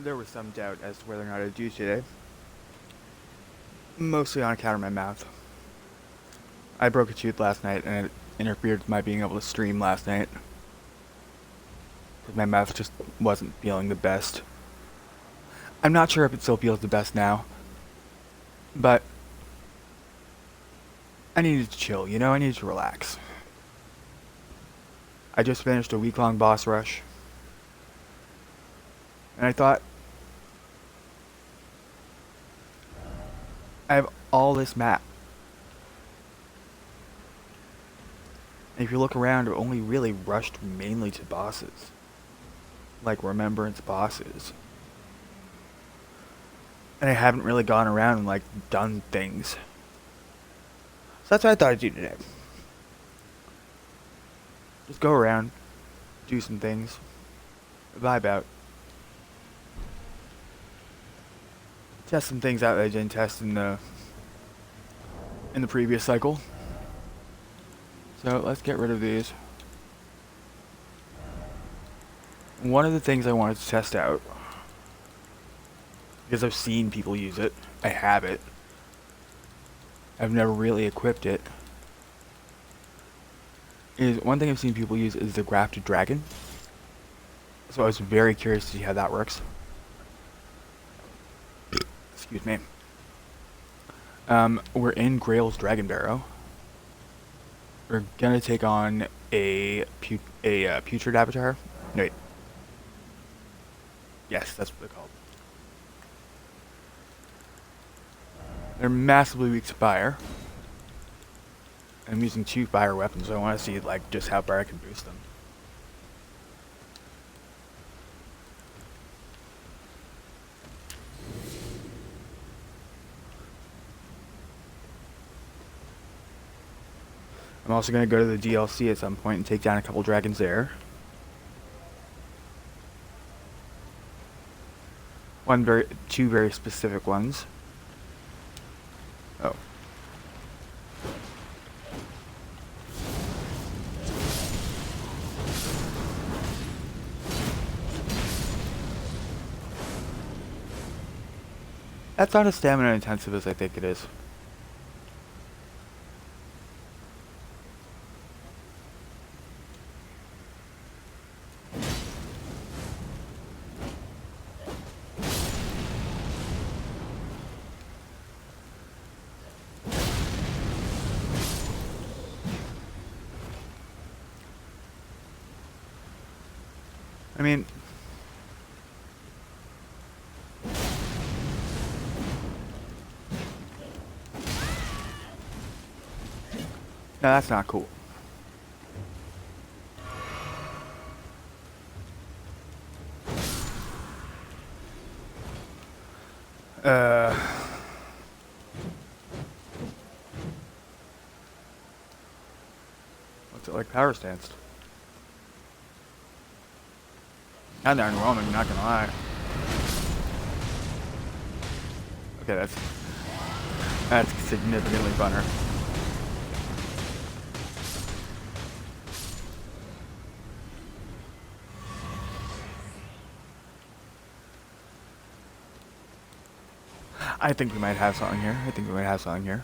There was some doubt as to whether or not I'd do today, mostly on account of my mouth. I broke a tooth last night and it interfered with my being able to stream last night. Because my mouth just wasn't feeling the best. I'm not sure if it still feels the best now, but I needed to chill, you know? I needed to relax. I just finished a week-long boss rush, and I thought, I have all this map. And if you look around, I've only really rushed mainly to bosses. Like Remembrance bosses. And I haven't really gone around and, like, done things. So that's what I thought I'd do today. Just go around, do some things, vibe out. Test some things out that I didn't test in the previous cycle. So let's get rid of these. One of the things I wanted to test out, because I've seen people use it, I have it, I've never really equipped it, is one thing I've seen people use is the grafted dragon. So I was very curious to see how that works. Excuse me. We're in Grail's Dragon Barrow. We're gonna take on a putrid avatar. No, wait. Yes, that's what they're called. They're massively weak to fire. I'm using 2 fire weapons, so I want to see like just how far I can boost them. I'm also going to go to the DLC at some point and take down a couple dragons there. Two very specific ones. Oh. That's not as stamina intensive as I think it is. I mean, no, that's not cool. What's it like power stance? Not that underwhelming, not gonna lie. Okay, that's significantly funner. I think we might have something here.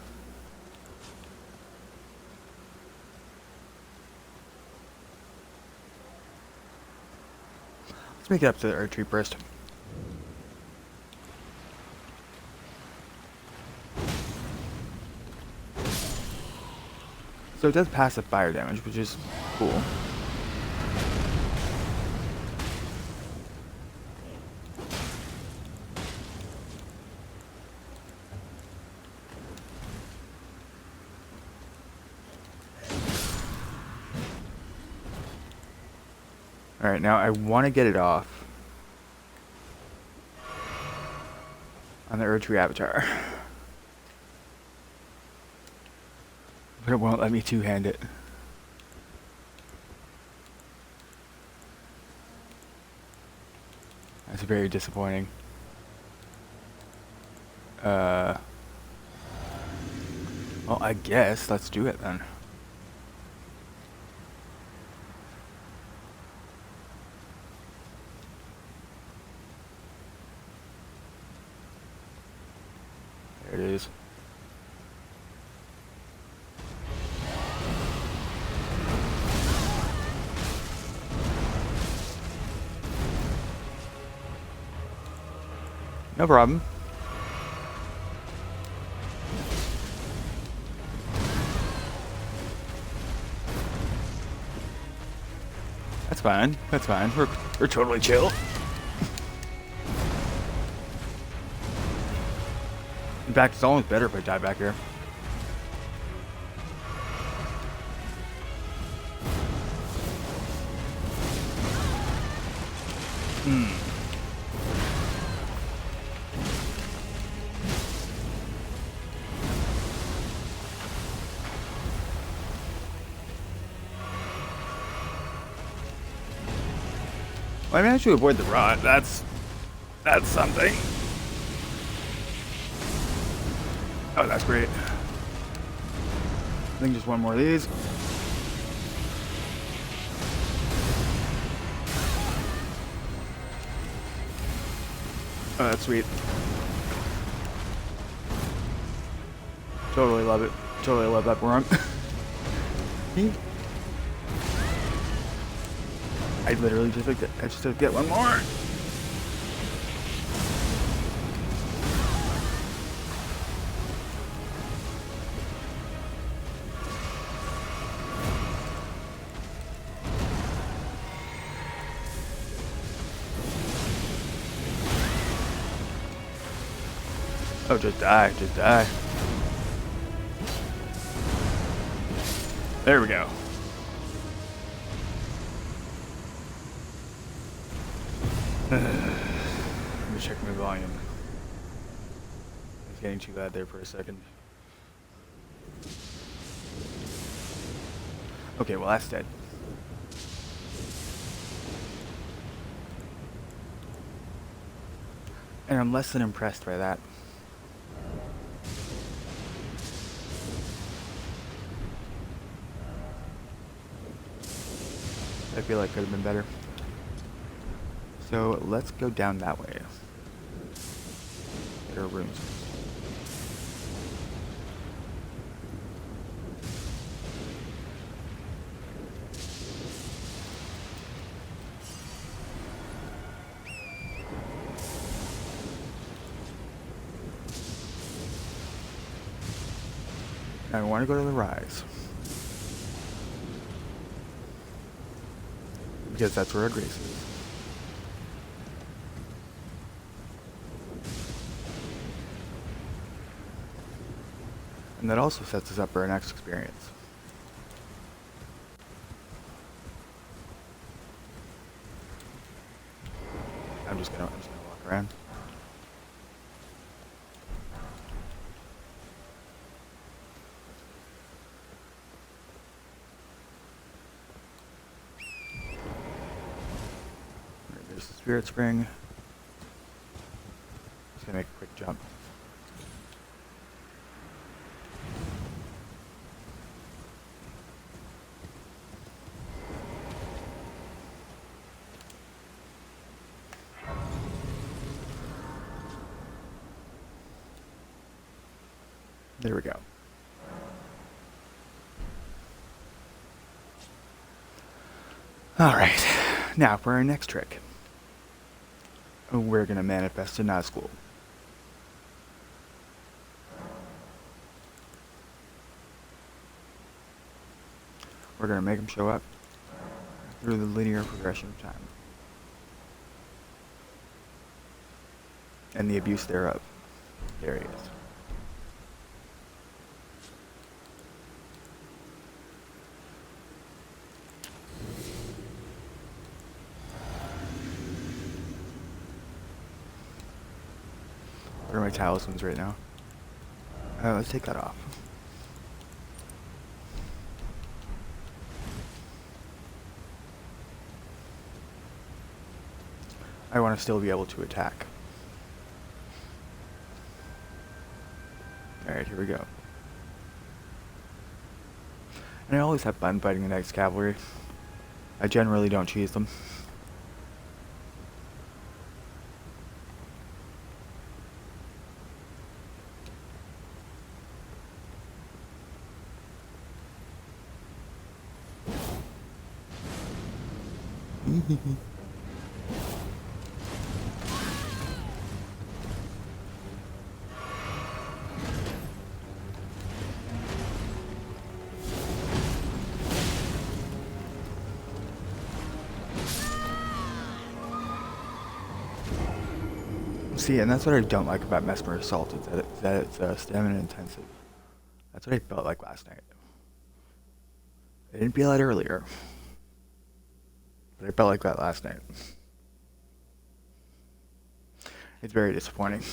Let's make it up to the archery first. So it does passive fire damage, which is cool. Alright, now I want to get it off on the archery avatar. But it won't let me two-hand it. That's very disappointing. Well, I guess let's do it then. There it is. No problem. That's fine. That's fine. We're totally chill. In fact, it's almost better if I die back here. Well, I managed to avoid the rot. That's something. Oh, that's great. I think just one more of these. Oh, that's sweet. Totally love it. Totally love that worm. I literally just like I just have to get one more. Oh, just die, just die. There we go. Let me check my volume. I was getting too loud there for a second. Okay, well that's dead. And I'm less than impressed by that. I feel like could have been better. So let's go down that way. Get our rooms. Now I want to go to the rise. Because that's where our grace is. And that also sets us up for our next experience. I'm just gonna walk around. There's the spirit spring. Just gonna make a quick jump. There we go. Alright, now for our next trick. We're going to manifest a Nazgul. We're going to make him show up through the linear progression of time. And the abuse thereof. There he is. What are my talismans right now? Let's take that off. I want to still be able to attack. Alright, here we go. And I always have fun fighting the Knights Cavalry. I generally don't cheese them. See, and that's what I don't like about Mesmer Assault, is that it's stamina intensive. That's what I felt like last night. I didn't feel it earlier, but I felt like that last night. It's very disappointing.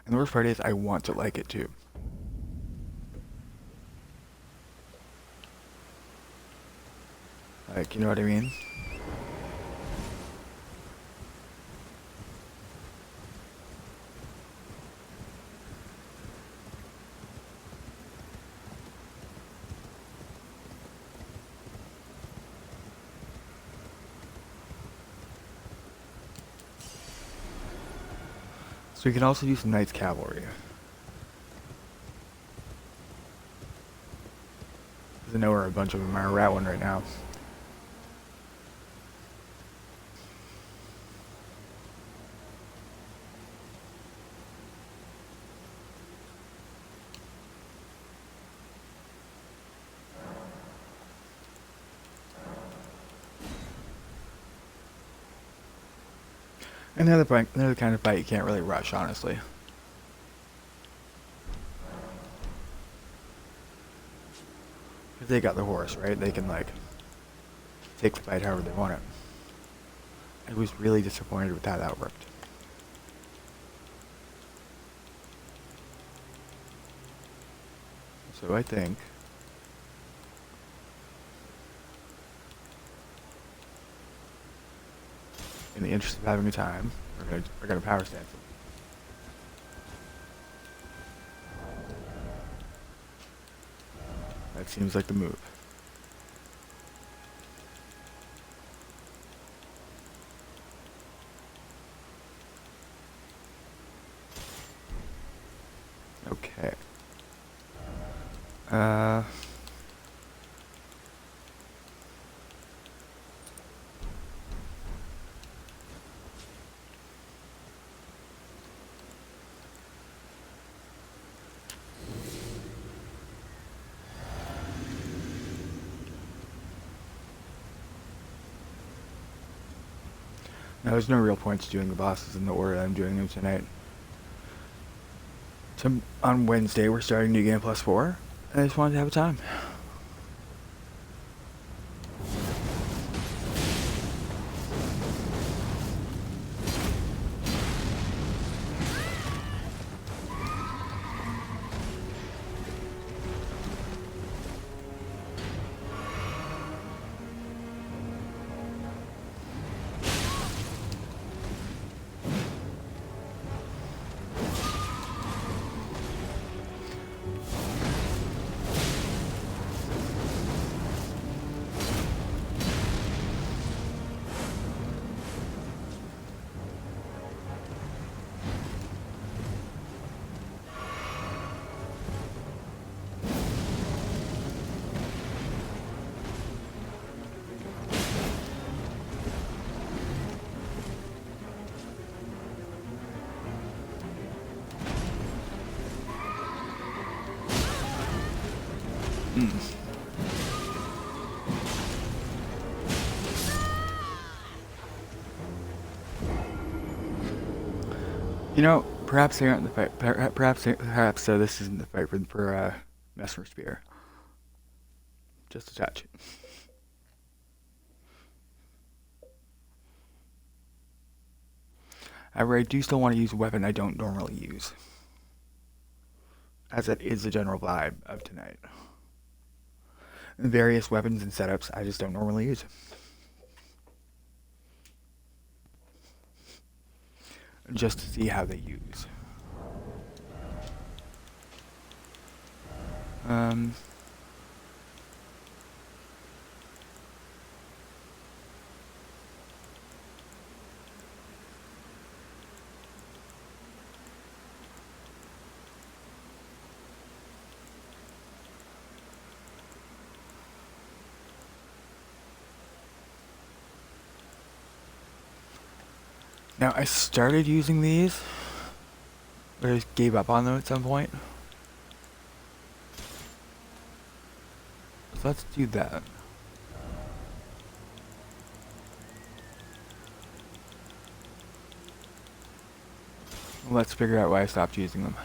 And the worst part is I want to like it too. Like, you know what I mean? So we can also use some Knight's Cavalry. Because I know where a bunch of them are at one right now. And another kind of fight you can't really rush, honestly. Because they got the horse, right? They can, like, take the fight however they want it. I was really disappointed with how that worked. So I think in the interest of having a time, we're gonna power stance them. That seems like the move. Okay. Now there's no real point to doing the bosses in the order that I'm doing them tonight. On Wednesday we're starting New Game Plus 4, and I just wanted to have a time. You know, perhaps they aren't the fight. Perhaps this isn't the fight for Mesmer Spear. Just a touch. However, I do still want to use a weapon I don't normally use, as that is the general vibe of tonight. Various weapons and setups I just don't normally use. Just to see how they use. Now, I started using these, but I just gave up on them at some point. So let's do that. Let's figure out why I stopped using them.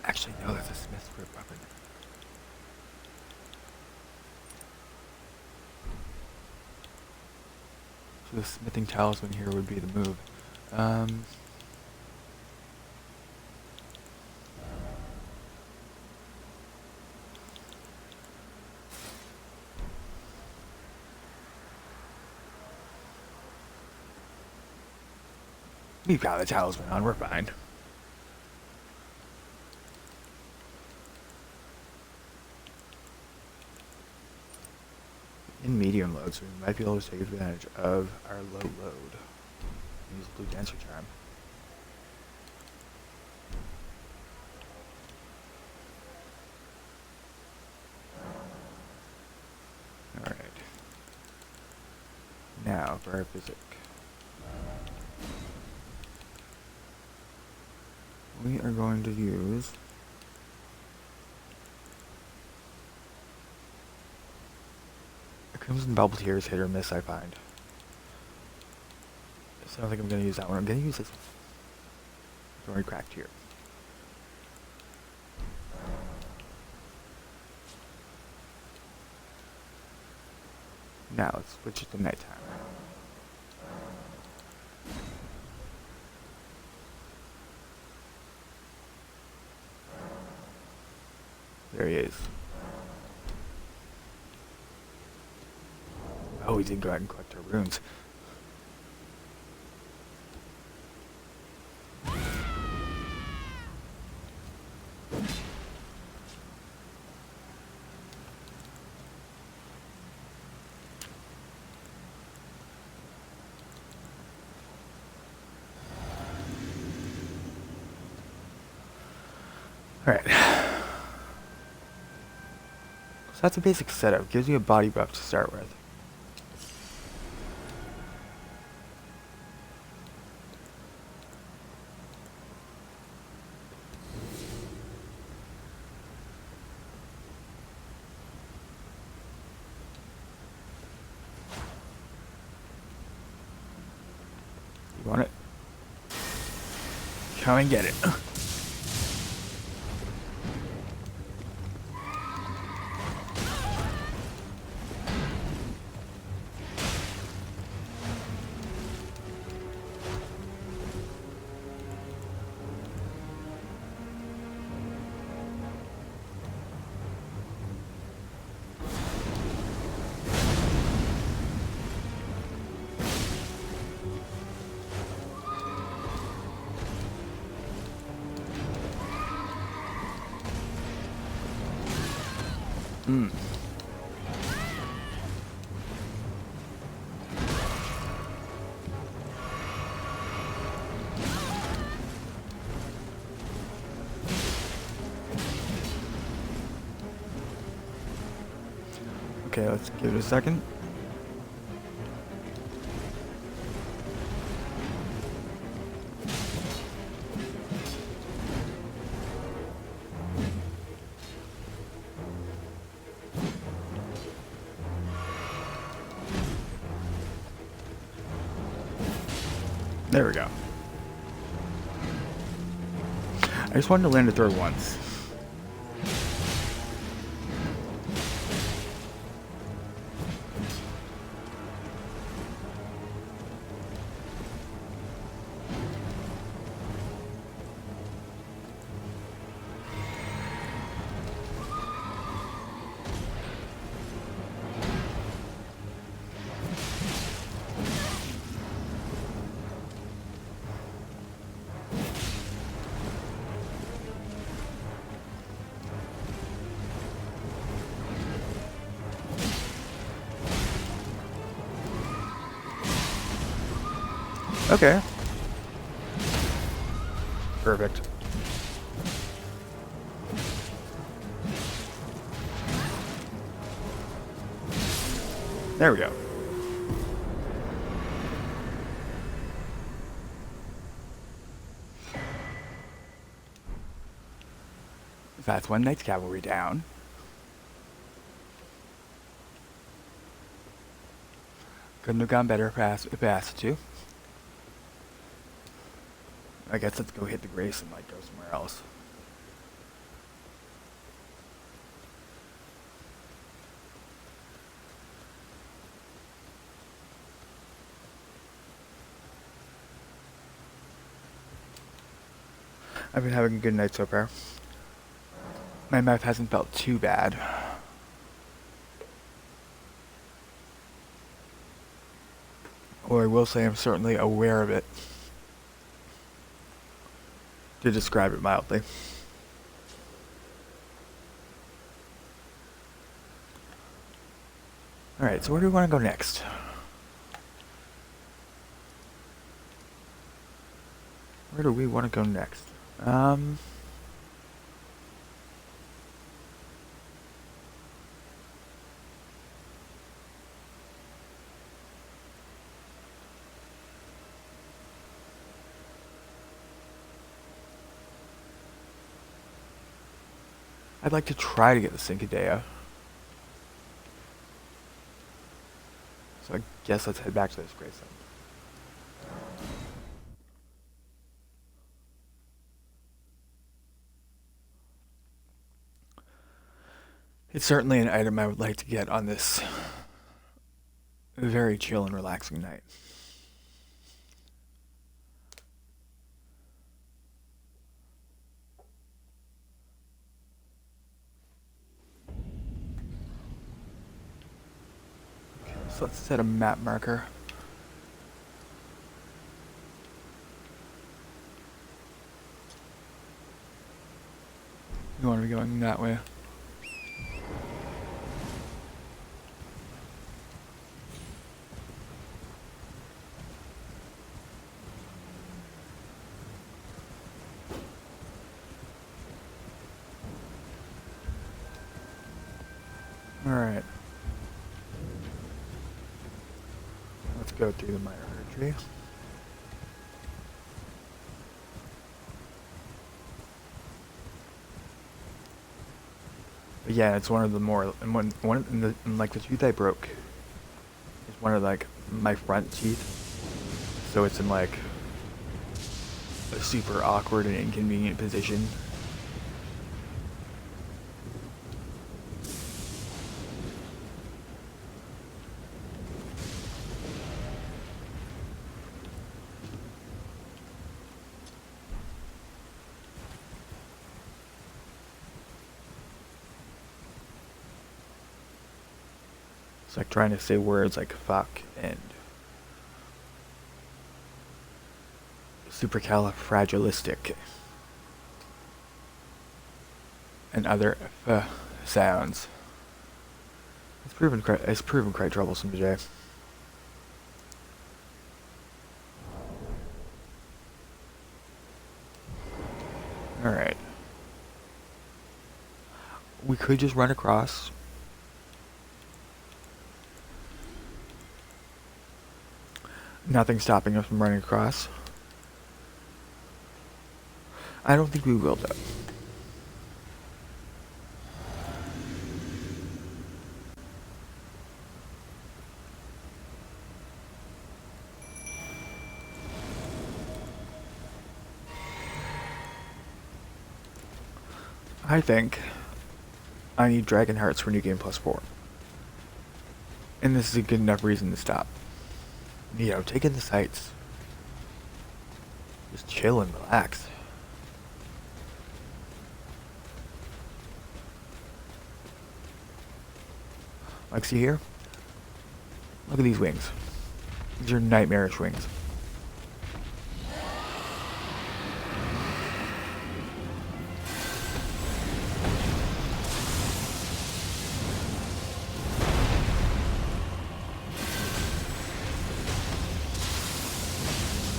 Actually, no, that's a Smith's grip weapon. So the smithing talisman here would be the move. We've got the talisman on, we're fine. In medium load, so we might be able to take advantage of our low load. Use blue dancer charm. Alright. Now for our physic. We are going to use a Crimson Bubble here is hit or miss, I find. So I don't think I'm going to use that one. I'm going to use this one. It's already cracked here. Now let's switch it to nighttime. There he is. Oh, we did go out and collect our runes. Alright. So that's a basic setup. Gives you a body buff to start with. You want it? Come and get it. Hmm. Okay, let's give it a second. There we go. I just wanted to land a throw once. Okay. Perfect. There we go. That's one Knight's Cavalry down. Couldn't have gone better if I asked to. I guess let's go hit the Grace and like go somewhere else. I've been having a good night so far. My mouth hasn't felt too bad. Or I will say I'm certainly aware of it. To describe it mildly. Alright, so where do we want to go next? Where do we want to go next? I'd like to try to get the Cincadea. So I guess let's head back to this Gravestone. It's certainly an item I would like to get on this very chill and relaxing night. Okay, so let's set a map marker. You want to be going that way? Alright. Let's go through the minor tree. But yeah, it's one of the more, and like the tooth I broke is one of like my front teeth. So it's in like a super awkward and inconvenient position. It's like trying to say words like fuck and supercalifragilistic and other sounds. It's proven quite troublesome today. Alright. We could just run across. Nothing stopping us from running across. I don't think we will, though. I think I need Dragon Hearts for New Game Plus 4. And this is a good enough reason to stop. You know, take in the sights. Just chill and relax. Like, see here? Look at these wings. These are nightmarish wings.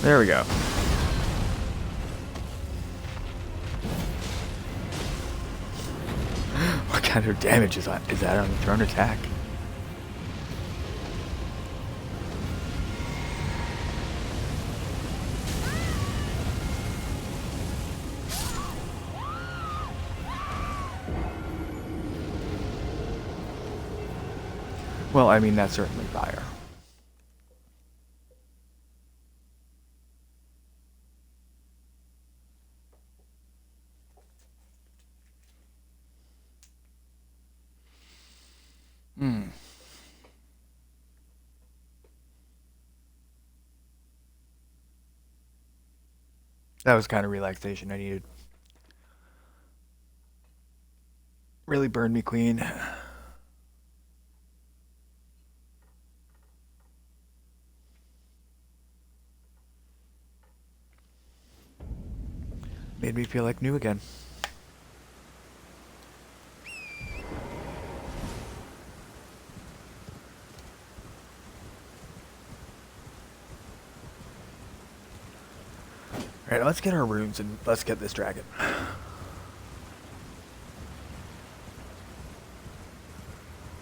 There we go. kind of damage is that on the turn attack? Well, I mean, that's certainly fire. That was kind of relaxation I needed. Really burned me clean. Made me feel like new again. Alright, let's get our runes and let's get this dragon.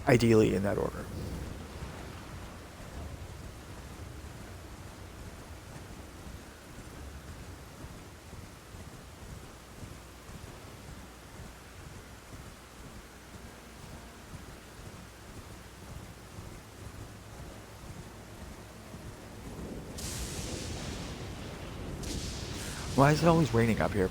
Ideally in that order. Why is it always raining up here?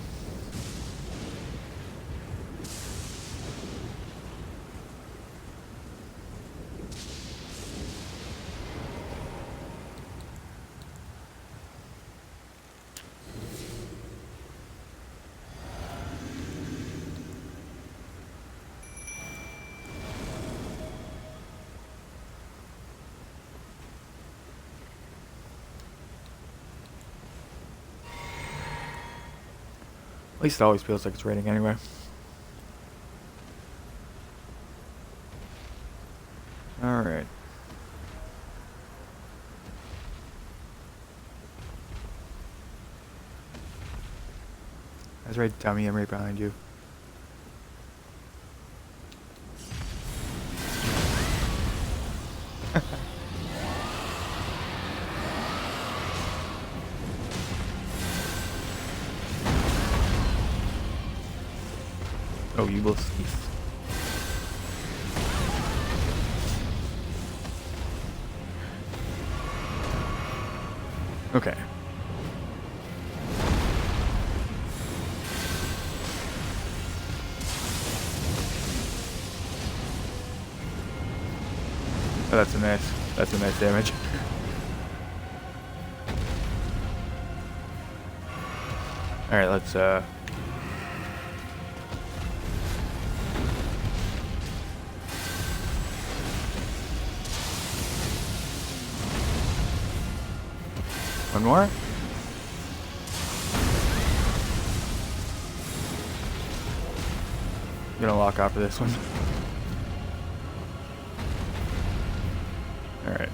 At least it always feels like it's raining anyway. Alright. That's right, Tommy, I'm right behind you. Oh, you will see. Okay. Oh, that's a nice damage. Alright, let's one more? I'm gonna lock off for this one. Alright.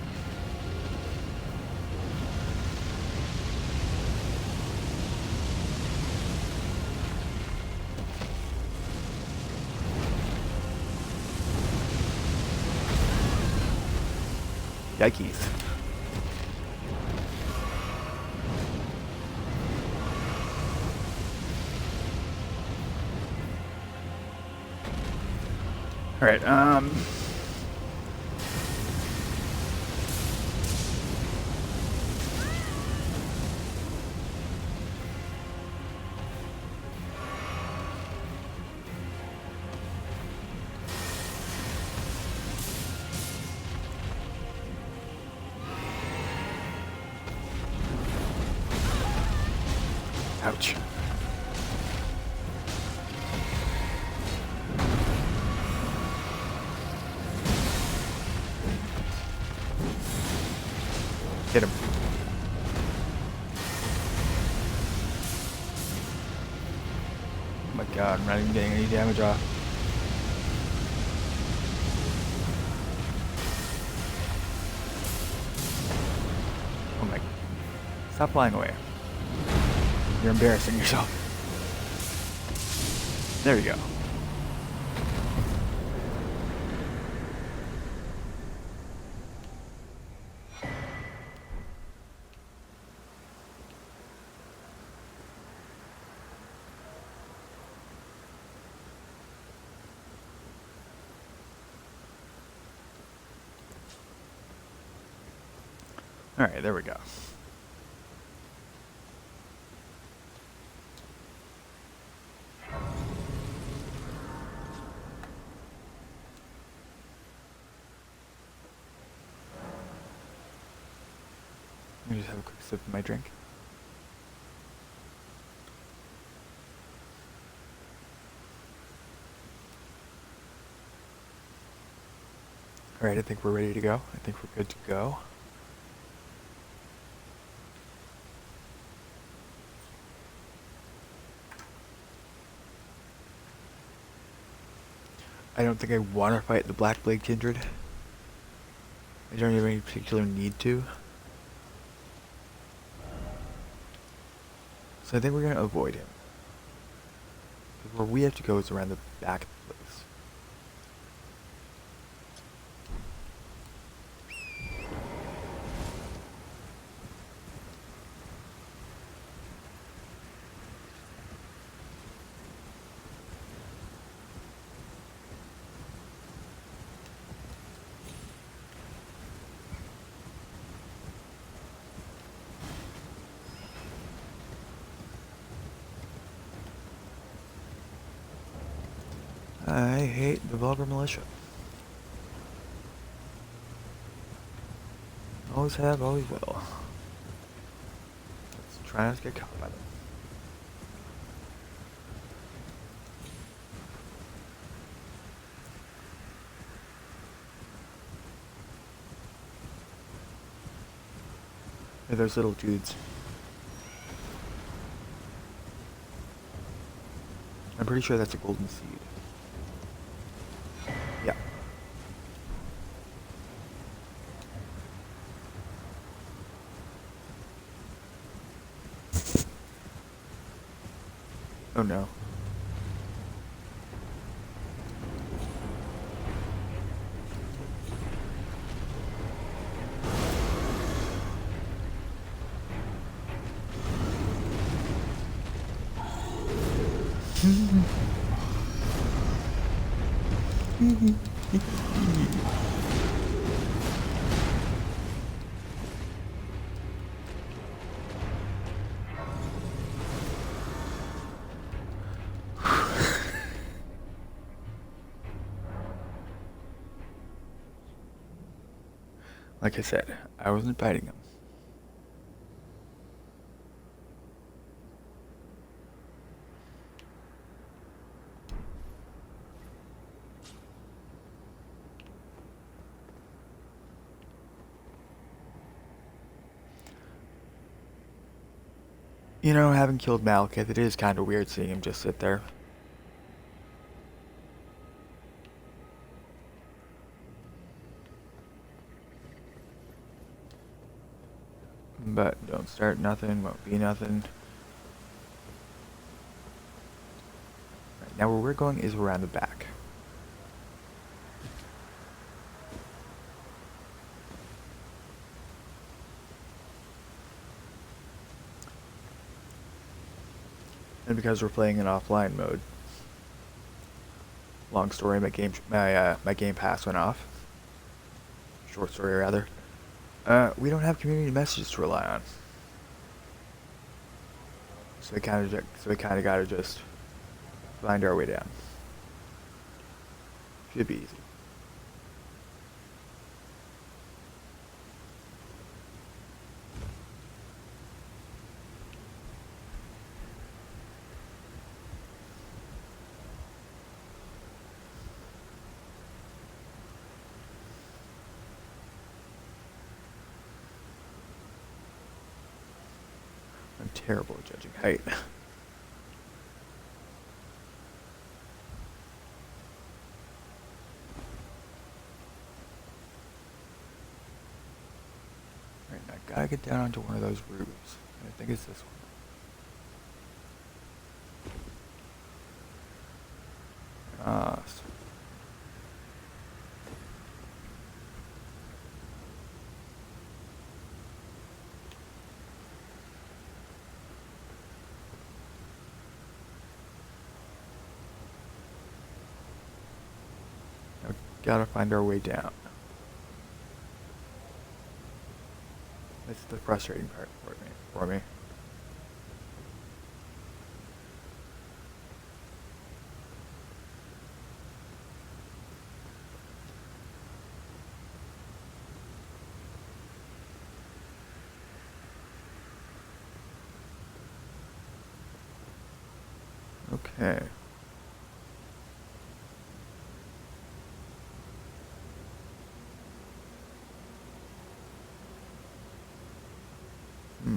Yikes. Alright, ouch. Hit him. Oh my god, I'm not even getting any damage off. Oh my... Stop flying away. You're embarrassing yourself. There you go. Alright, there we go. Let me just have a quick sip of my drink. Alright, I think we're ready to go. I think we're good to go. I don't think I want to fight the Black Blade Kindred. I don't have any particular need to. So I think we're going to avoid him. Because where we have to go is around the back of the place. I hate the vulgar militia. Always have, always will. Let's try not to get caught by them. Hey, those little dudes. I'm pretty sure that's a golden seed. Yeah. Oh no. Like I said, I wasn't fighting them. You know, having killed Malekith, it is kind of weird seeing him just sit there. But don't start nothing, won't be nothing. Right, now where we're going is around the back. And because we're playing in offline mode, long story, my game pass went off. Short story rather. We don't have community messages to rely on. So we kind of gotta just find our way down. Should be easy. I'm terrible at judging height. Alright, now I gotta get down onto one of those roofs. I think it's this one. Gotta find our way down. That's the frustrating part for me. Okay. Hmm.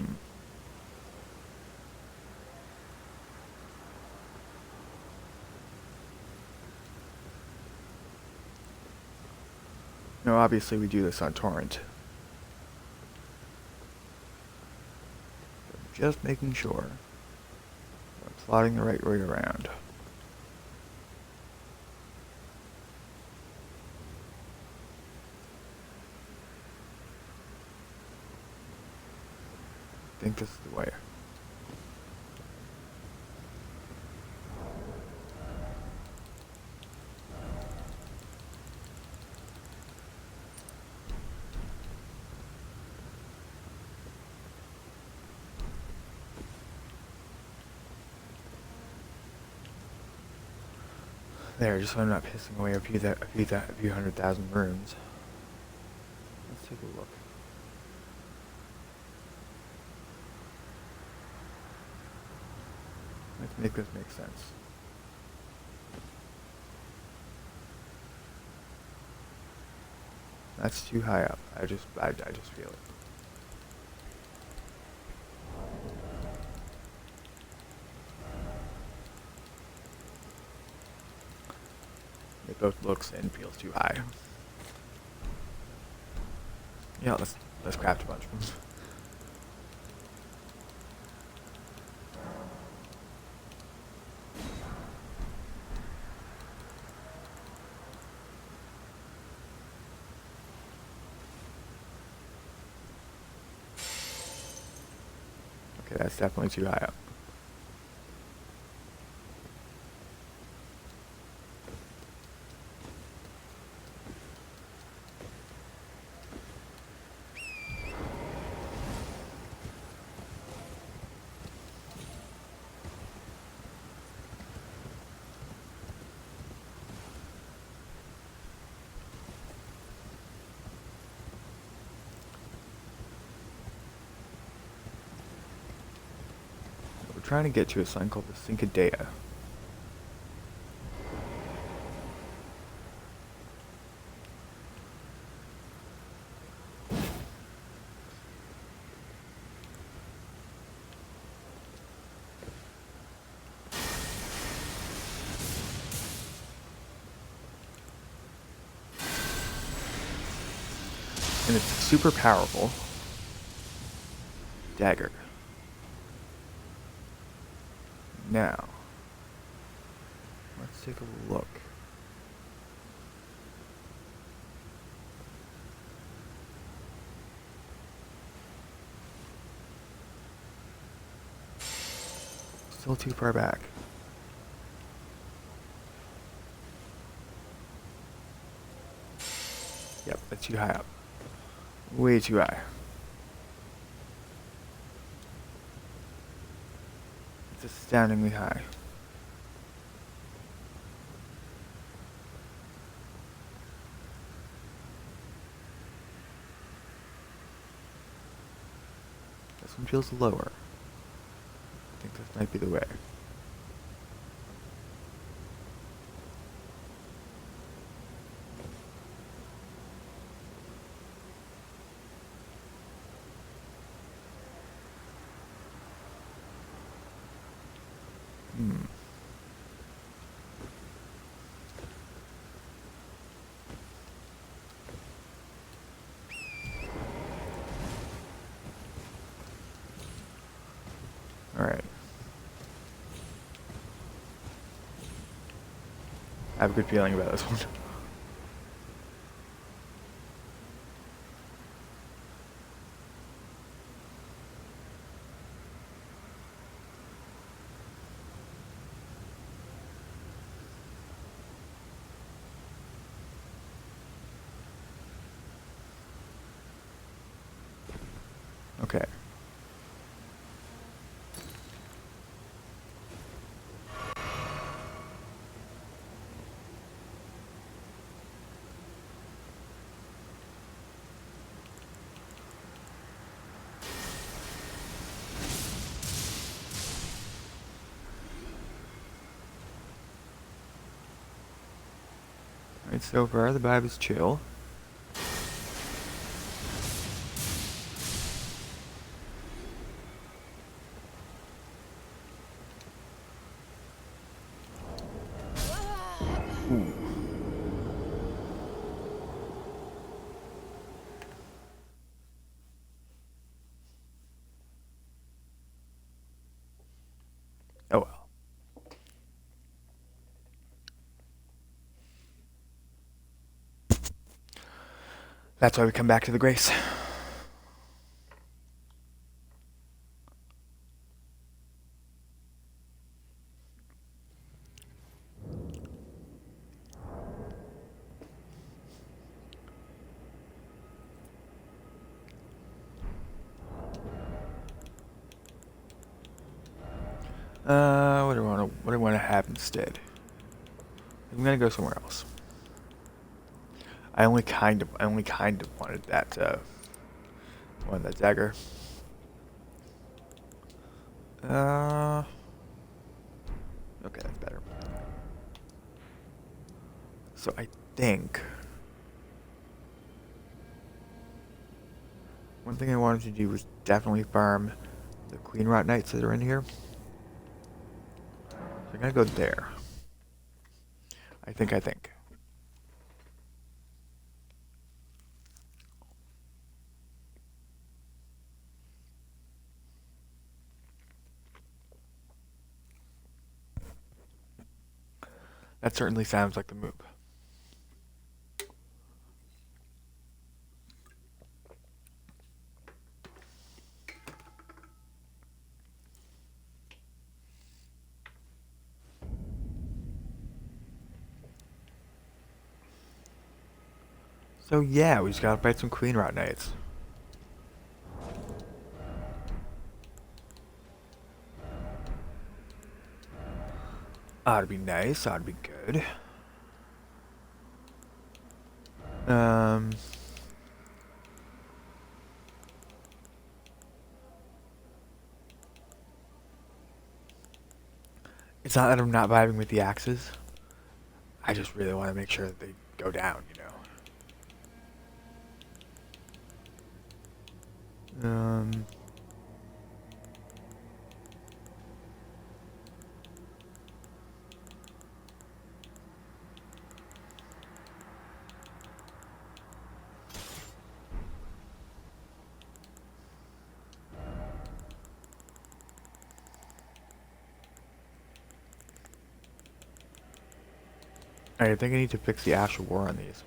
No, obviously we do this on torrent. Just making sure I'm plotting the right way around. I think this is the way. There, just so I'm not pissing away a few 100,000 runes. Let's take a look. Let's make this make sense. That's too high up. I just feel it. It both looks and feels too high. Yeah, let's craft a bunch of them. Okay, that's definitely too high up. We're trying to get to a sign called the Cincadea. And it's super powerful dagger. Now, let's take a look. Still too far back. Yep, that's too high up. Way too high. It's astoundingly high. This one feels lower. I think this might be the way. Hmm. Alright. I have a good feeling about this one. Okay. Alright, so far the vibe is chill. Ooh. Oh well. That's why we come back to the grace. What do I want to have instead? I'm gonna go somewhere else. I only kind of wanted that dagger. Uh, okay, that's better. So I think one thing I wanted to do was definitely farm the Queen Rot Knights that are in here. So I'm gonna go there. I think. That certainly sounds like the move. So yeah, we just gotta fight some Queen Rot Knights. Ought to be nice. Ought to be good. Um, it's not that I'm not vibing with the axes. I just really want to make sure that they go down, you know. I think I need to fix the Ash of War on these.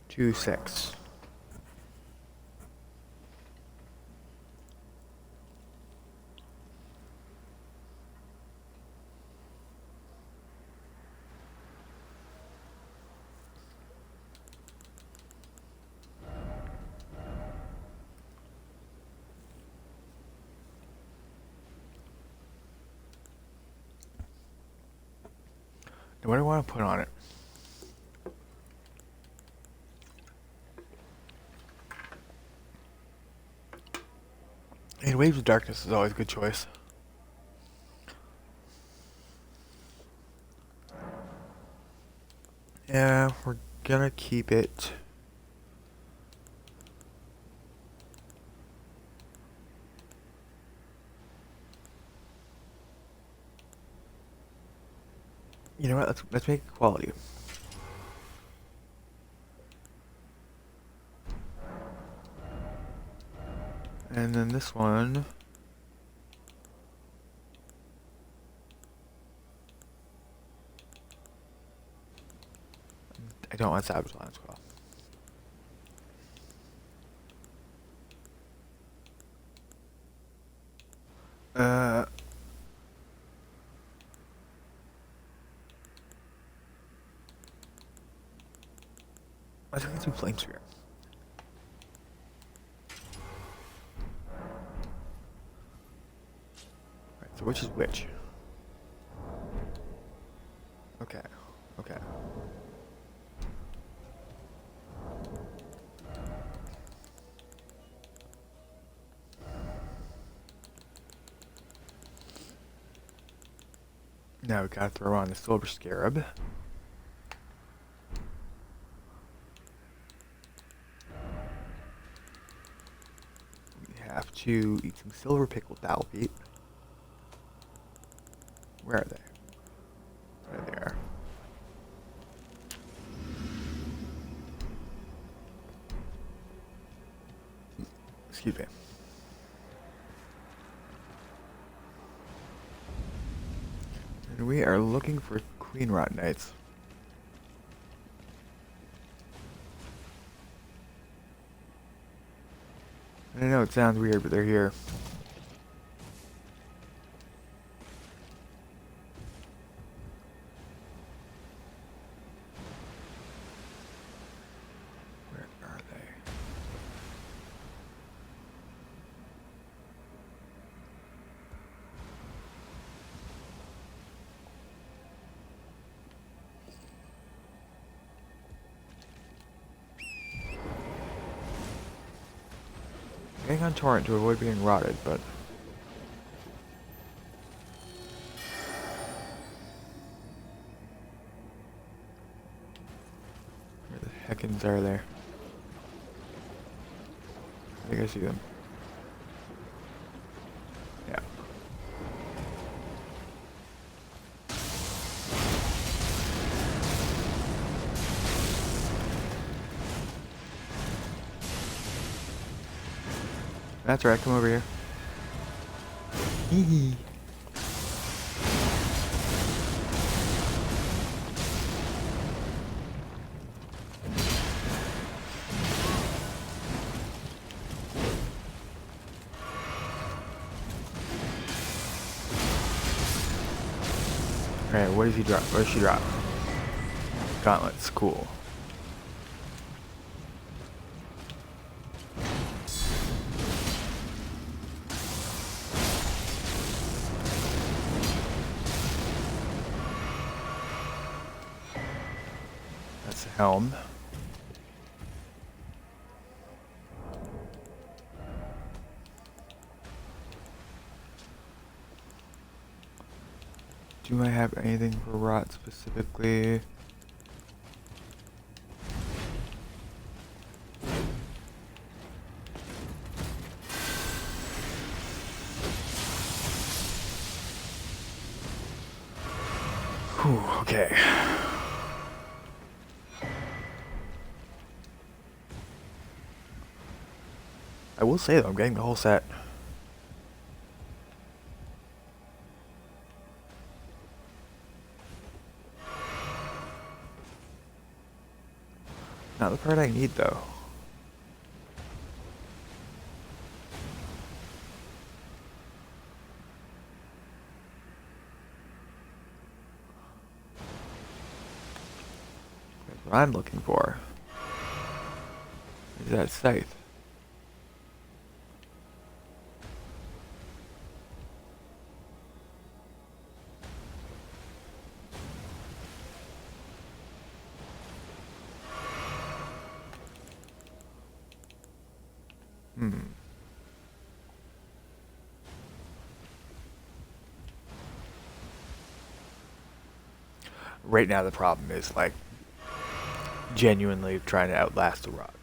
2-6. What do I want to put on it? And Waves of Darkness is always a good choice. Yeah, we're gonna keep it. You know what? Let's make it quality. And then this one. I don't want Savage Lion's Claw. Uh. Let's get some flame spear. Right, so which is which? Okay, okay. Now we gotta throw on the silver scarab. We have to eat some silver pickled owl feet. Where are they? There they are. Excuse me. And we are looking for Queen Rot Knights. I know it sounds weird, but they're here. Where are they? Getting on torrent to avoid being rotted, but where the heckins are they? I think I see them. Yeah. That's right, come over here. Hee hee. Alright, what does he drop? What does she drop? Gauntlets, cool. That's the helm. Do I have anything for rot specifically? Whew, okay. I will say though, I'm getting the whole set. Not the part I need though. That's what I'm looking for. Is that scythe? Hmm. Right now the problem is like genuinely trying to outlast the rot.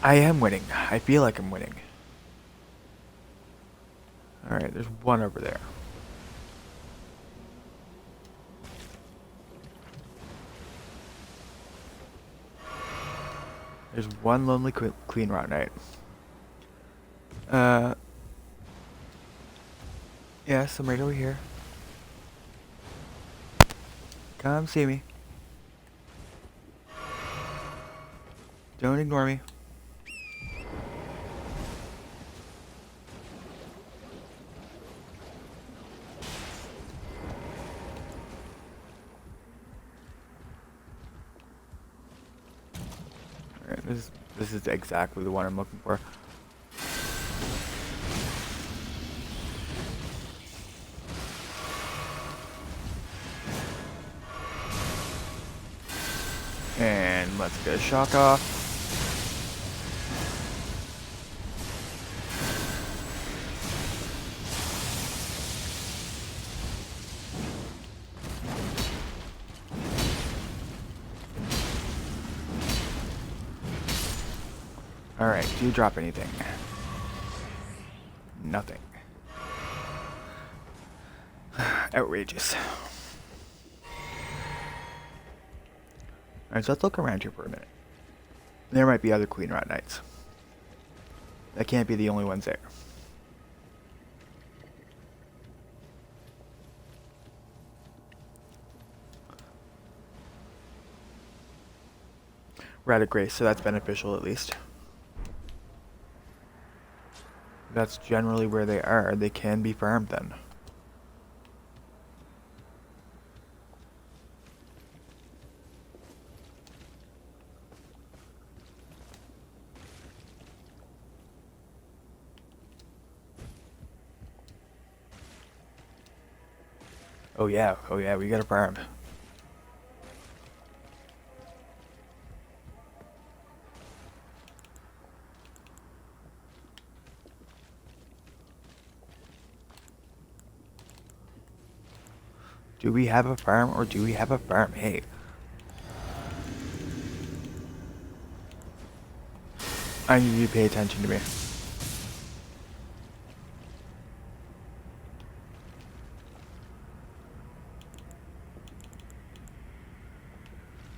I am winning. I feel like I'm winning. Alright, there's one over there. There's one lonely Queen Rot Knight. Yes, I'm right over here. Come see me. Don't ignore me. This is exactly the one I'm looking for. And let's get a shock off. Alright, do you drop anything? Nothing. Outrageous. Alright, so let's look around here for a minute. There might be other Queen Rat Knights. That can't be the only ones there. We're out of grace, so that's beneficial at least. That's generally where they are. They can be farmed then. Oh yeah, we got a farm. Do we have a farm or do we have a farm? Hey. I need you to pay attention to me.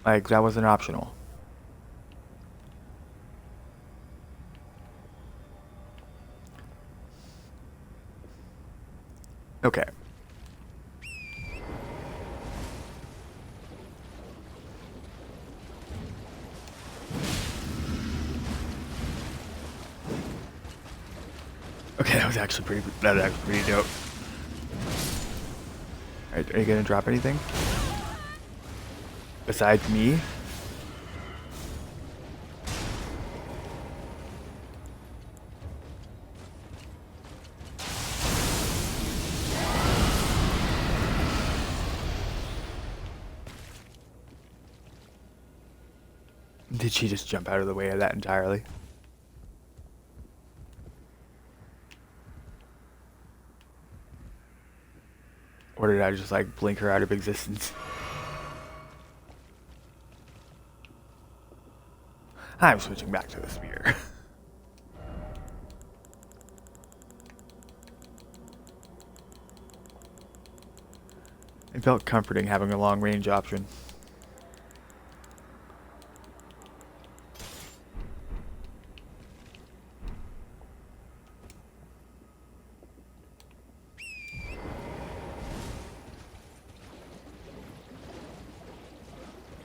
Like, that wasn't optional. Okay. Okay, that was actually pretty dope. Alright, are you gonna drop anything? Besides me? Did she just jump out of the way of that entirely? Or did I just like blink her out of existence? I'm switching back to the spear. It felt comforting having a long range option.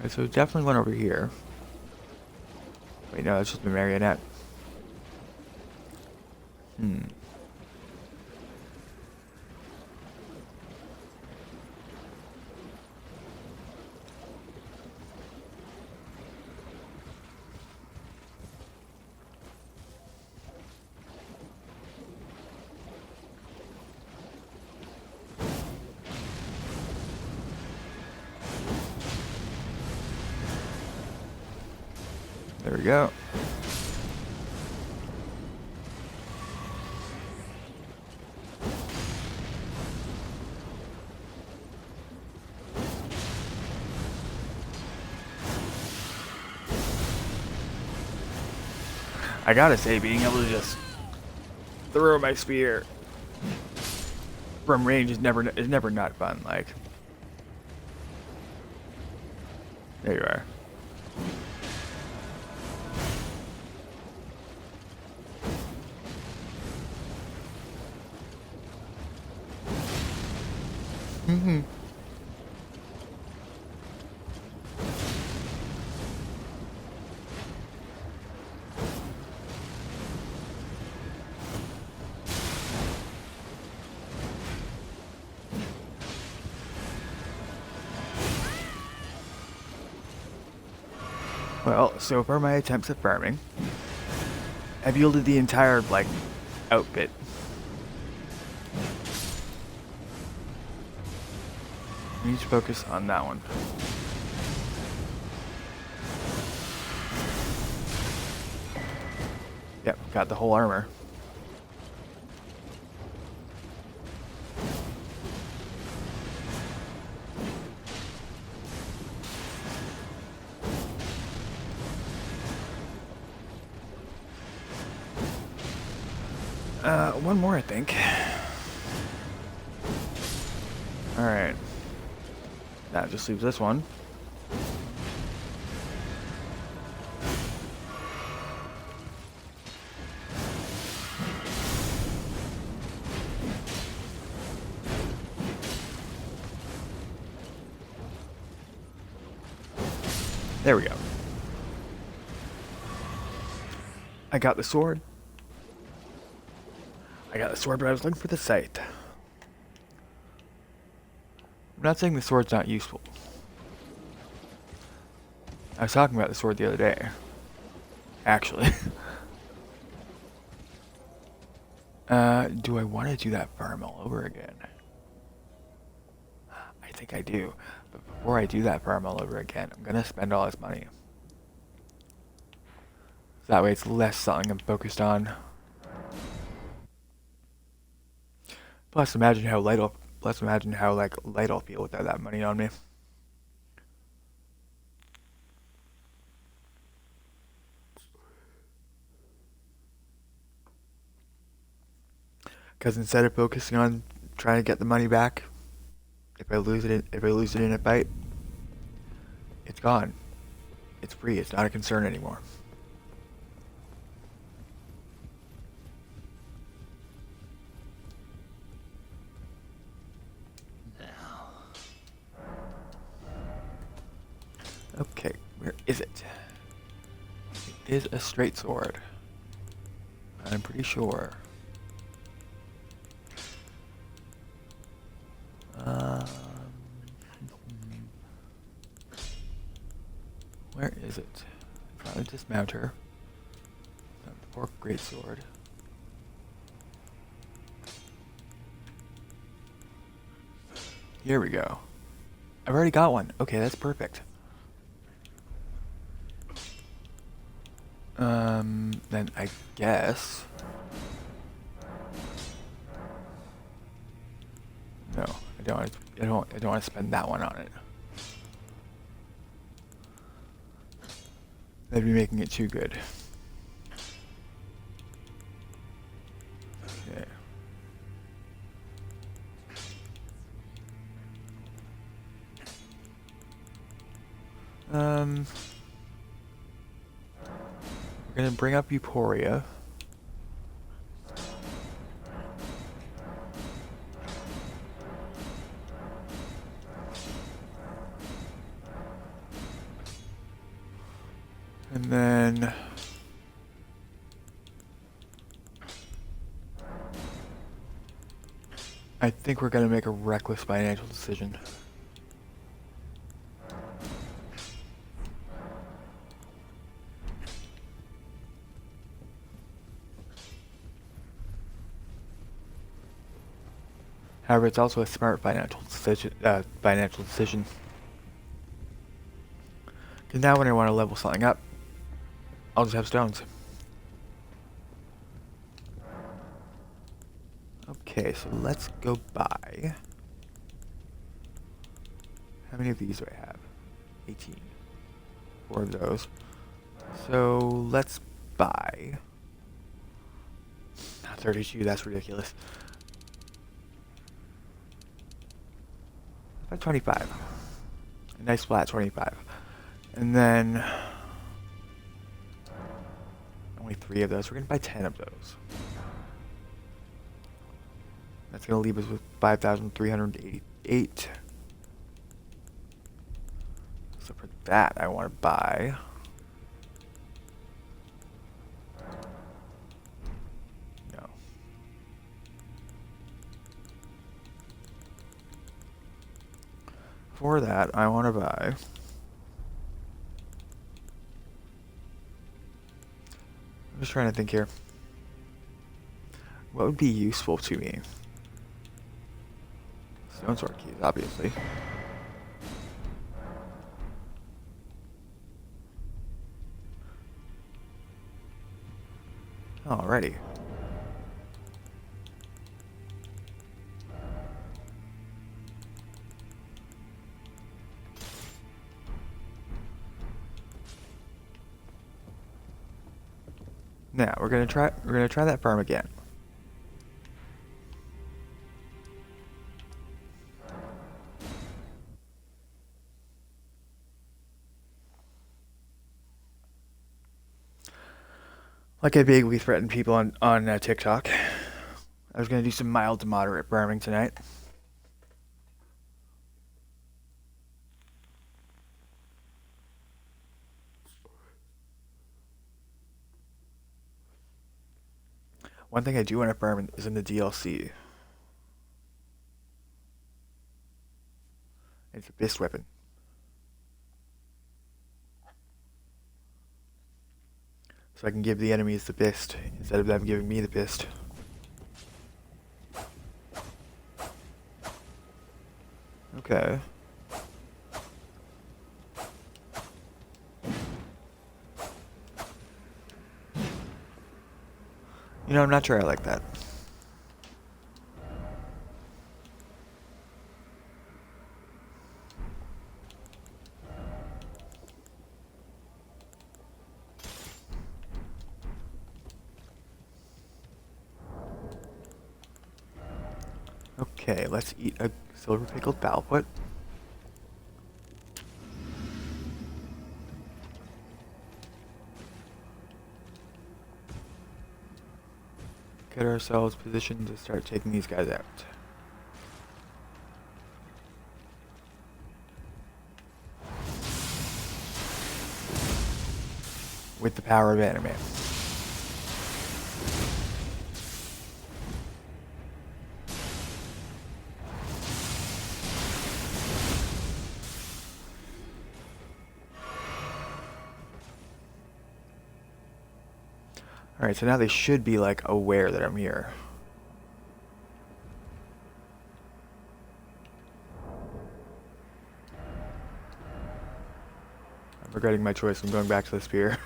Okay, so definitely one over here. Wait, no, that's just a marionette. There we go. I gotta say, being able to just throw my spear from range is never not fun. Like, there you are. Well, so far my attempts at farming have yielded the entire, like, outfit. We need to focus on that one. Yep, got the whole armor. One more, I think. Alright. That just leaves this one. There we go. I got the sword. But I was looking for the sight. I'm not saying the sword's not useful. I was talking about the sword the other day. Actually. Do I want to do that farm all over again? I think I do. But before I do that farm all over again, I'm gonna spend all this money. So that way it's less something I'm focused on. Plus imagine how light I'll feel without that money on me. Because instead of focusing on trying to get the money back, if I lose it in a fight, it's gone. It's free. It's not a concern anymore. Okay, where is it? It is a straight sword. I'm pretty sure. Where is it? I'm trying to dismount her. Not the poor great sword. Here we go. I've already got one. Okay, that's perfect. Then I guess. No, I don't want to spend that one on it. That'd be making it too good. Okay. We're gonna bring up Euphoria. And then I think we're gonna make a reckless financial decision. However, it's also a smart financial decision. Because now when I want to level something up, I'll just have stones. Okay, so let's go buy. How many of these do I have? 18. 4 of those. So let's buy. Not 32, that's ridiculous. About 25. A nice flat 25. And then only 3 of those. We're gonna buy 10 of those. That's gonna leave us with 5,388. So for that, I want to buy. No. For that, I want to buy just trying to think here. What would be useful to me? Stone sword keys, obviously. Alrighty. Now we're gonna try that farm again. Like I vaguely threatened people on TikTok. I was gonna do some mild to moderate farming tonight. One thing I do want to farm is in the DLC. It's a fist weapon. So I can give the enemies the fist instead of them giving me the fist. Okay. You know, I'm not sure I like that. Okay, let's eat a silver pickled fowl-foot. Get ourselves positioned to start taking these guys out. With the power of anime. Alright, so now they should be, like, aware that I'm here. I'm regretting my choice. I'm going back to the spear.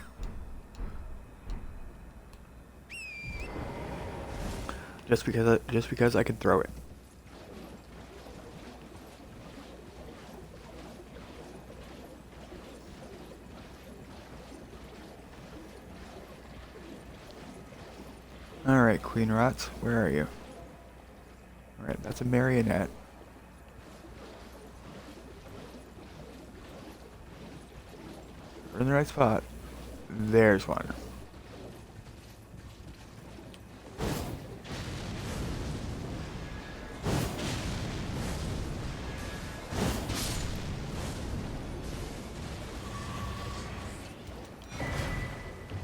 just because I can throw it. Alright, Queen Rots, where are you? Alright, that's a marionette. We're in the right spot. There's one.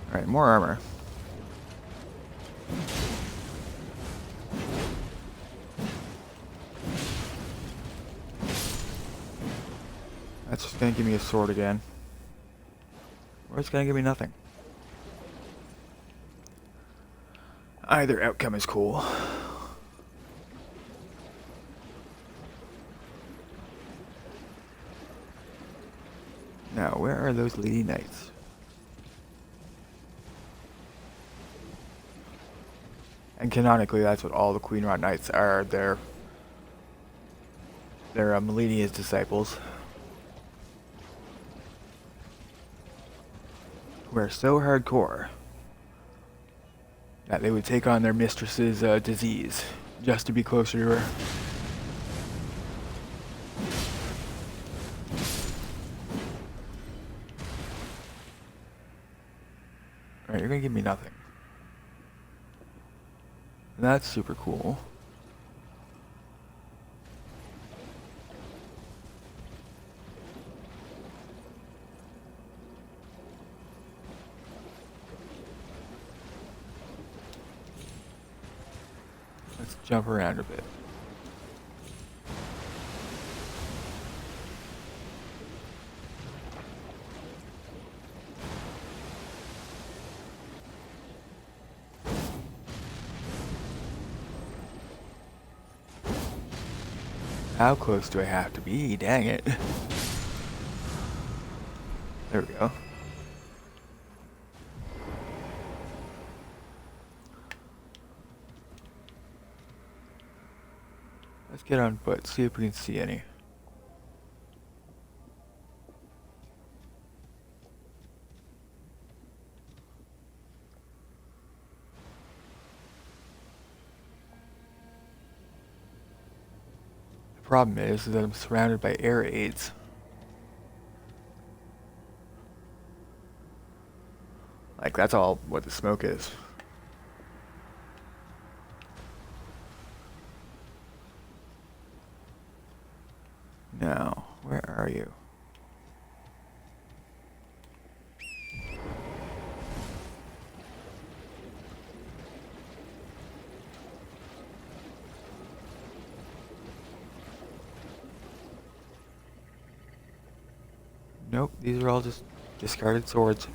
Alright, more armor. That's just gonna give me a sword again. Or it's gonna give me nothing. Either outcome is cool. Now, where are those lady knights? And canonically, that's what all the Queen Rot Knights are. They're Melinia's disciples. Who are so hardcore that they would take on their mistress's disease just to be closer to her. Alright, you're gonna give me nothing. That's super cool. Let's jump around a bit. How close do I have to be? Dang it. There we go. Let's get on foot, see if we can see any. The problem is that I'm surrounded by air aids. Like, that's all what the smoke is. Now, where are you? Nope, these are all just discarded swords.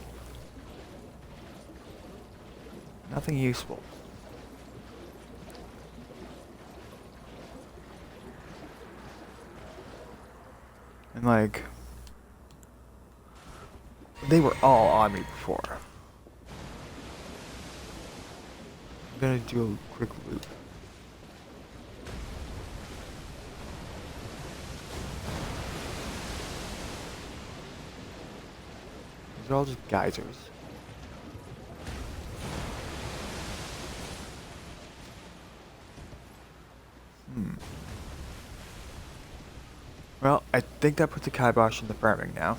Nothing useful. And like, they were all on me before. I'm gonna do a quick loop. These are all just geysers. Well, I think that puts a kibosh in the farming now.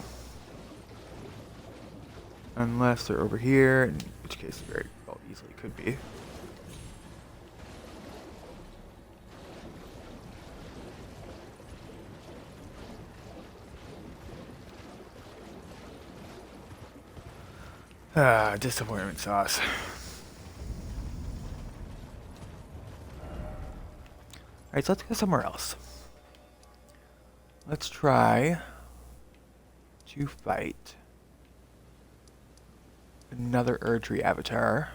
Unless they're over here, in which case very well easily could be. Ah, disappointment sauce. Alright, so let's go somewhere else. Let's try to fight another Erdtree avatar.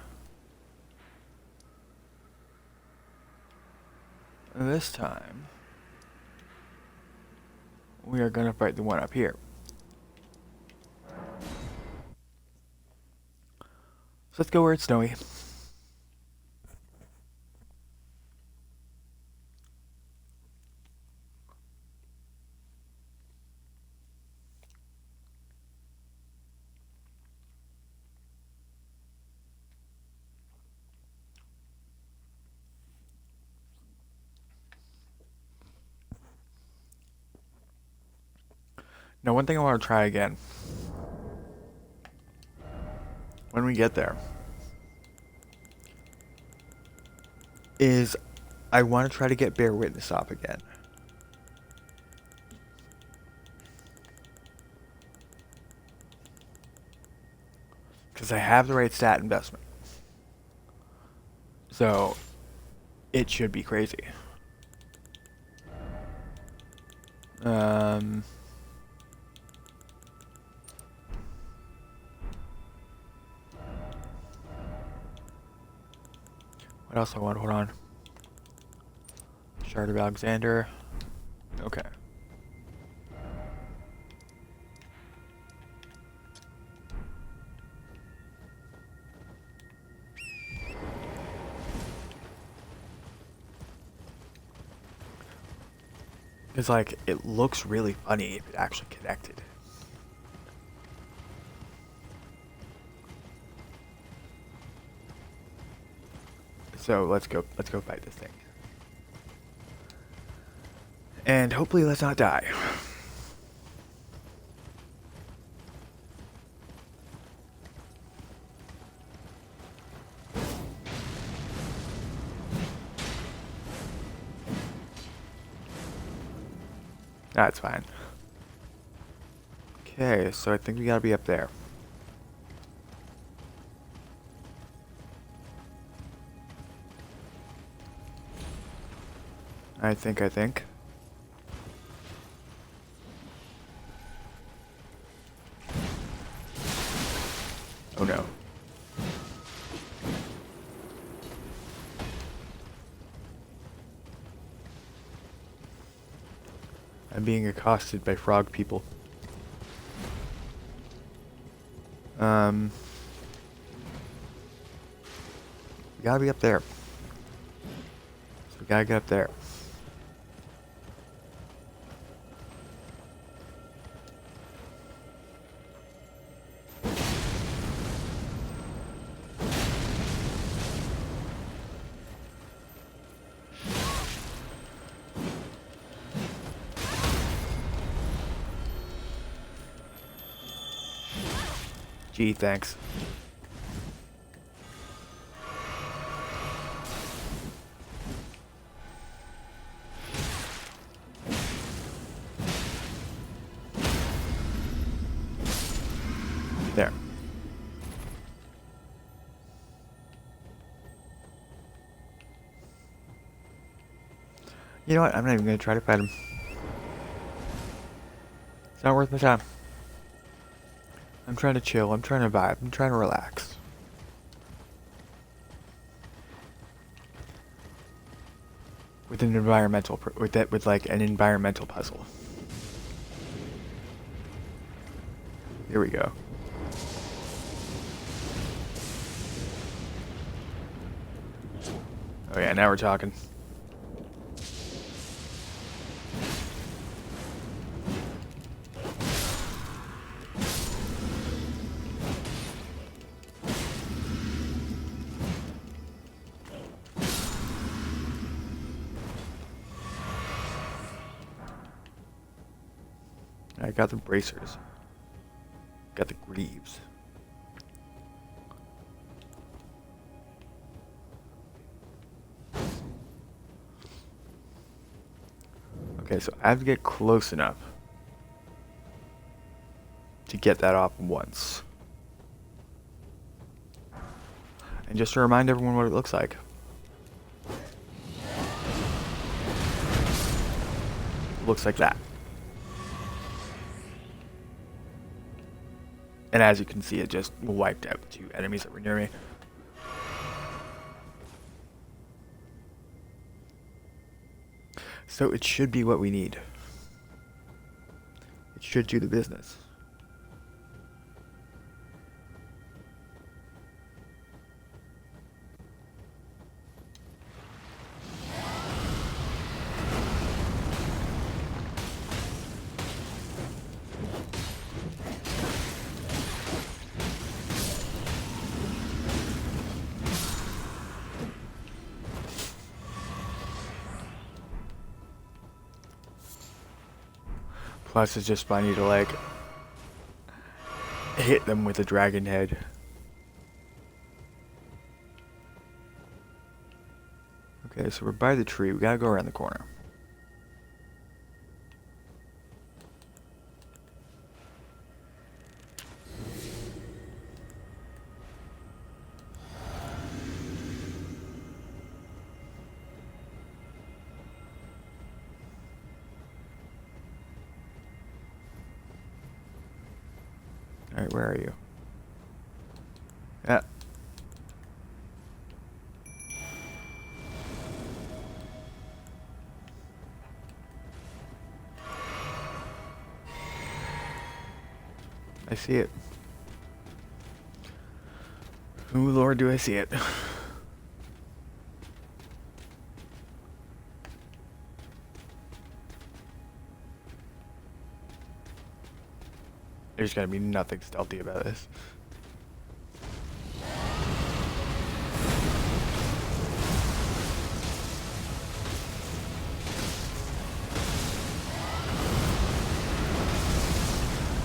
And this time, we are going to fight the one up here. So let's go where it's snowy. Now, one thing I want to try again, when we get there, is I want to try to get Bear Witness off again. Because I have the right stat investment. So, it should be crazy. What else I want? Hold on. Shard of Alexander. Okay. It's like, it looks really funny if it actually connected. So let's go fight this thing. And hopefully let's not die. That's fine. Okay, so I think we gotta be up there. I think. Oh no. I'm being accosted by frog people. We gotta be up there. So we gotta get up there. Gee, thanks. There. You know what? I'm not even gonna try to fight him. It's not worth my time. I'm trying to chill. I'm trying to vibe. I'm trying to relax. With an environmental, with like an environmental puzzle. Here we go. Oh yeah, now we're talking. I got the bracers. Got the greaves. Okay, so I have to get close enough to get that off once. And just to remind everyone what it looks like. It looks like that. And as you can see, it just wiped out 2 enemies that were near me. So it should be what we need. It should do the business. Plus, it's just funny to like hit them with a dragon head. Okay, so we're by the tree. We gotta go around the corner. Alright, where are you? Yeah. I see it. Oh Lord, do I see it. There's gonna be nothing stealthy about this.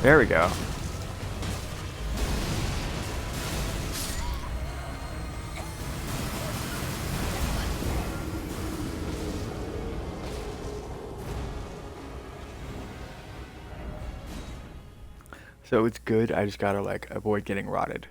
There we go. So it's good, I just gotta like avoid getting rotted.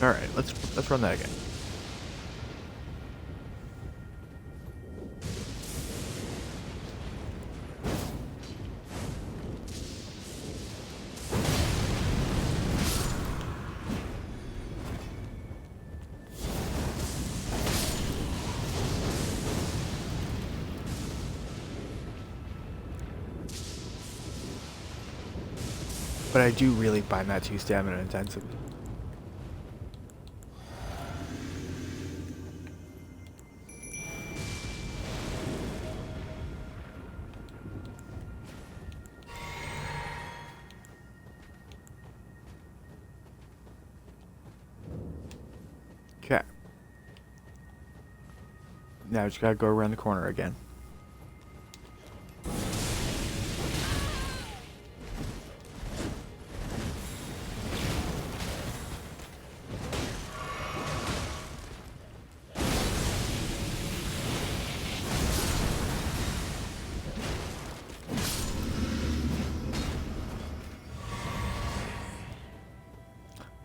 Alright, let's run that again. But I do really find that too stamina intensive. Okay. Now I just gotta go around the corner again.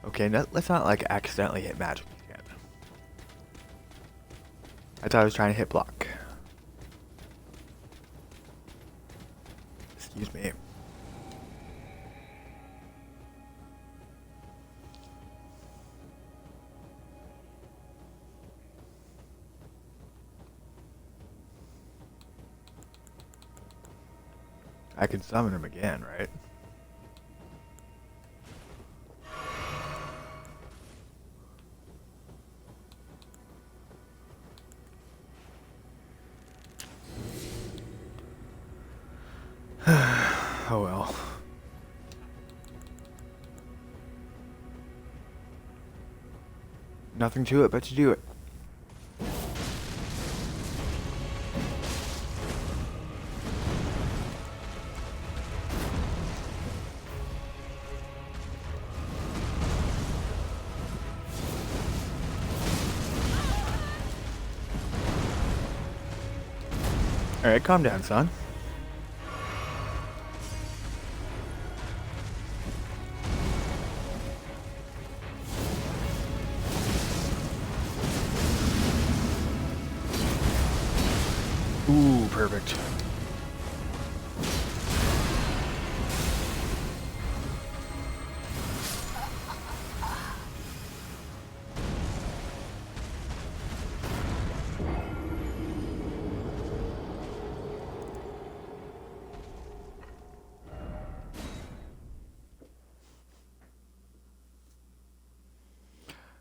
Okay, let's not like accidentally hit magic again. I thought I was trying to hit block. Excuse me. I can summon him again, right? Oh well. Nothing to it but to do it. Alright, calm down, son. Ooh, perfect.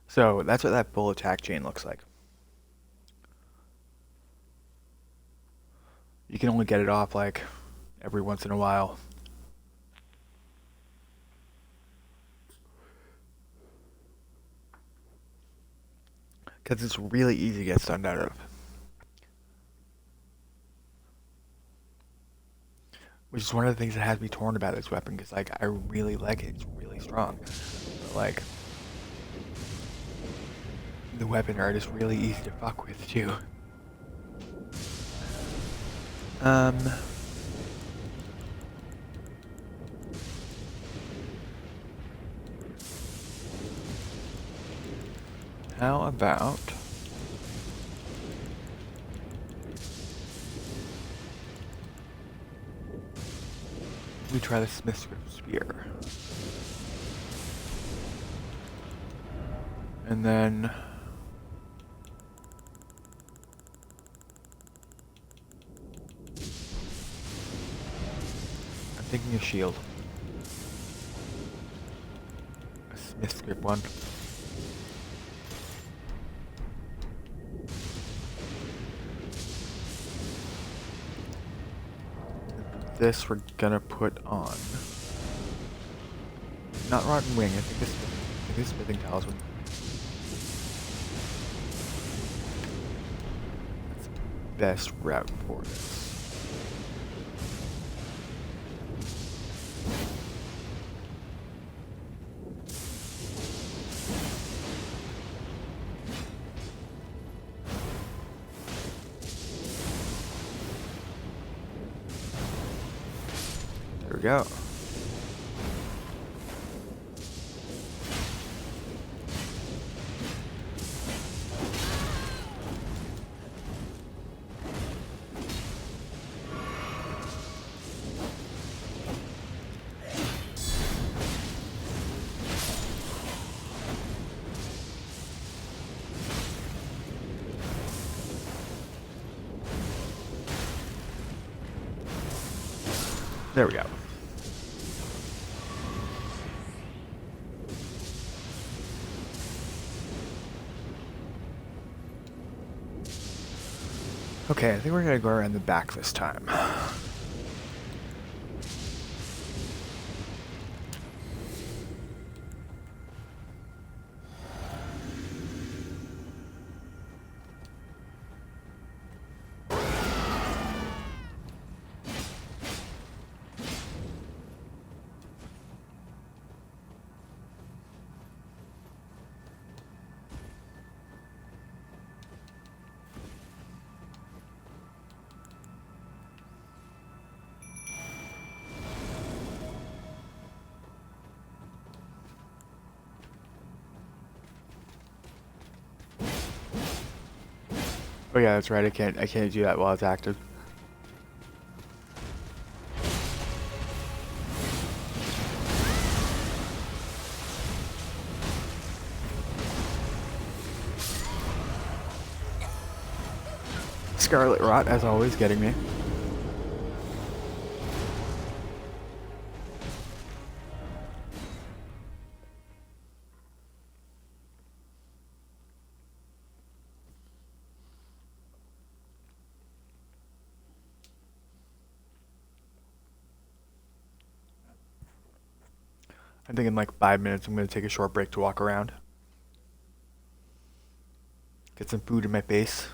So that's what that full attack chain looks like. You can only get it off like every once in a while. Because it's really easy to get stunned out of. Which is one of the things that has me torn about this weapon, because like I really like it. It's really strong. But like the weapon art is really easy to fuck with too. How about we try the Smith's Spear? And then I'm thinking a shield. A Smith's Grip one. This we're gonna put on. Not Rotten Wing, I think this Smithing Talisman. That's the best route for this. There we go. There we go. Okay, I think we're gonna go around the back this time. Oh yeah, that's right. I can't do that while it's active. Scarlet Rot, as always, getting me. I think in like 5 minutes I'm going to take a short break to walk around. Get some food in my face.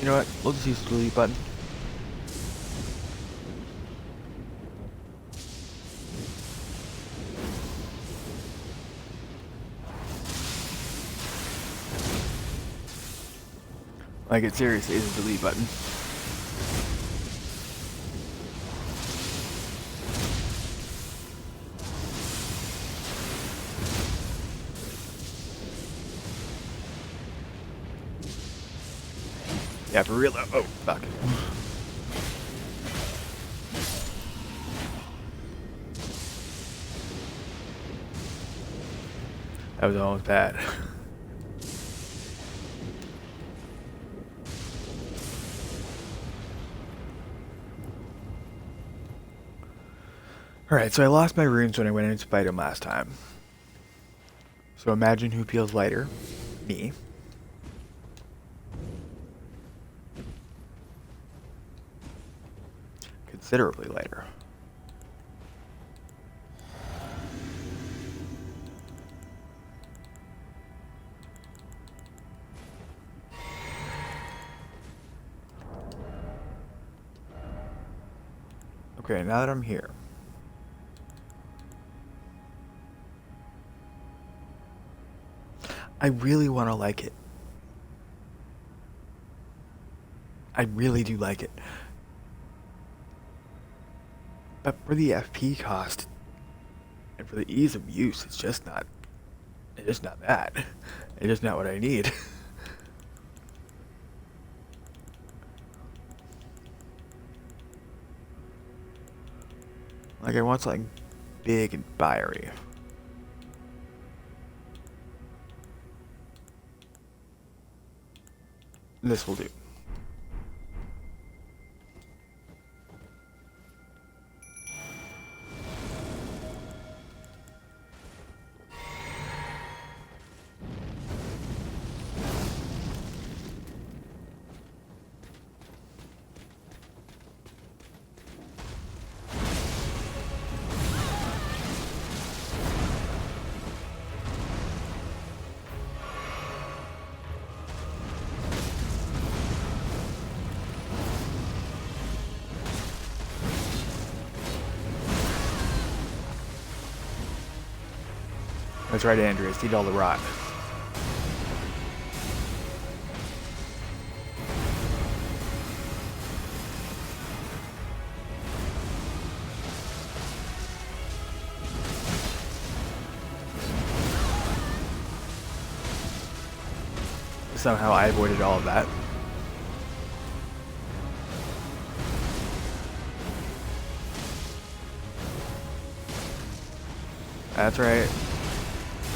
You know what? We'll just use the delete button. Like, it seriously is a delete button. Yeah, for real though. Oh, fuck. That was almost bad. Alright, so I lost my runes when I went in to fight him last time. So imagine who feels lighter. Me. Considerably lighter. Okay, now that I'm here. I really want to like it. I really do like it. But for the FP cost and for the ease of use, it's just not that. It's just not what I need. Like, I want something big and fiery. This will do. That's right, Andreas. Eat all the rot. somehow I avoided all of that. That's right.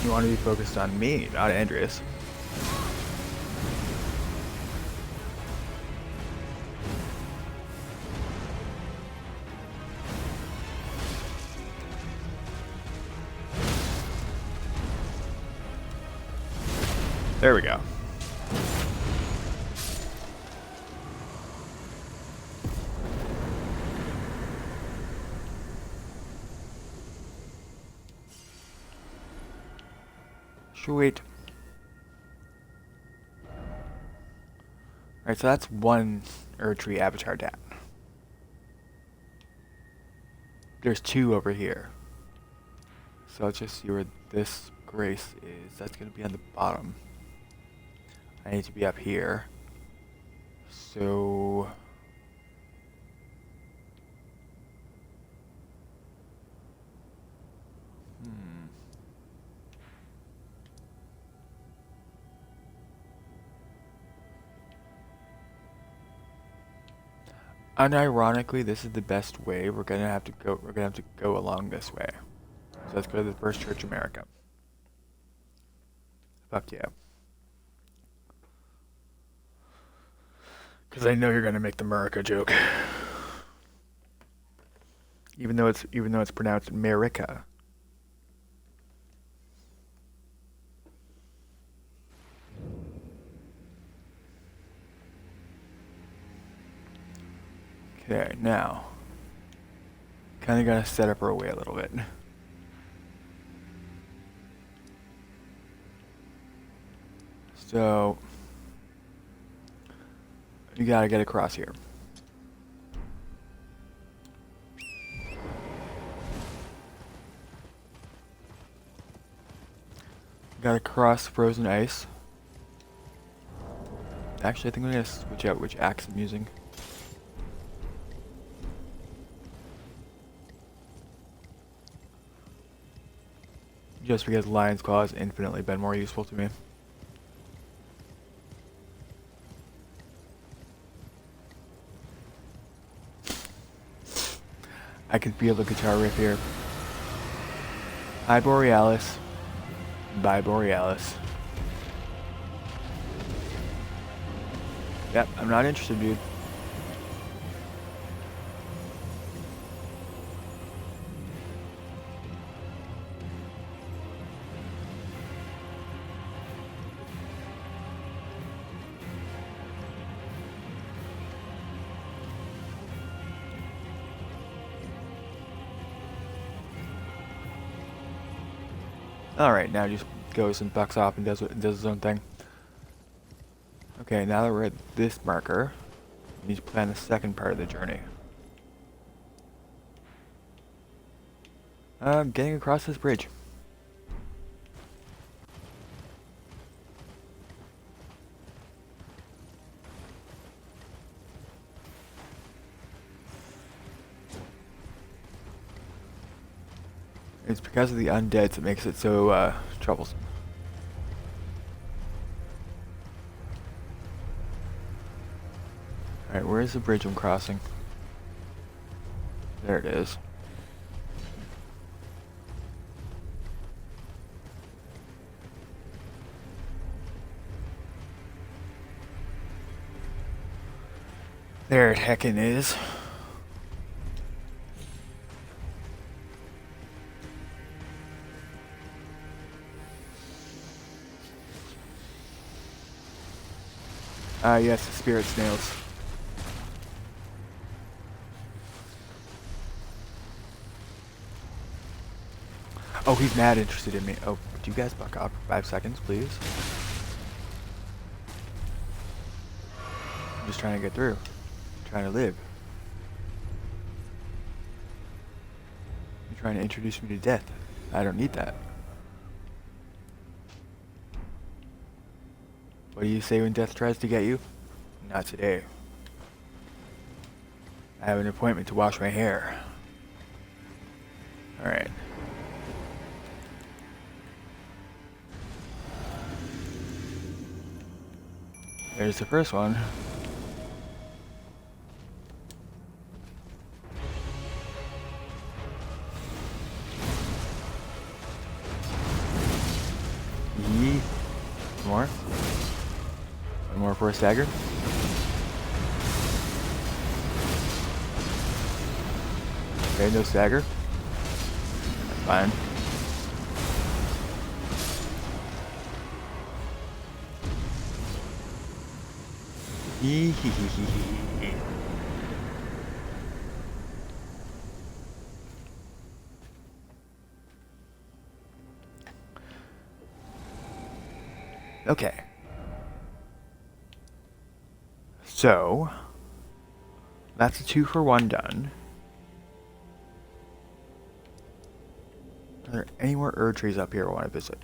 You want to be focused on me, not Andreas. There we go. Sweet. Alright, so that's one Erdtree avatar down. There's two over here. So let's just see where this Grace is. That's going to be on the bottom. I need to be up here. So... Unironically, this is the best way. We're gonna have to go along this way. So let's go to the First Church America. Fuck yeah. Because I know you're gonna make the America joke. Even though it's pronounced America. Okay, now kind of gotta set up our way a little bit. So you gotta get across here. Gotta cross frozen ice. Actually, I think we're gonna switch out which axe I'm using. Just because Lion's Claw has infinitely been more useful to me. I can feel the guitar riff here. Hi Borealis. Bye Borealis. Yep, I'm not interested, dude. Alright, now just goes and bucks off and does his own thing. Okay, now that we're at this marker, we need to plan the second part of the journey. Getting across this bridge. It's because of the undeads that makes it so troublesome. Alright, where is the bridge I'm crossing? There it is. There it heckin' is. Yes, the spirit snails. Oh, he's mad interested in me. Oh, would you guys buck off for 5 seconds, please? I'm just trying to get through. I'm trying to live. You're trying to introduce me to death. I don't need that. What do you say when death tries to get you? Not today. I have an appointment to wash my hair. Alright. There's the first one. Yee. One more. One more for a stagger. Okay, no stagger. That's fine. Hee hee hee hee hee. Okay. So, that's a 2-for-1 done. Are there any more trees up here I want to visit?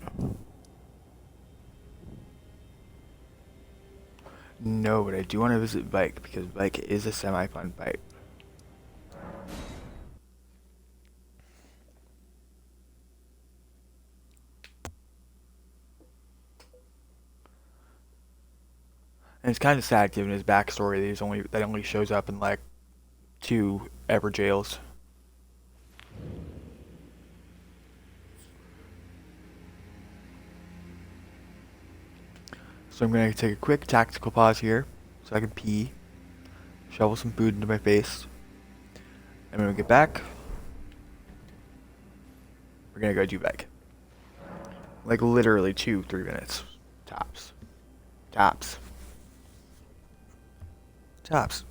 No, but I do want to visit Bike, because Bike is a semi-fun fight. And it's kind of sad given his backstory that only shows up in like 2 ever jails. So I'm going to take a quick tactical pause here so I can pee, shovel some food into my face, and when we get back, we're going to go do Bike. Like literally 2-3 minutes. Tops. Tops. Tops.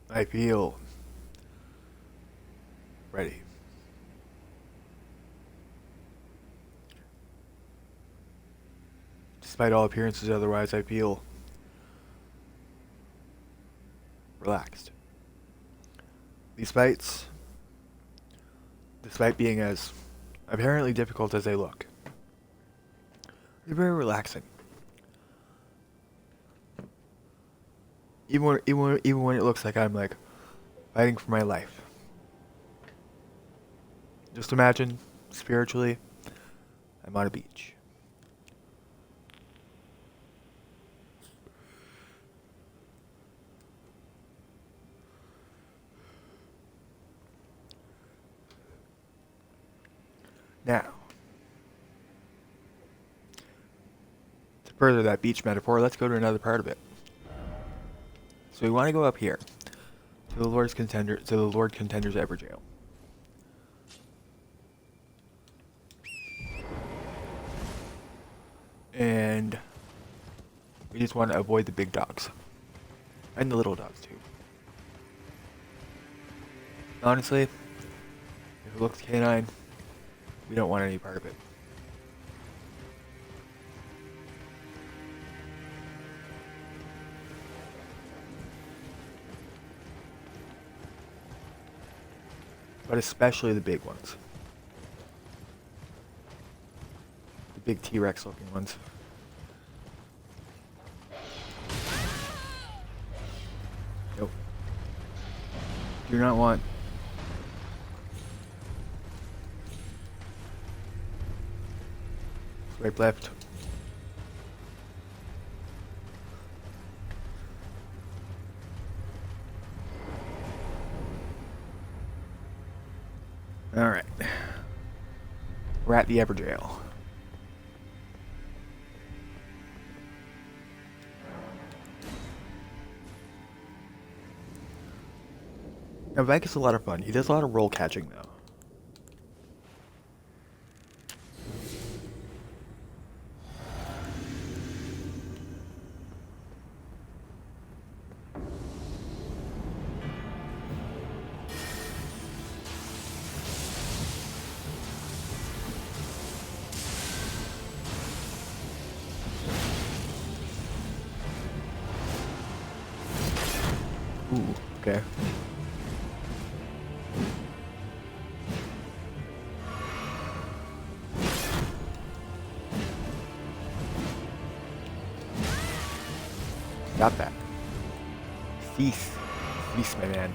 I feel ready. Despite all appearances otherwise, I feel relaxed. These fights despite being as apparently difficult as they look. They're very relaxing. Even when it looks like I'm like fighting for my life. Just imagine, spiritually, I'm on a beach. Now, to further that beach metaphor, let's go to another part of it. So we want to go up here to the Lord Contender's Ever Jail. And we just want to avoid the big dogs. And the little dogs too. Honestly, if it looks canine, we don't want any part of it. But especially the big ones. The big T-Rex looking ones. Nope. Do not want swipe left. Alright. We're at the Ever Jail. Now, Vank is a lot of fun. He does a lot of roll catching, though. Ooh, okay. Got that. Cease. Cease, my man.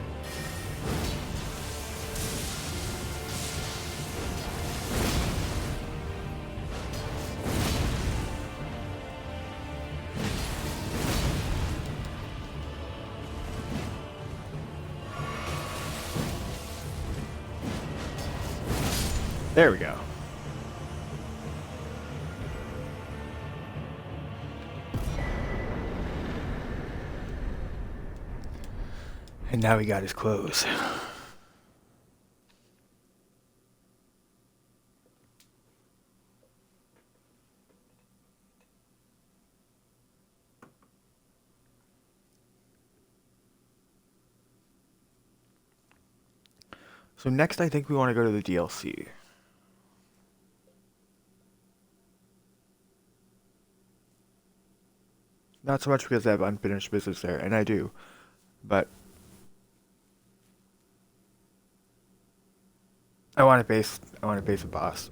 There we go. And now he got his clothes. So next I think we want to go to the DLC. Not so much because I have unfinished business there, and I do, but I want to face a boss.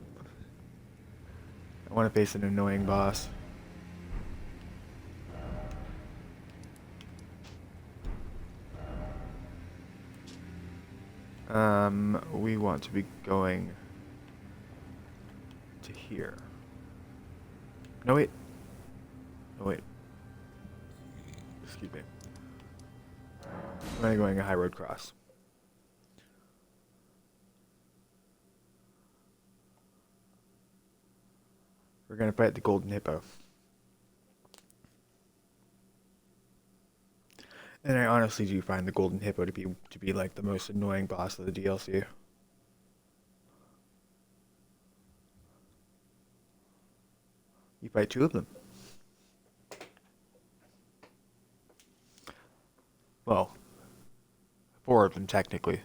I want to face an annoying boss. We want to be going to here. No, wait. No, wait. Excuse me. I'm going a high road cross. We're gonna fight the golden hippo. And I honestly do find the golden hippo to be like the most annoying boss of the DLC. You fight two of them. Well, four of them technically,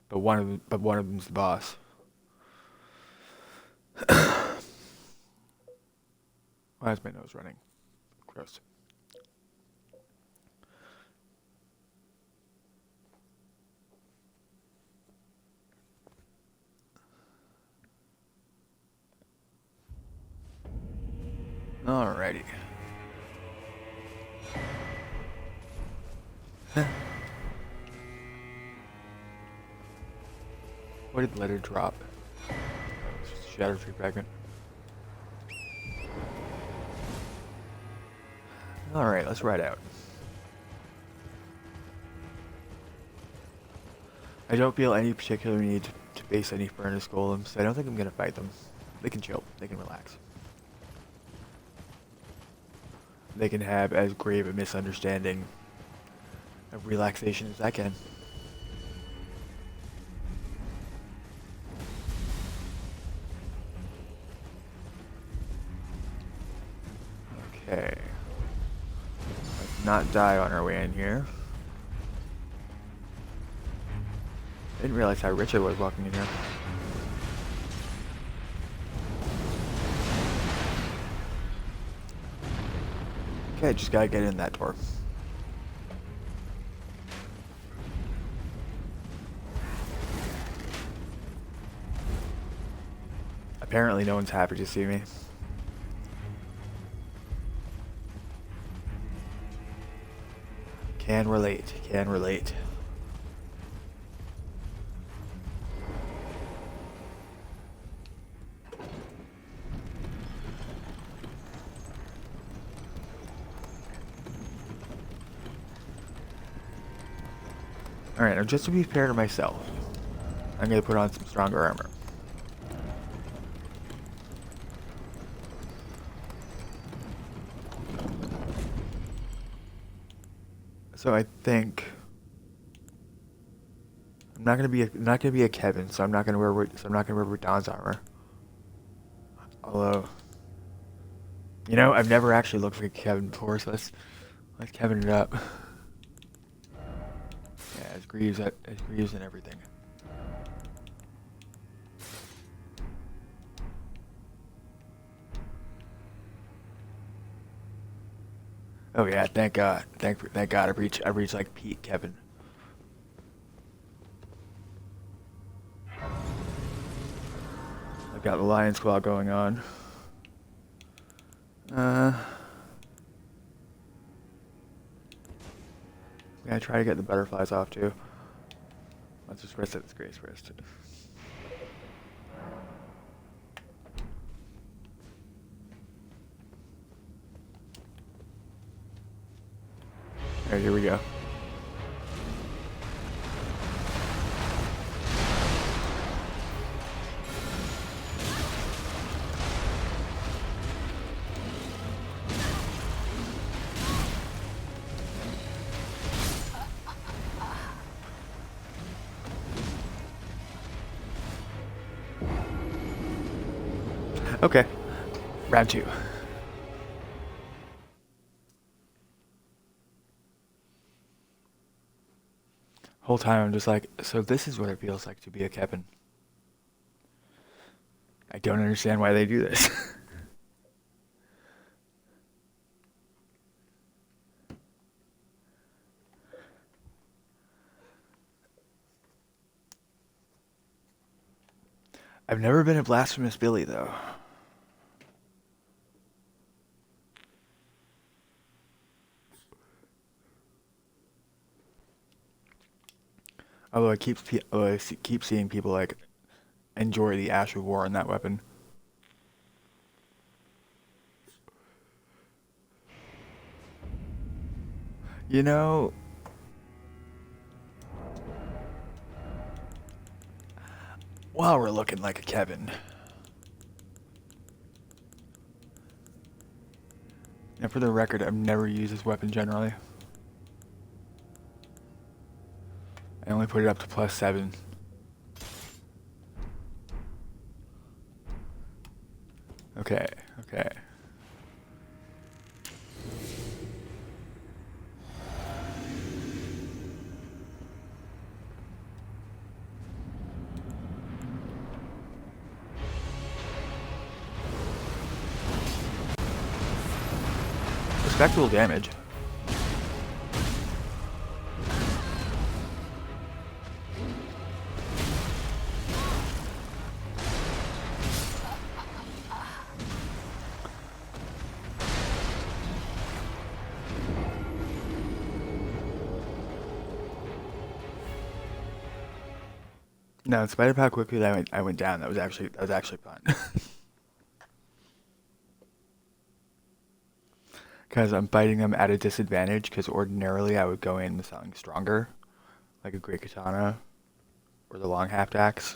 but one of them's the boss. Why is my nose running? Gross. Alrighty. What did the letter drop? It's just a shadow tree fragment. Alright, let's ride out. I don't feel any particular need to face any furnace golems, so I don't think I'm gonna fight them. They can chill, they can relax. They can have as grave a misunderstanding of relaxation as I can. Okay. Let's not die on our way in here. Didn't realize how rich I was walking in here. Okay, just gotta get in that door. Apparently no one's happy to see me. Can relate, can relate. Alright, now just to be fair to myself, I'm gonna put on some stronger armor. So I think I'm not gonna be a Kevin, so I'm not gonna wear Radahn's armor. Although, you know, I've never actually looked like a Kevin before, so let's Kevin it up. Yeah, as Greaves and everything. Oh yeah, thank God. Thank God I reached like peak Kevin. I've got the Lion Squad going on. I'm gonna try to get the butterflies off too. Let's just rest at this grace first. Alright, here we go. Okay, round 2. Whole time I'm just like, so this is what it feels like to be a Kevin. I don't understand why they do this. I've never been a Blasphemous Billy though. Although I keep seeing people like enjoy the Ash of War in that weapon. You know, while we're looking like a Kevin. And for the record, I've never used this weapon generally. I only put it up to +7. Okay, okay. Respectable damage. No, in spite of how quickly I went down, that was actually fun. Because I'm fighting them at a disadvantage. Because ordinarily I would go in with something stronger, like a great katana or the long half axe.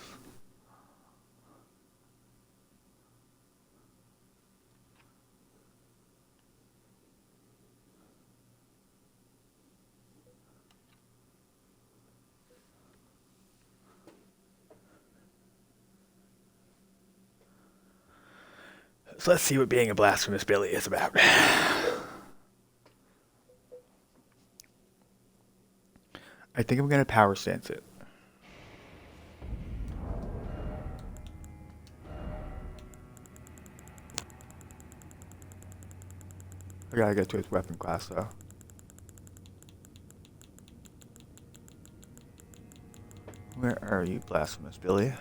So let's see what being a blasphemous Billy is about. I think I'm gonna power stance it. I gotta get to his weapon class though. Where are you, blasphemous Billy?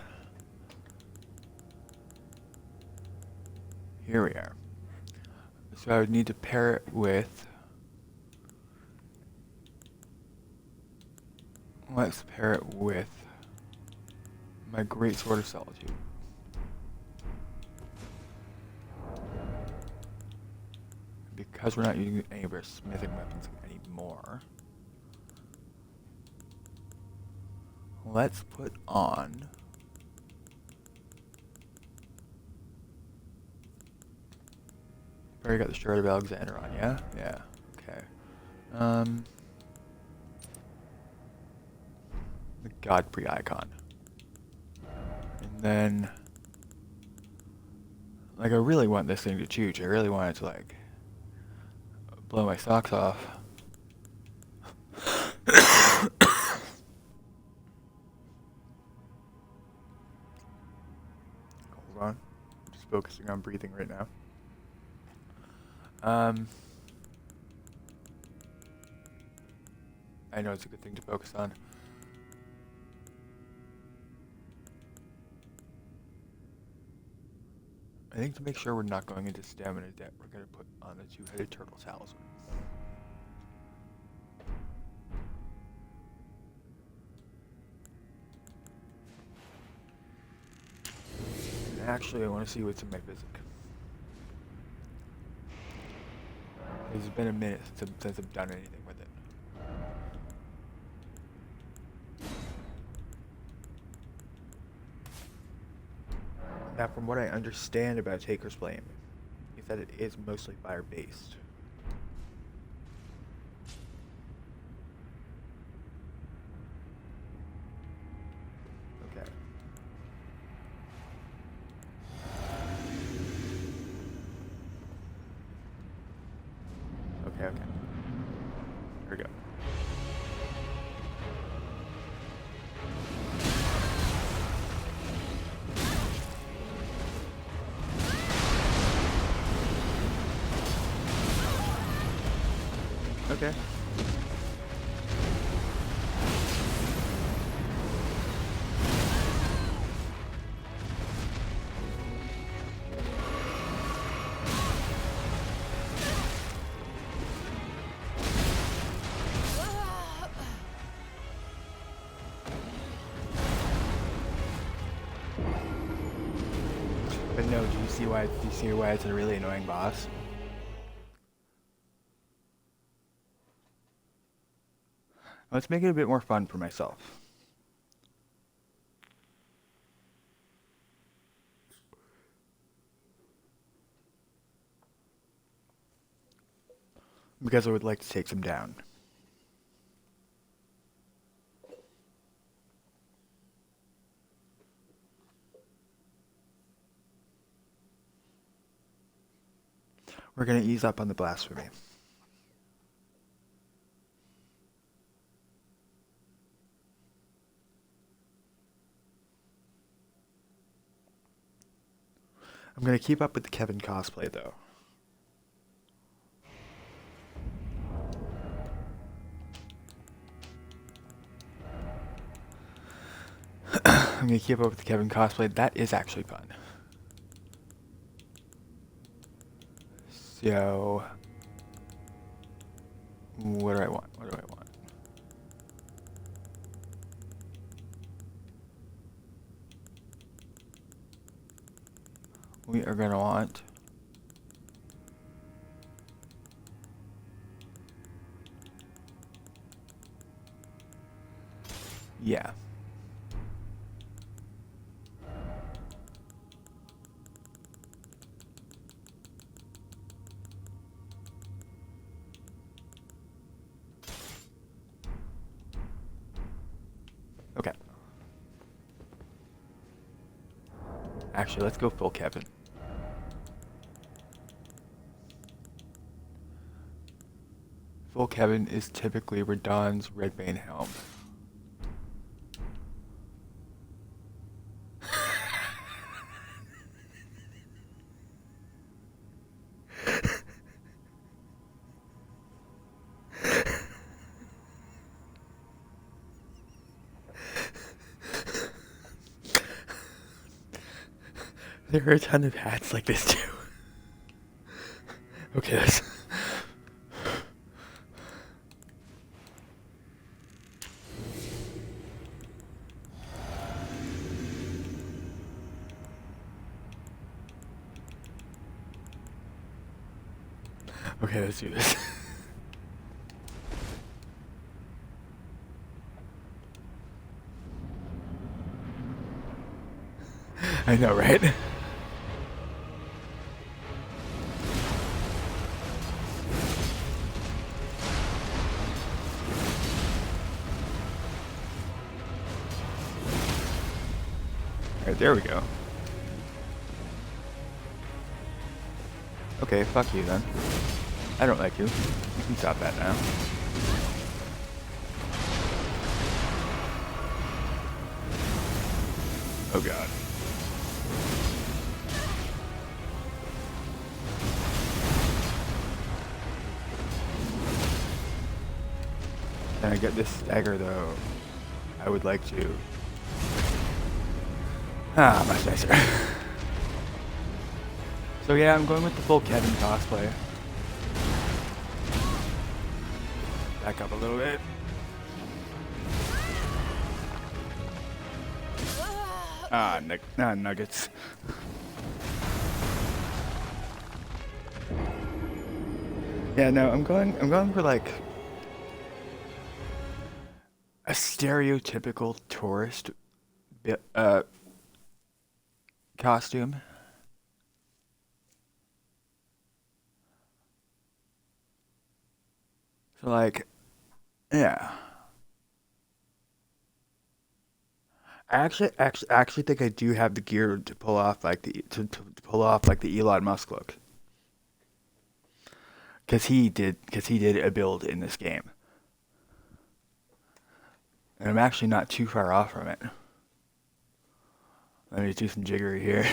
Here we are. So I would need to pair it with... Let's pair it with my Great Sword of Solitude. Because we're not using any of our smithing weapons anymore, let's put on... Already got the Shard of Alexander on, yeah? Yeah, okay. The Godfrey icon. And then... Like, I really want this thing to chooch. I really want it to, like, blow my socks off. Hold on. I'm just focusing on breathing right now. I know it's a good thing to focus on. I think to make sure we're not going into stamina debt, we're going to put on the two-headed turtle talisman. And actually, I want to see what's in my physic. It's been a minute since I've done anything with it. Now, from what I understand about Taker's Flame, is that it is mostly fire-based. Okay. Okay. Here we go. Okay. But no, do you see why it's a really annoying boss? Let's make it a bit more fun for myself. Because I would like to take some down. We're going to ease up on the blasphemy. I'm going to keep up with the Kevin cosplay, though. I'm going to keep up with the Kevin cosplay. That is actually fun. So... What do I want? we are gonna want yeah. Okay. Actually, let's go full cabin. Full cabin is typically Radahn's red bane helm. There are a ton of hats like this too. Okay, that's... Okay, let's do this. I know, right? Alright, there we go. Okay, fuck you then. I don't like you. You can stop that now. Oh god. Can I get this stagger though? I would like to. Ah, much nicer. So yeah, I'm going with the full Kevin cosplay. Back up a little bit. Ah, nuggets. Yeah, no, I'm going for like a stereotypical tourist costume. So like, yeah. I actually think I do have the gear to pull off like to pull off like the Elon Musk look. Cause he did a build in this game, and I'm actually not too far off from it. Let me do some jiggery here.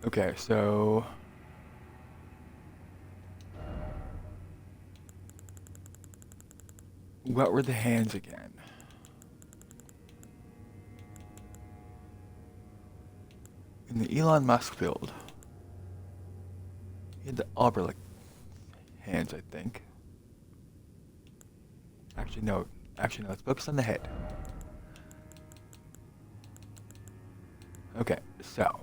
Okay, so what were the hands again? In the Elon Musk build, he had the Auberlic hands, I think. Actually, no. Actually, no. Let's focus on the head. Okay, so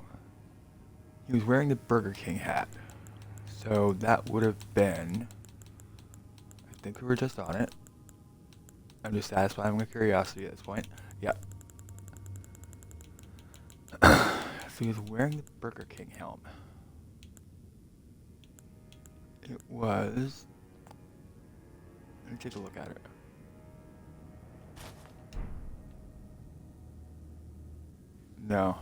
he was wearing the Burger King hat. So that would have been. I think we were just on it. I'm just satisfying my curiosity at this point. Yep. So he was wearing the Burger King helm. It was. Let me take a look at it. No.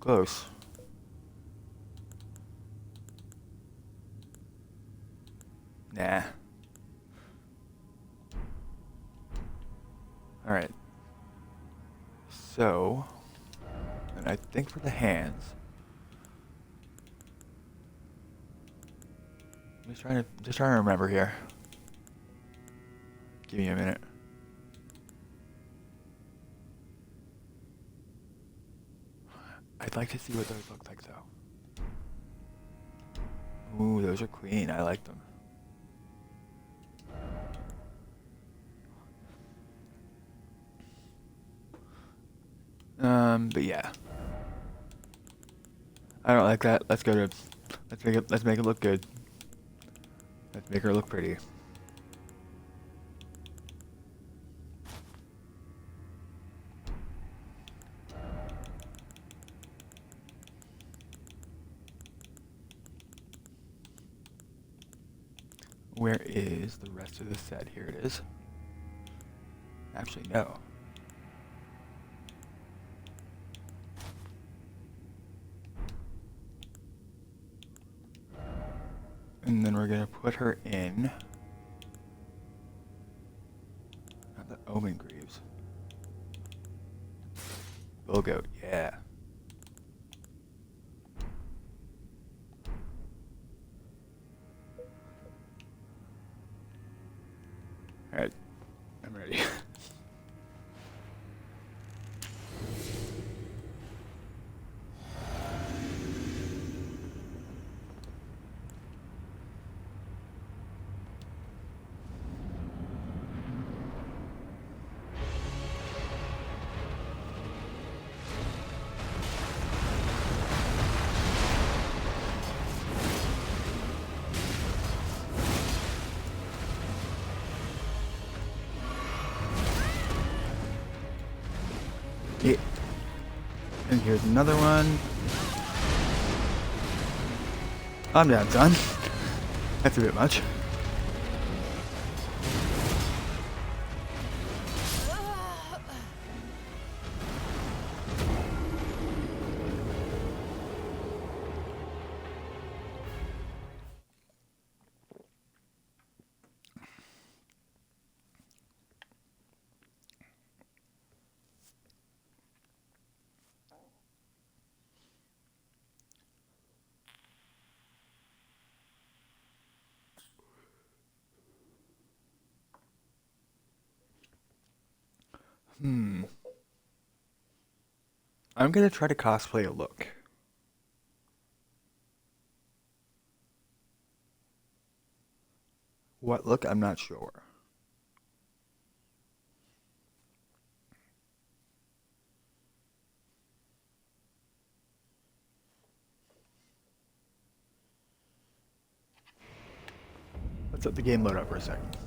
Close. Nah. Alright. So, and I think for the hands, I'm just trying to remember here. Give me a minute. I'd like to see what those look like, though. Ooh, those are clean. I like them. But yeah. I don't like that. Let's go to... Let's make it look good. Let's make her look pretty. Where is the rest of the set? Here it is. Actually, no. And then we're gonna put her in the Omen Greaves. Logo, yeah. Alright, I'm ready. Yeah. And here's another one. I'm down, son. That's a bit much. I'm gonna try to cosplay a look. What look? I'm not sure. Let's let the game load up for a second.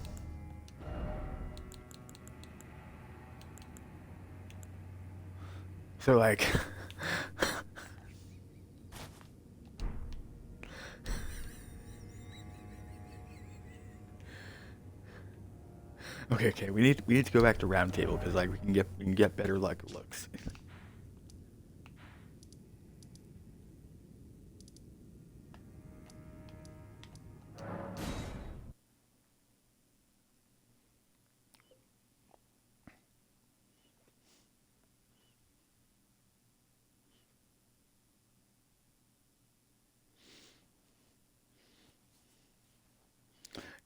So like... okay, we need to go back to round table because like we can get better looks.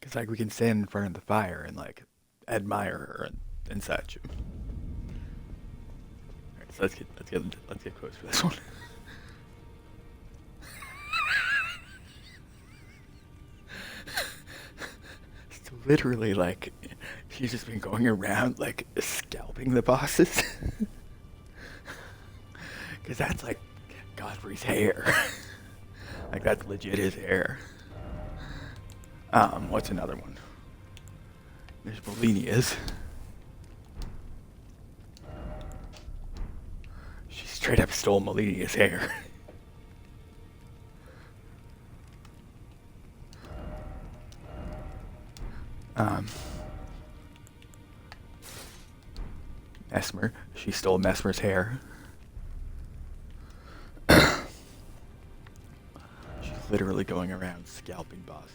Because like we can stand in front of the fire and like admire her and such. Alright, so let's get close for this one. It's literally like she's just been going around like scalping the bosses. Because that's like Godfrey's hair. Like that's legit his hair. What's another one? There's Molinia's. She straight up stole Molinia's hair. Mesmer. She stole Mesmer's hair. She's literally going around scalping bosses.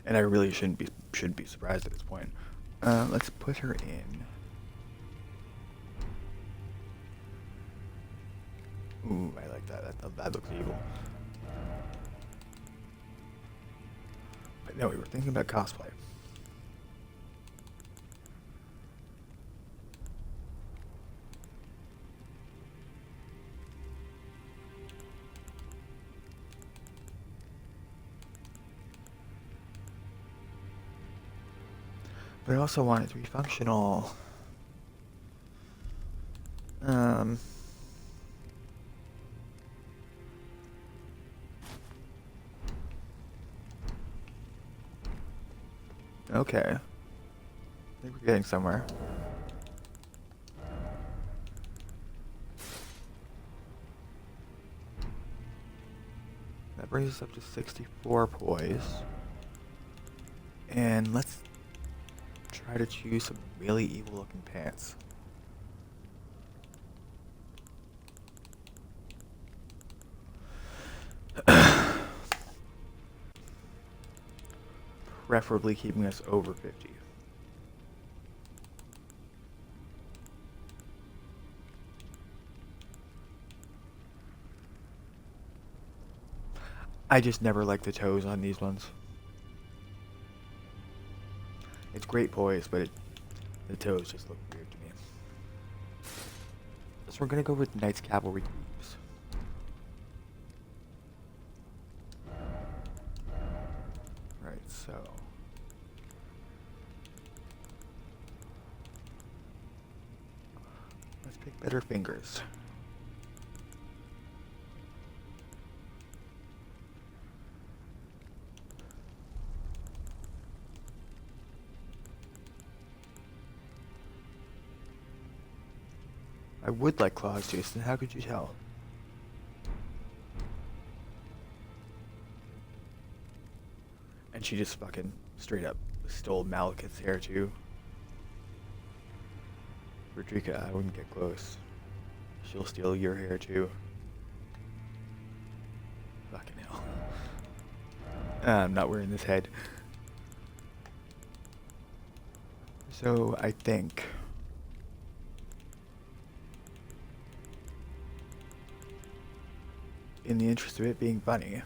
And I really shouldn't be surprised at this point. Let's put her in. Ooh, I like that. That looks evil. But no, we were thinking about cosplay. But I also want it to be functional. Okay. I think we're getting somewhere. That brings us up to 64 poise. And let's try to choose some really evil looking pants. Preferably keeping us over 50. I just never like the toes on these ones. It's great poise, but the toes just look weird to me. So we're gonna go with Knights Cavalry Greaves. Right, so let's pick better fingers. I would like claws, Jason. How could you tell? And she just fucking straight up stole Malekith's hair too. Rodrika, I wouldn't get close. She'll steal your hair too. Fucking hell. I'm not wearing this head. So I think in the interest of it being funny,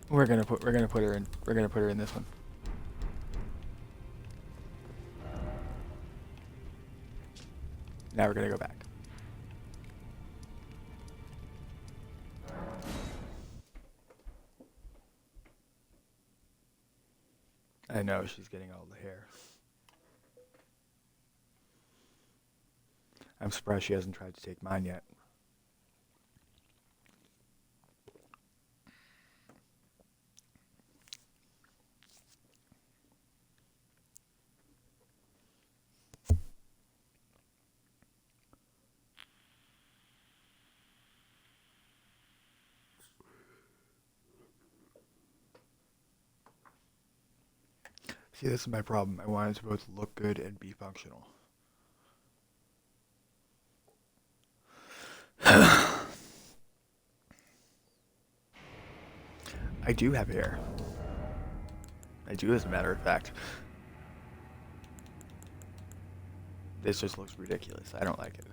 we're gonna put her in this one. Now we're gonna go back. I know she's getting all the hair. I'm surprised she hasn't tried to take mine yet. See, this is my problem. I want it to both look good and be functional. I do have hair. I do, as a matter of fact. This just looks ridiculous. I don't like it.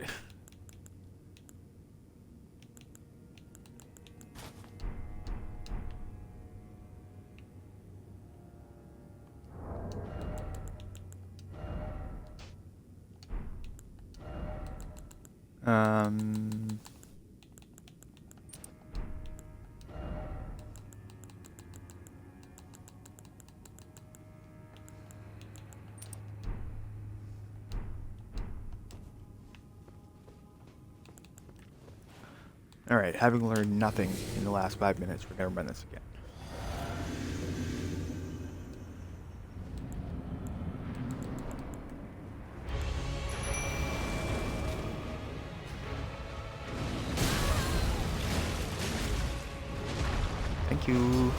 Alright, having learned nothing in the last 5 minutes, we're gonna run this again. Thank you.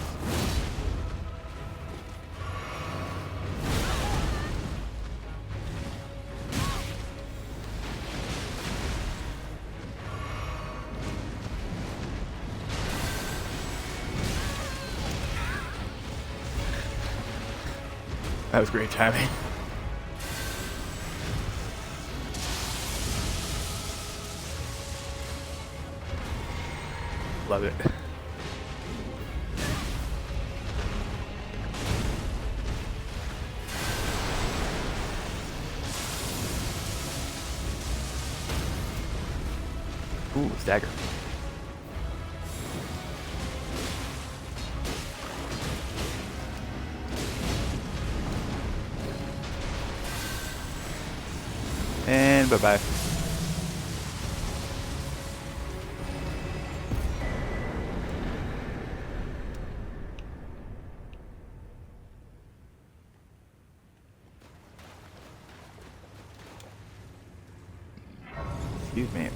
That was great timing. Love it. Ooh, stagger. and bye-bye. Excuse me.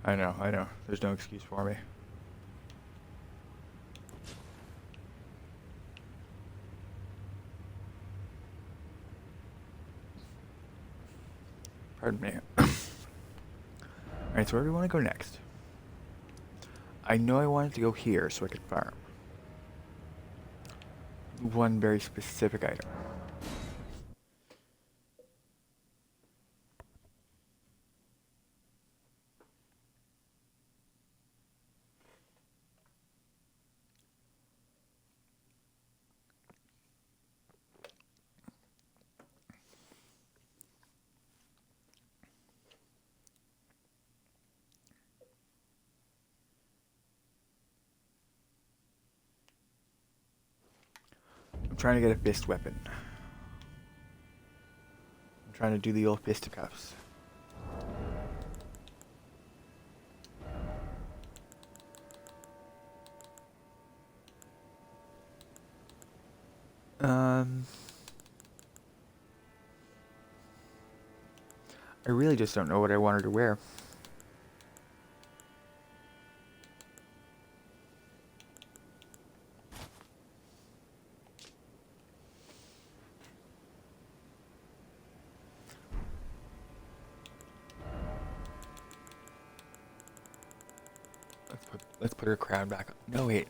I know. There's no excuse for me. Pardon me. Alright, so where do we want to go next? I know I wanted to go here so I could farm. One very specific item. I'm trying to get a fist weapon. I'm trying to do the old fisticuffs. I really just don't know what I wanted to wear. Let's put her crown back on. No, wait.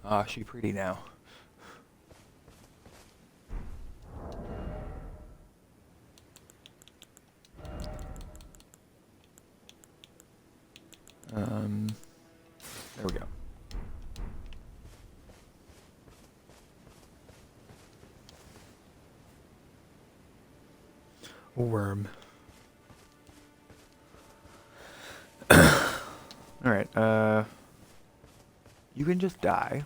Ah, she's pretty now. There we go. A worm. Alright, you can just die.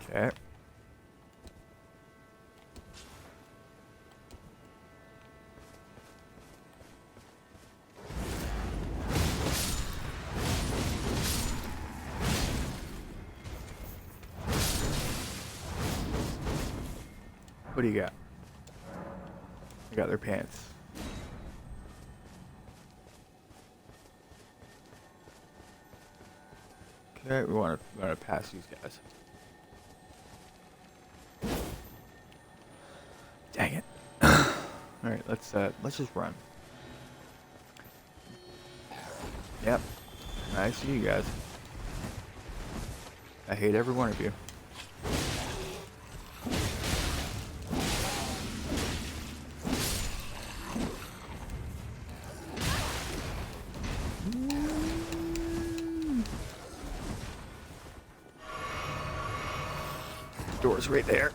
Okay. What do you got? I got their pants. Okay, we want to pass these guys. Dang it! All right, let's just run. Yep, I see you guys. I hate every one of you. Door's right there.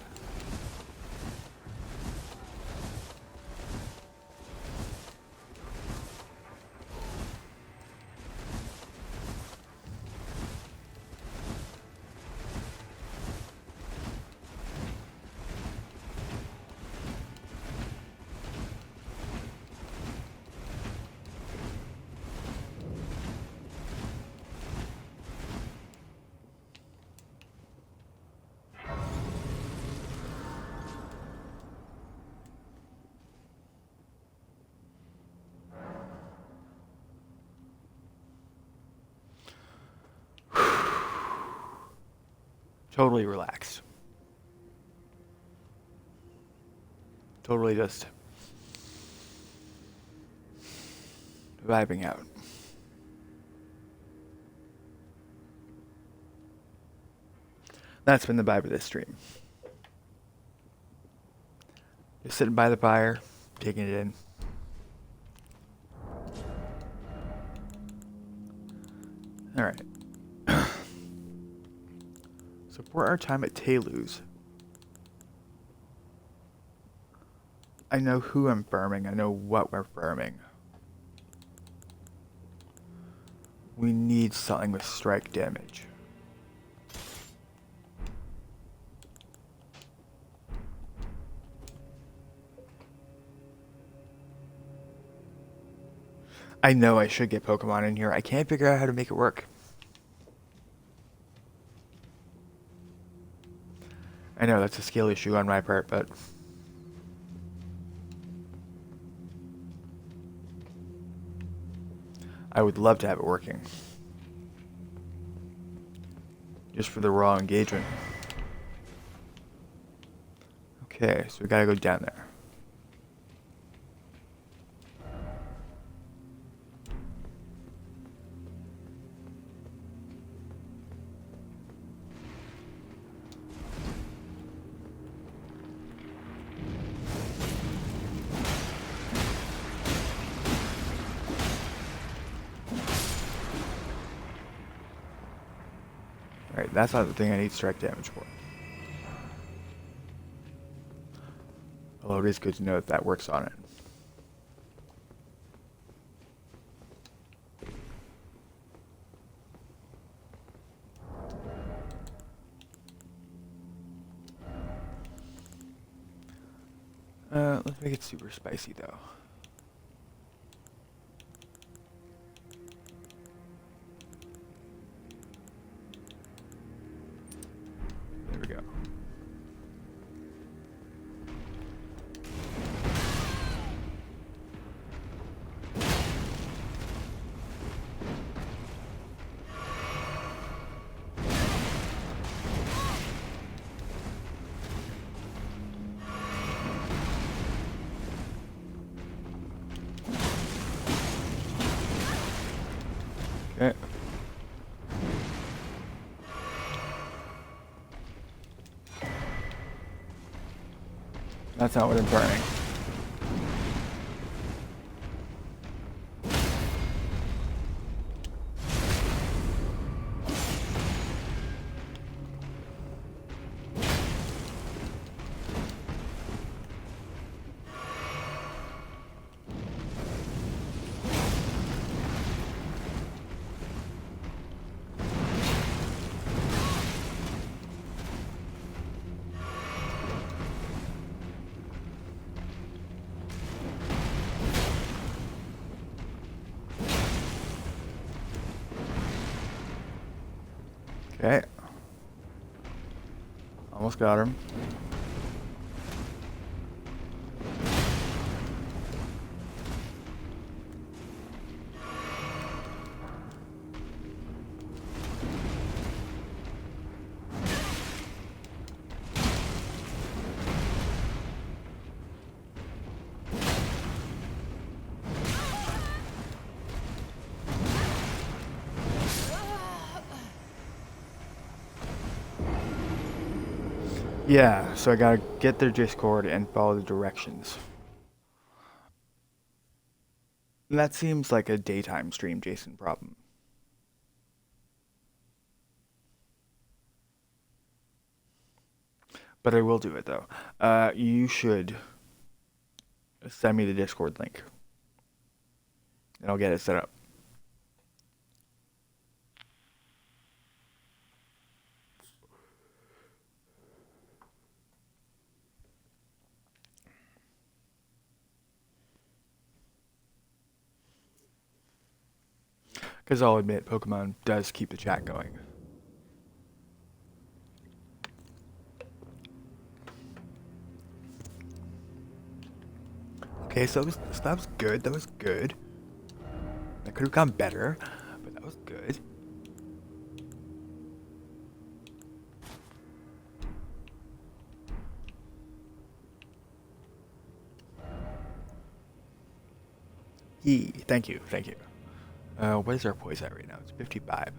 Totally relaxed. Totally just vibing out. That's been the vibe of this stream. Just sitting by the fire, taking it in. Alright. So for our time at Taylor's, I know who I'm farming. I know what we're farming. We need something with strike damage. I know I should get Pokemon in here. I can't figure out how to make it work. I know that's a skill issue on my part, but I would love to have it working. Just for the raw engagement. Okay, so we gotta go down there. Alright, that's not the thing I need strike damage for. Although it is good to know that that works on it. Let's make it super spicy though. There we go. Okay. That's not what I'm burning. Okay. Almost got him. Yeah, so I gotta get their Discord and follow the directions. And that seems like a daytime stream Jason problem. But I will do it though. You should send me the Discord link. And I'll get it set up. Because I'll admit, Pokemon does keep the chat going. Okay, so that was good. That was good. That could have gone better, but that was good. Thank you, thank you. What is our poise at right now? It's 55.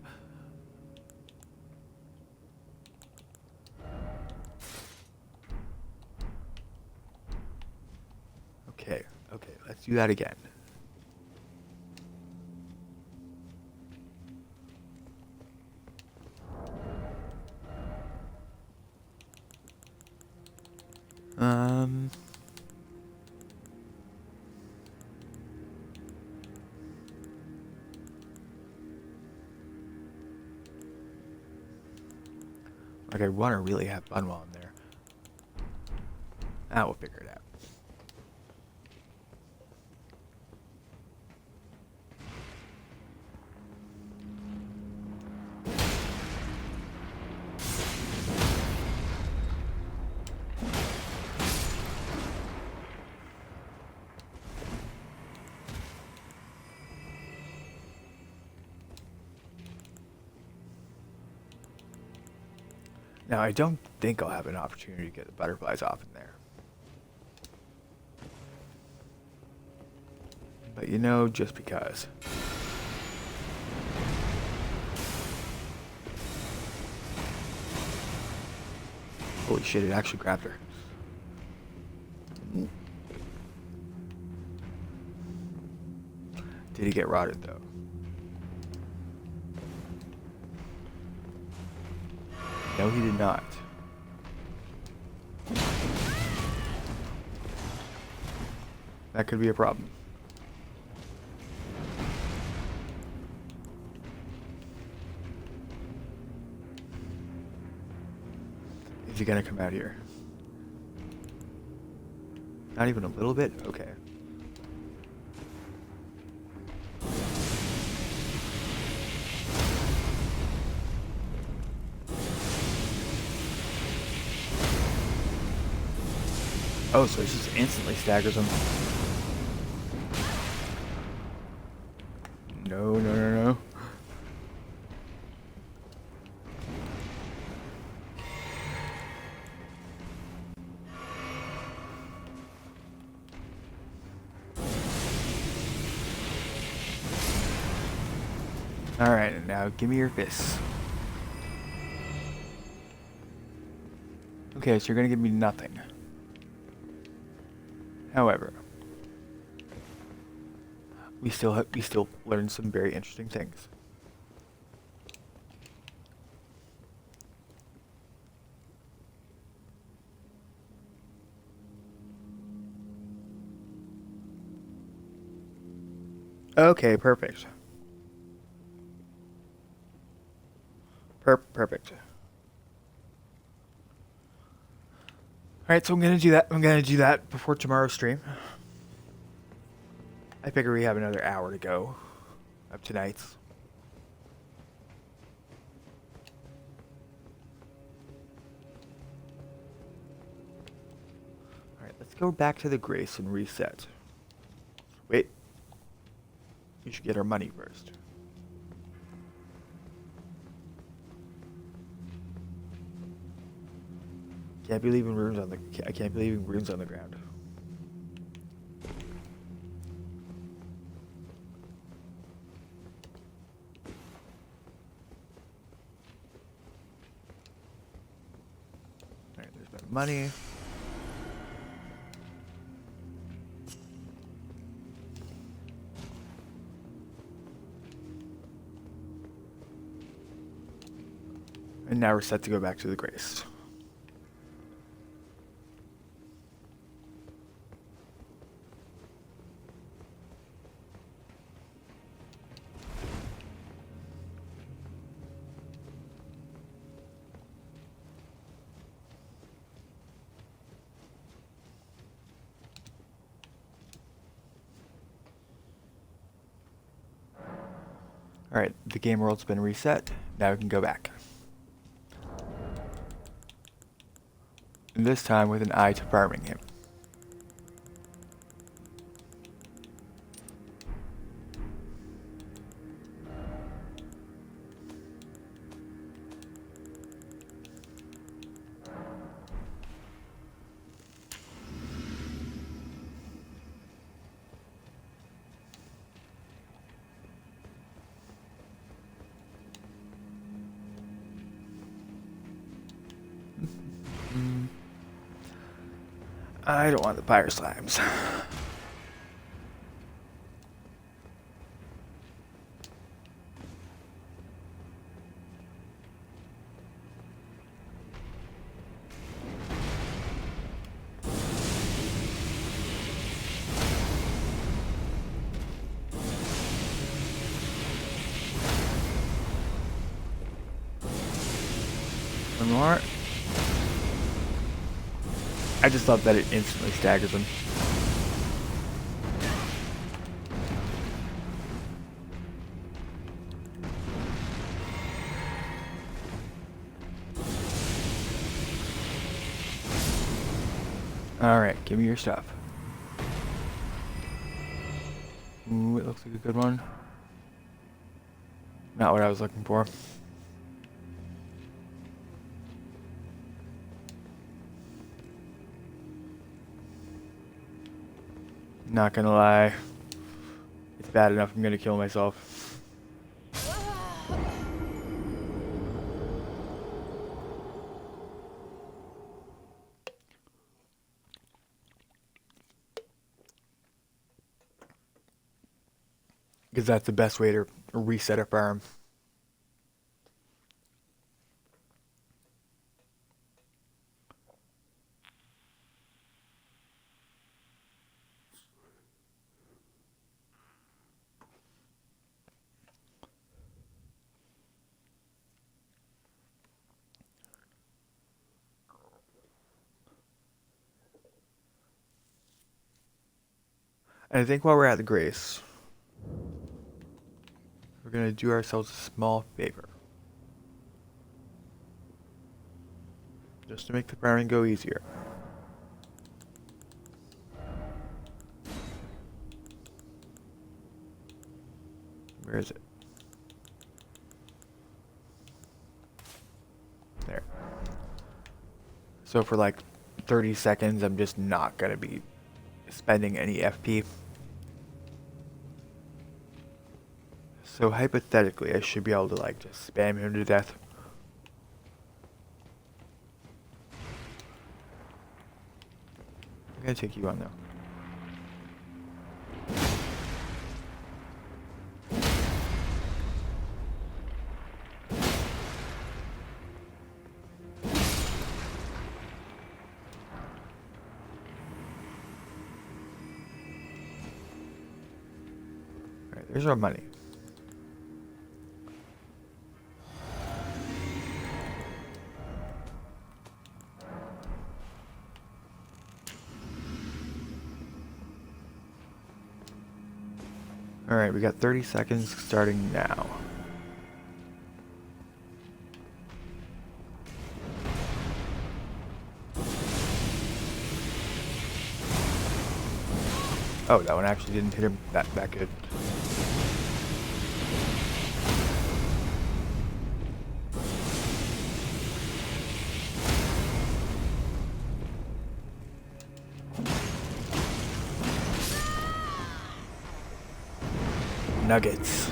Okay, okay, let's do that again. Um, Like, I want to really have fun while I'm there. We'll figure it out. Now, I don't think I'll have an opportunity to get the butterflies off in there. But you know, just because. Holy shit, it actually grabbed her. Did he get rotted, though? No, he did not. That could be a problem. Is he gonna come out here? Not even a little bit? Okay. Oh, so it just instantly staggers him. No, no, no, no. Alright, now give me your fists. Okay, so you're gonna give me nothing. However, we still learned some very interesting things. Okay, perfect. Perfect. Alright, so I'm gonna do that. I'm gonna do that before tomorrow's stream. I figure we have another hour to go of tonight's. Alright, let's go back to the Grace and reset. Wait. We should get our money first. Can't be leaving runes on the. I can't be leaving runes on the ground. Alright, there's my money. And now we're set to go back to the Grace. Alright, the game world's been reset. Now we can go back. And this time with an eye to farming him. I don't want the fire slimes. One more. I just love that it instantly staggers them. Alright, give me your stuff. Ooh, it looks like a good one. Not what I was looking for. Not gonna lie. It's bad enough I'm gonna kill myself. Because that's the best way to reset a farm. And I think while we're at the Grace, we're gonna do ourselves a small favor. Just to make the farming go easier. Where is it? There. So for like 30 seconds, I'm just not gonna be spending any FP. So hypothetically, I should be able to like just spam him to death. I'm gonna take you on though. Alright, there's our money. Alright, we got 30 seconds starting now. Oh, that one actually didn't hit him that good. Nuggets.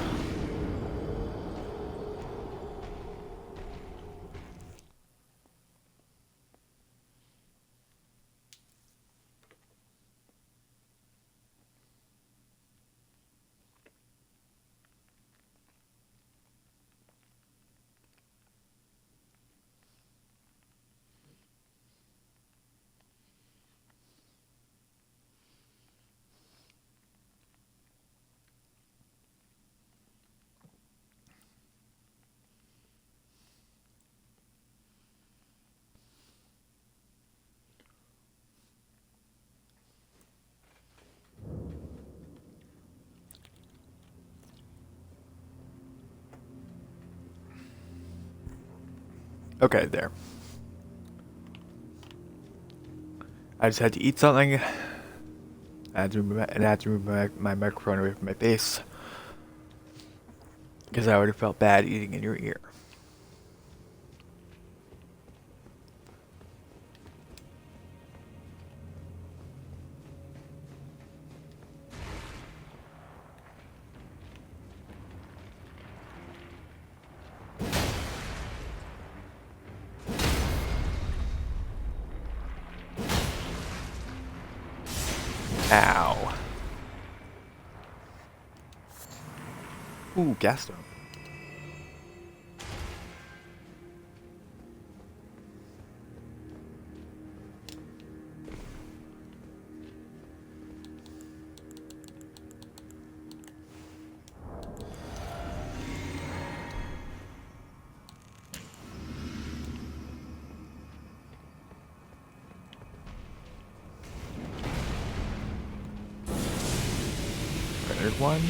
Okay, there. I just had to eat something. I had to remove my microphone away from my face. Because I would have felt bad eating in your ear. Ow. Ooh, gas stone. There's one.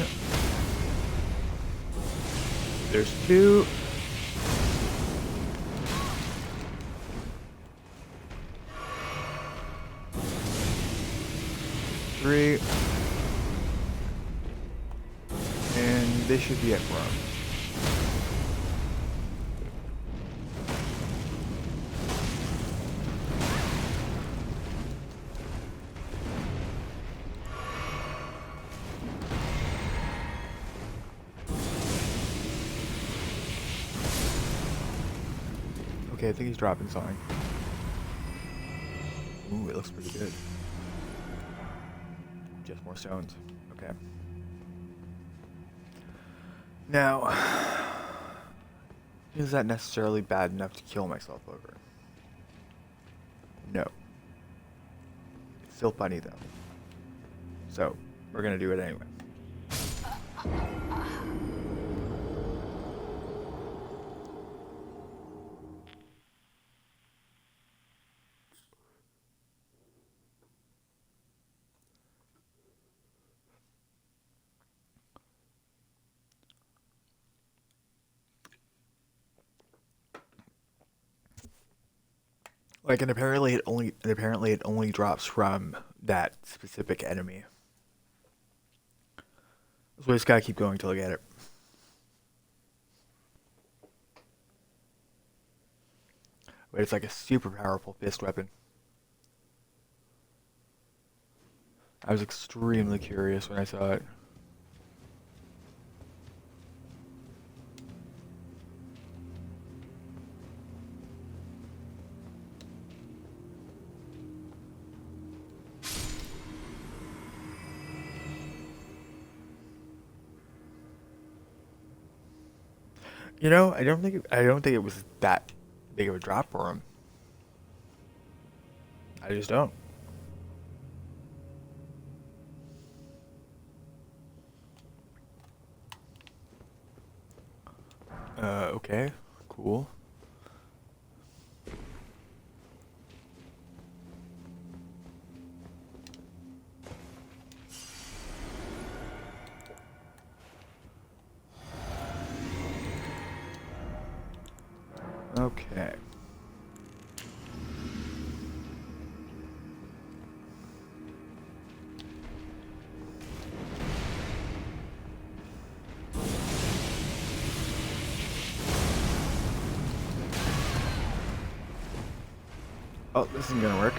There's two. Three. And this should be it for him. Okay, I think he's dropping something. Ooh, it looks pretty good. Just more stones. Okay. Now, is that necessarily bad enough to kill myself over? No. It's still funny though. So, we're gonna do it anyway. Like, and apparently it only drops from that specific enemy. So I just gotta keep going till I get it. But it's like a super powerful fist weapon. I was extremely curious when I saw it. You know, I don't think it was that big of a drop for him. I just don't. Okay, cool. Okay. Oh, this isn't gonna work.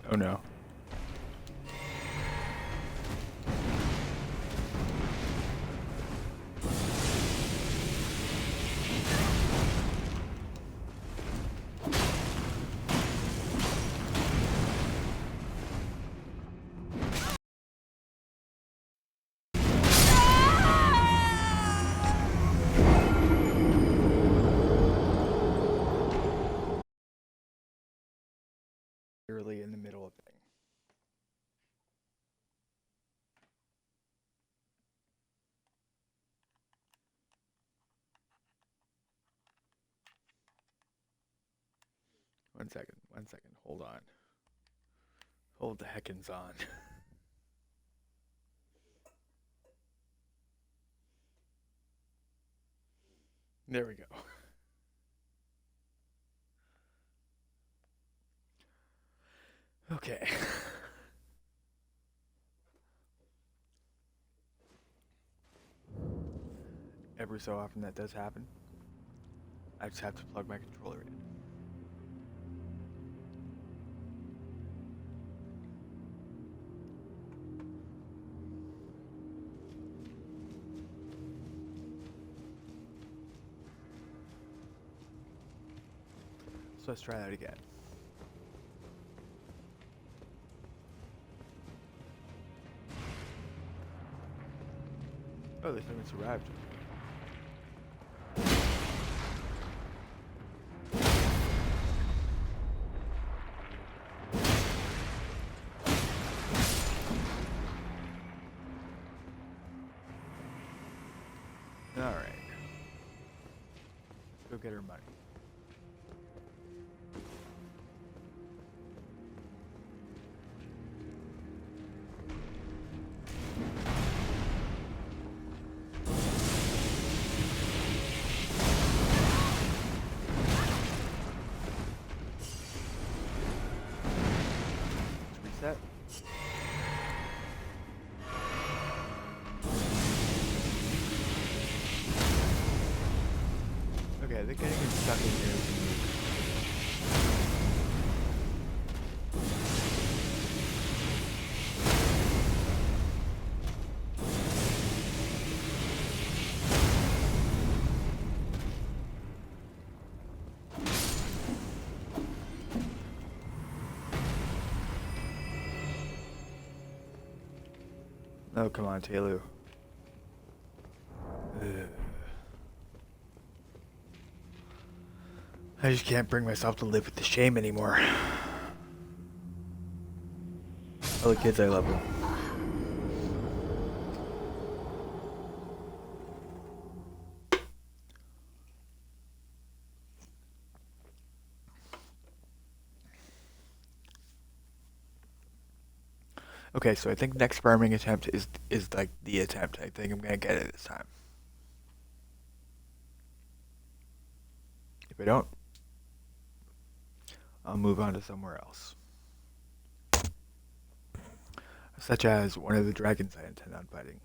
Oh no. Literally in the middle of thing. One second, hold on. Hold the heckins on. There we go. Okay. Every so often that does happen. I just have to plug my controller in. So let's try that again. Oh, this haven't survived. Alright. Let's go get her money. Let's reset. Okay, they're getting stuck in here. Oh, come on, Taylor. I just can't bring myself to live with the shame anymore. All the kids, I love them. Okay, so I think next farming attempt is like the attempt. I think I'm gonna get it this time. If I don't, I'll move on to somewhere else. Such as one of the dragons I intend on fighting.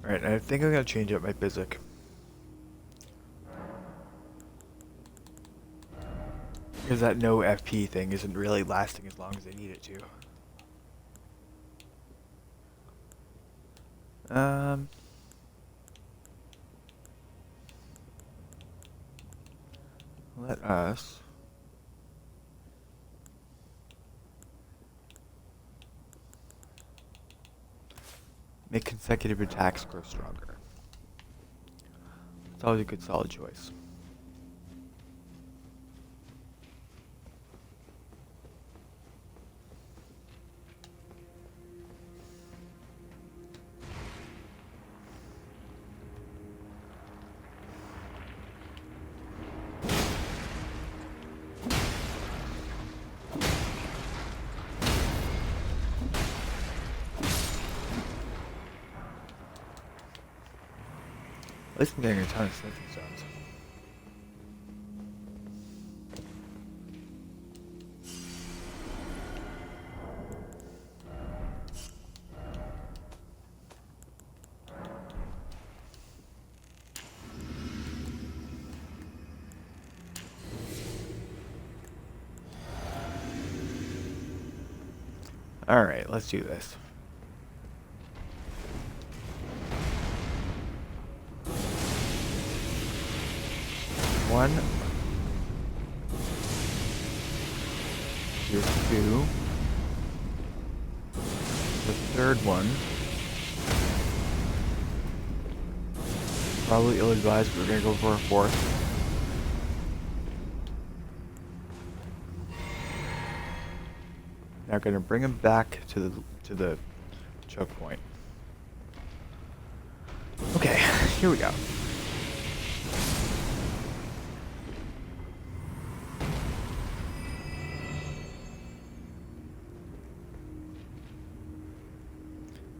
Alright, I think I'm gonna change up my physic. Because that no FP thing isn't really lasting as long as I need it to. Let us make consecutive attacks grow stronger. It's always a good solid choice. At least I'm getting a ton of smithing stones. Alright, let's do this. One. Here's two. The third one. Probably ill-advised, but we're gonna go for a fourth. Now we're gonna bring him back to the choke point. Okay, here we go.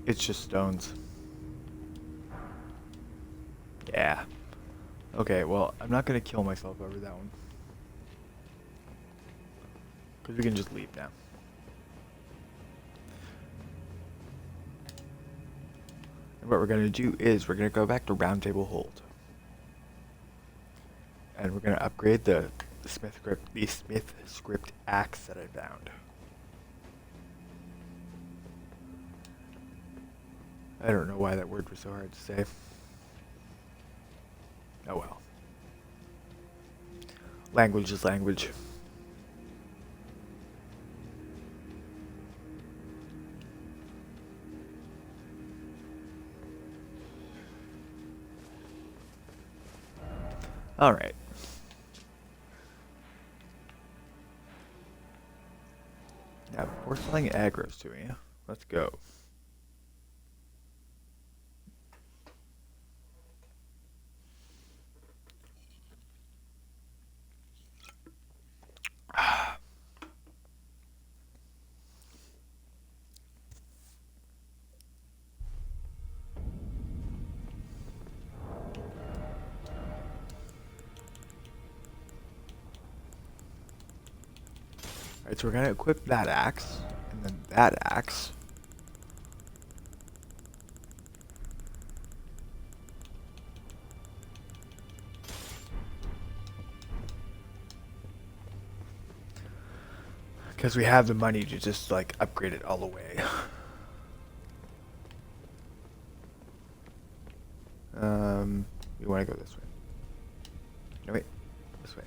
It's just stones. Yeah. Okay, well, I'm not gonna kill myself over that one. Because we can just leave now. And what we're gonna do is we're gonna go back to Round Table Hold. And we're gonna upgrade the Smith script axe that I found. I don't know why that word was so hard to say. Oh well. Language is language. Alright. Now, before selling aggros to me, let's go. Alright, so we're gonna equip that axe, and then that axe. Because we have the money to just, like, upgrade it all the way. We want to go this way. No, wait. This way.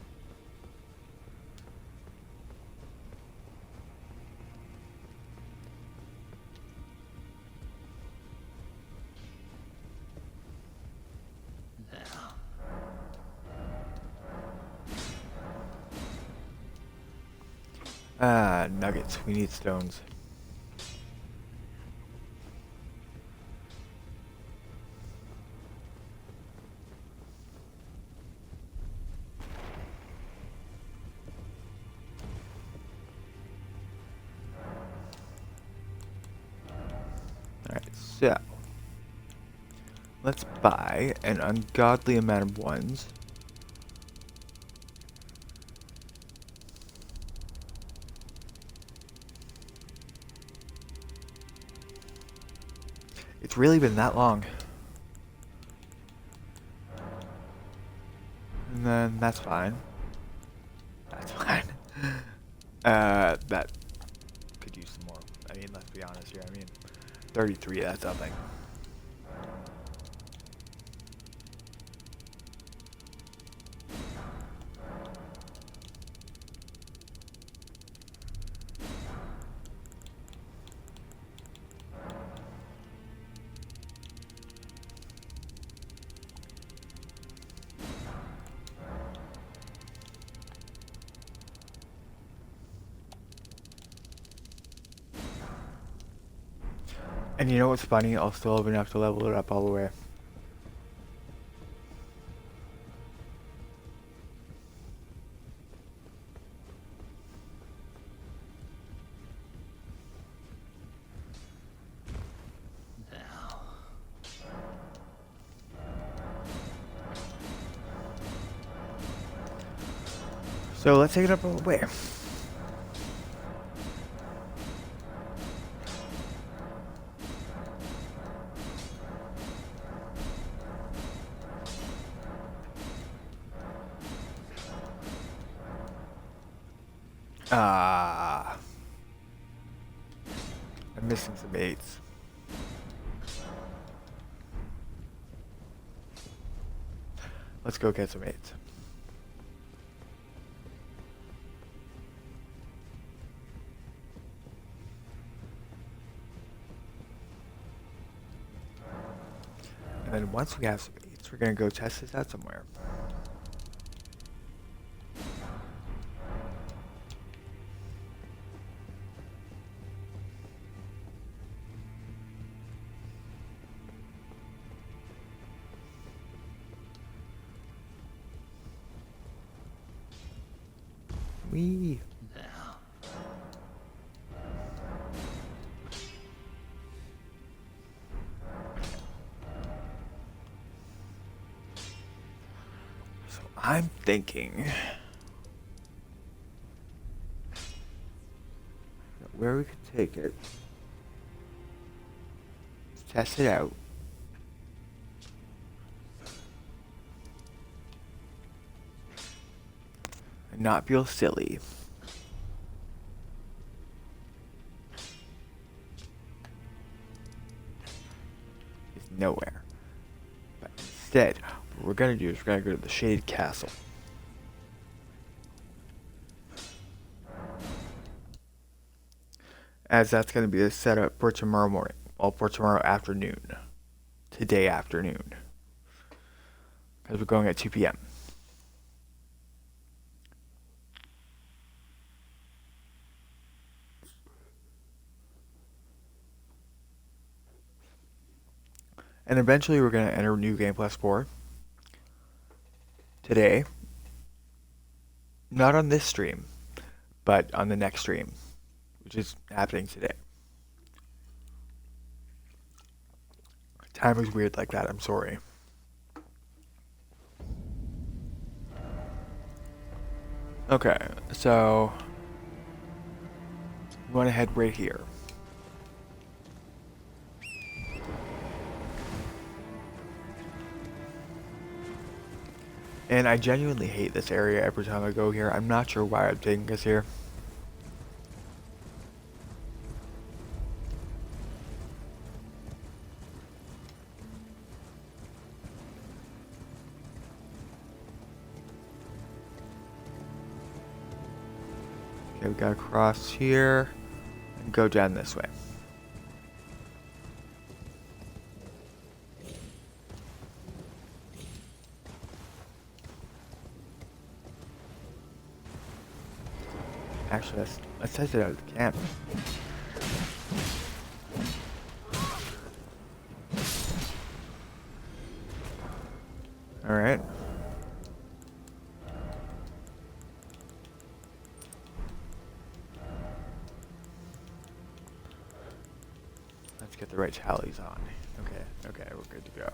Nuggets. We need stones. Alright, so let's buy an ungodly amount of ones. It's really been that long. And then that's fine. That's fine. That could use some more. I mean, let's be honest here. I mean, 33, that's nothing. And you know what's funny? I'll still have enough to level it up all the way. So let's take it up all the way. I'm missing some 8s. Let's go get some 8s. And then once we have some 8s, we're gonna go test this out somewhere. Wee. So I'm thinking where we could take it. Let's test it out. And not feel silly. It's nowhere. But instead, what we're gonna do is we're gonna go to the Shade Castle. As that's gonna be the setup for tomorrow morning. Well, for tomorrow afternoon. Today afternoon. Because we're going at 2 p.m. And eventually we're going to enter New Game Plus 4 today. Not on this stream, but on the next stream, which is happening today. Time is weird like that, I'm sorry. Okay, so we want to head right here. And I genuinely hate this area every time I go here. I'm not sure why I'm taking us here. Okay, we gotta cross here and go down this way. Actually, let's test it out at the camp. Alright. Let's get the right tallies on. Okay, we're good to go.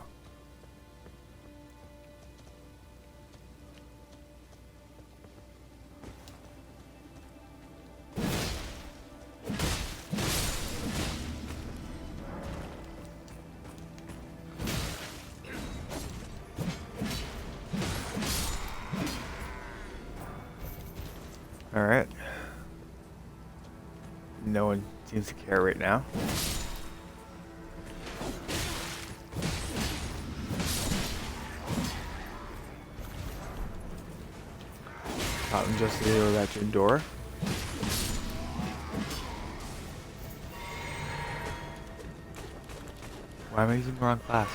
Alright. No one seems to care right now. Cotton just zero that your door. Why am I using the wrong class?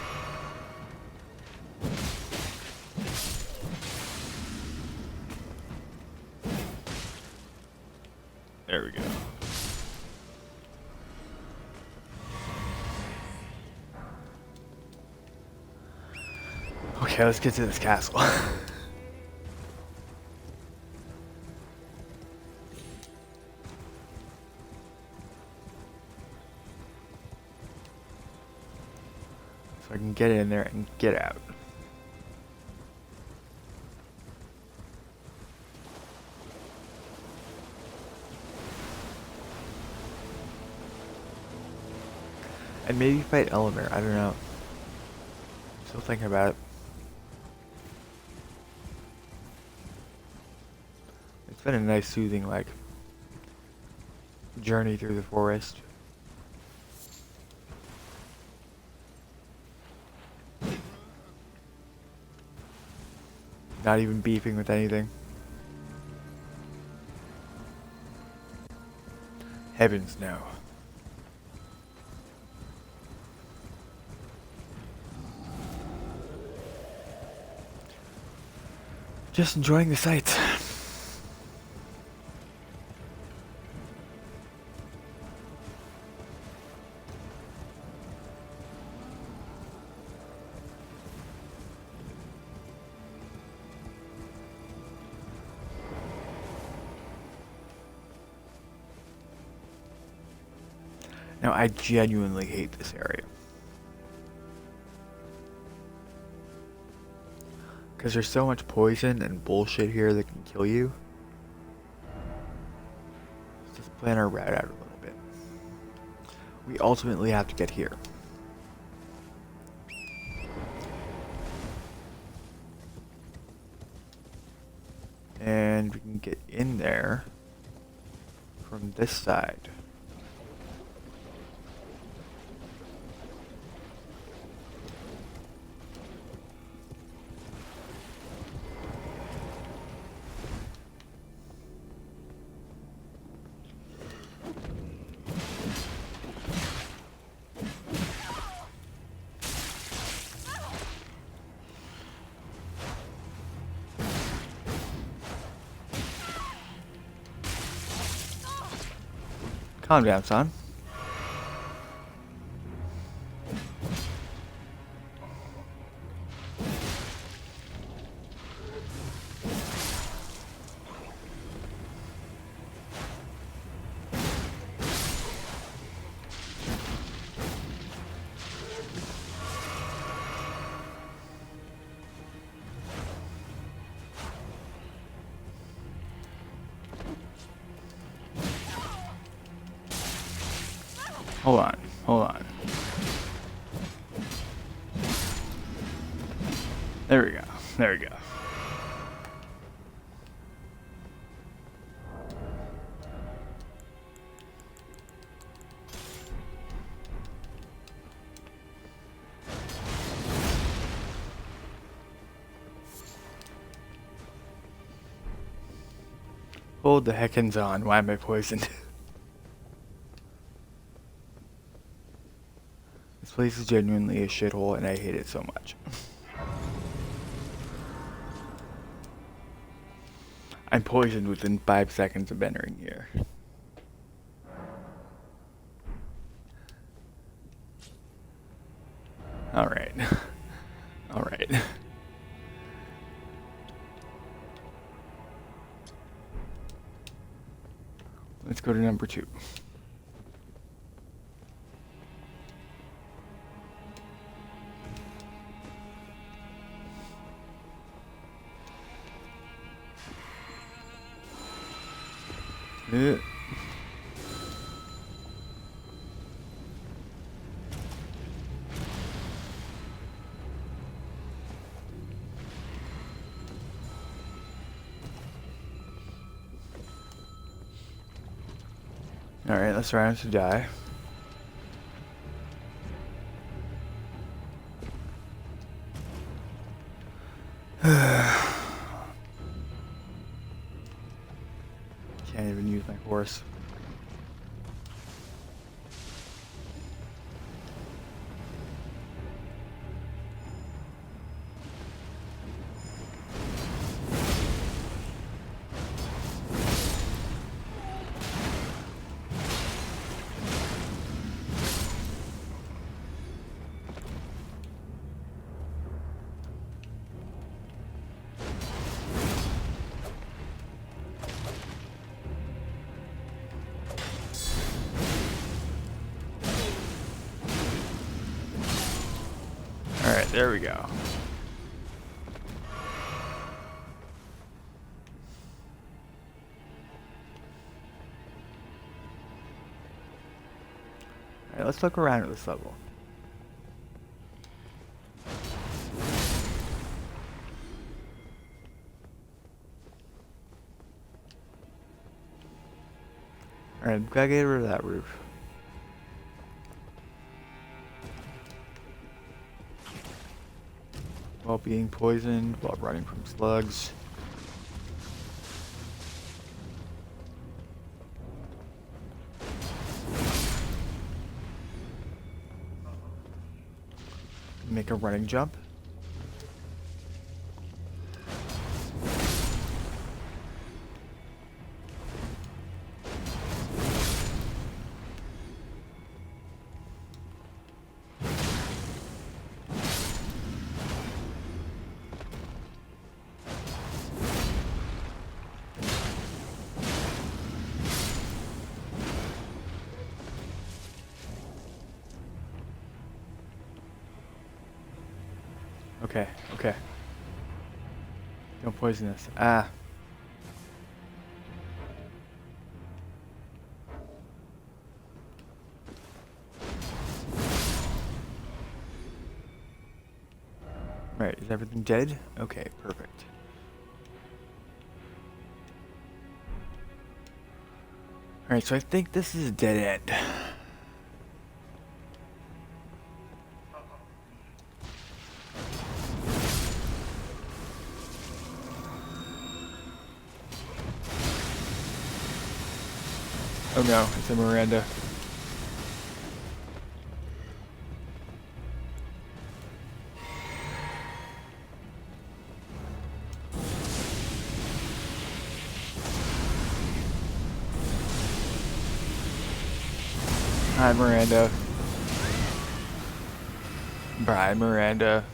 There we go. Okay, let's get to this castle. So I can get in there and get out. And maybe fight Eleanor, I don't know. Still thinking about it. It's been a nice soothing, like, journey through the forest. Not even beefing with anything. Heavens no. Just enjoying the sights. Now, I genuinely hate this area. Because there's so much poison and bullshit here that can kill you. Let's just plan our route out a little bit. We ultimately have to get here. And we can get in there from this side. Calm down, son. Hold on, hold on. There we go, there we go. Hold the heckins on, why am I poisoned? This place is genuinely a shithole and I hate it so much. I'm poisoned within 5 seconds of entering here. Alright. Alright. Let's go to number 2. Alright, let's try not to die. Can't even use my horse. Alright, there we go. Alright, let's look around at this level. Alright, gotta get rid of that roof. While being poisoned, while running from slugs. Make a running jump. Okay, okay. Don't poison us. Ah. Right, is everything dead? Okay, perfect. Alright, so I think this is a dead end. Oh no, it's a Miranda. Hi, Miranda. Bye, Miranda.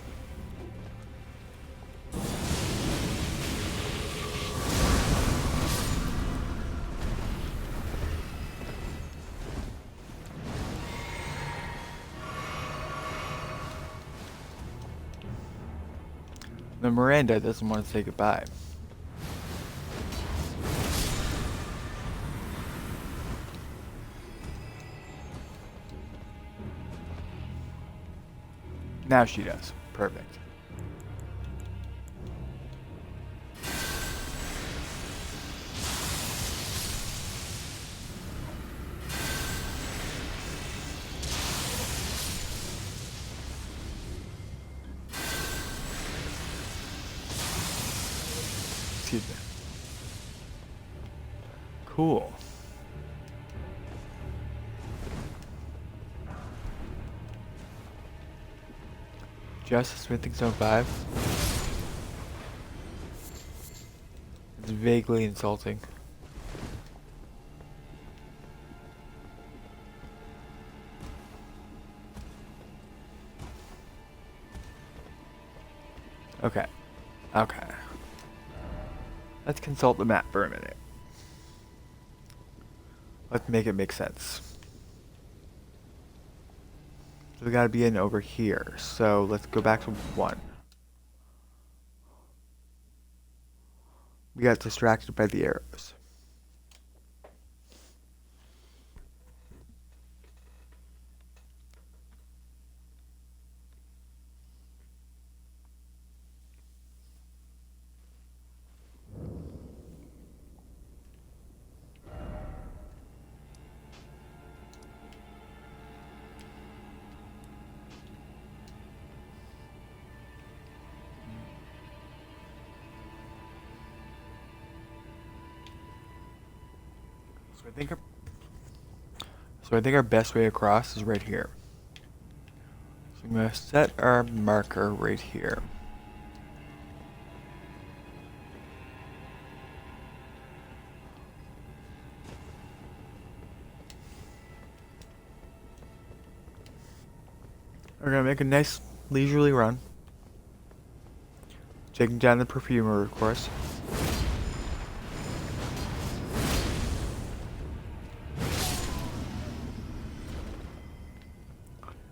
The Miranda doesn't want to say goodbye. Now she does. Perfect. Excuse me. Cool. Just a smithing stone 5. It's vaguely insulting. Okay. Okay. Let's consult the map for a minute. Let's make it make sense. So we gotta be in over here. So let's go back to 1. We got distracted by the arrows. So I think our best way across is right here. So I'm gonna set our marker right here. We're gonna make a nice leisurely run. Taking down the perfumer, of course.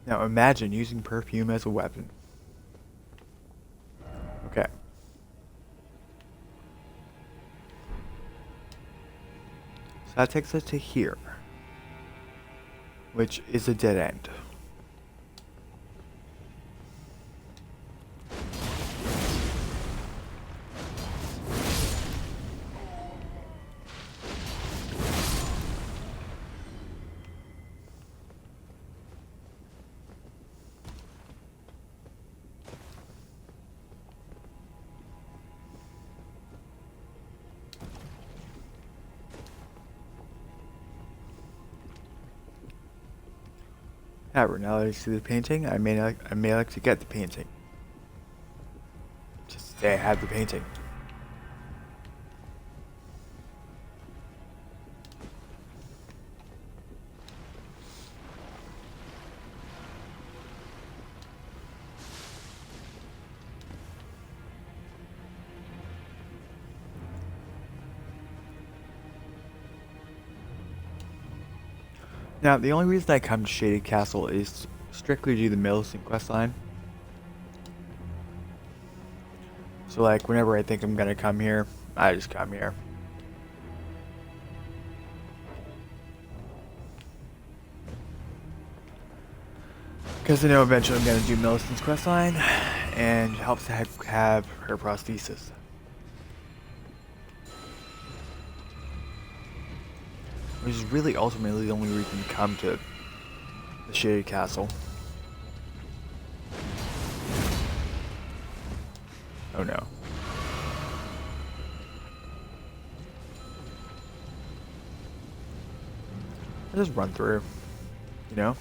Now imagine using perfume as a weapon. Okay. So that takes us to here, which is a dead end. However, now that I see the painting, I may like to get the painting. Just to say I have the painting. Now, the only reason I come to Shaded Castle is strictly due to the Millicent questline. So, like, whenever I think I'm gonna come here, I just come here. Because I know eventually I'm gonna do Millicent's questline, and it helps to have her prosthesis. Which is really ultimately the only reason to come to the Shaded Castle. Oh no. I just run through, you know?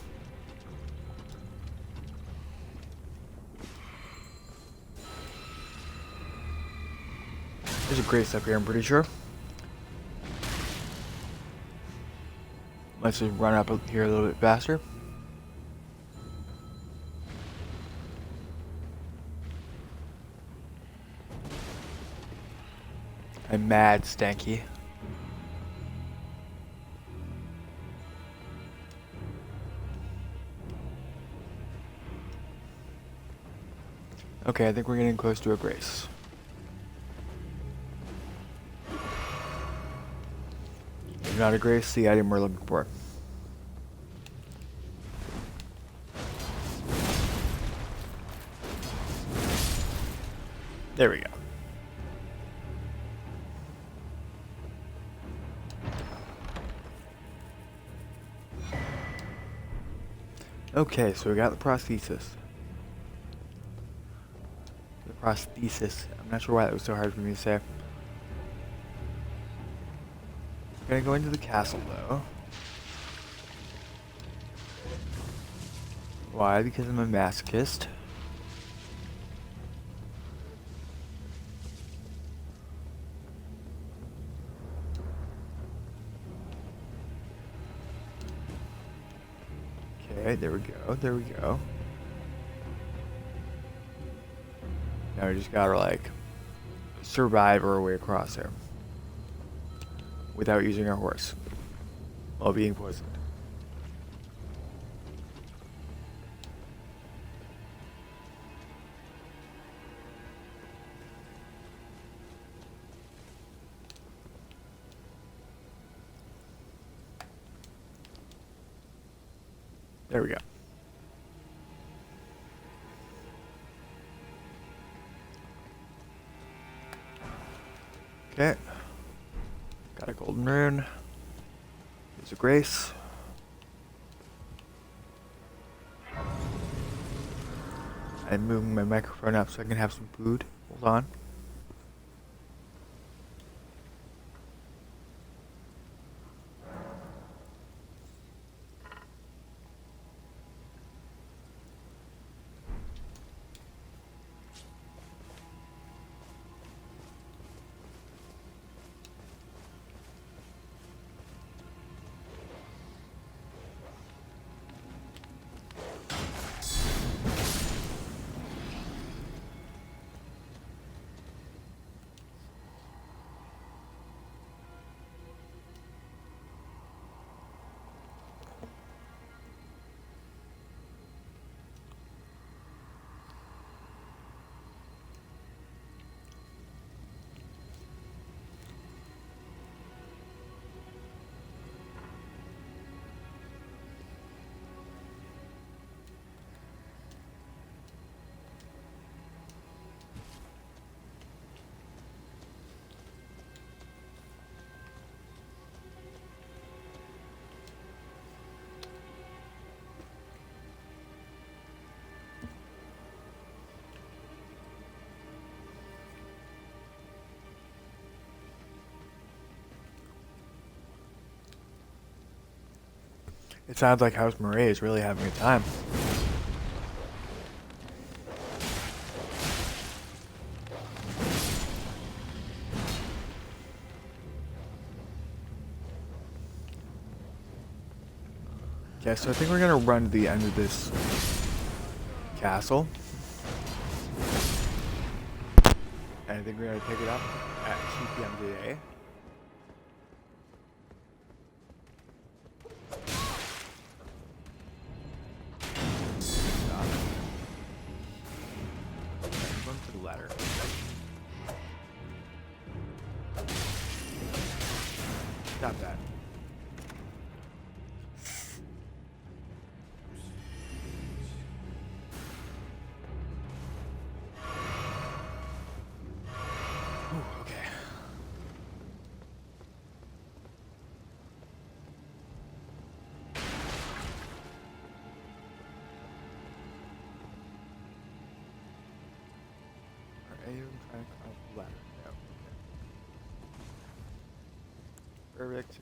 There's a grace up here, I'm pretty sure. Let's just run up here a little bit faster. I'm mad stanky. Okay, I think we're getting close to a grace. If not a grace, the item we're looking for. There we go. Okay, so we got the prosthesis. I'm not sure why that was so hard for me to say. I'm gonna go into the castle though. Why? Because I'm a masochist. Okay, there we go. Now we just gotta, like, survive our way across there. Without using our horse. While being poisoned. There we go. Okay. Got a golden rune. There's a grace. I'm moving my microphone up so I can have some food. Hold on. It sounds like House Murray is really having a time. Okay, so I think we're gonna run to the end of this castle. And I think we're gonna pick it up at 2 p.m. today. The ladder. Stop that. Ooh, okay. Are you trying to climb the ladder? No. Perfect.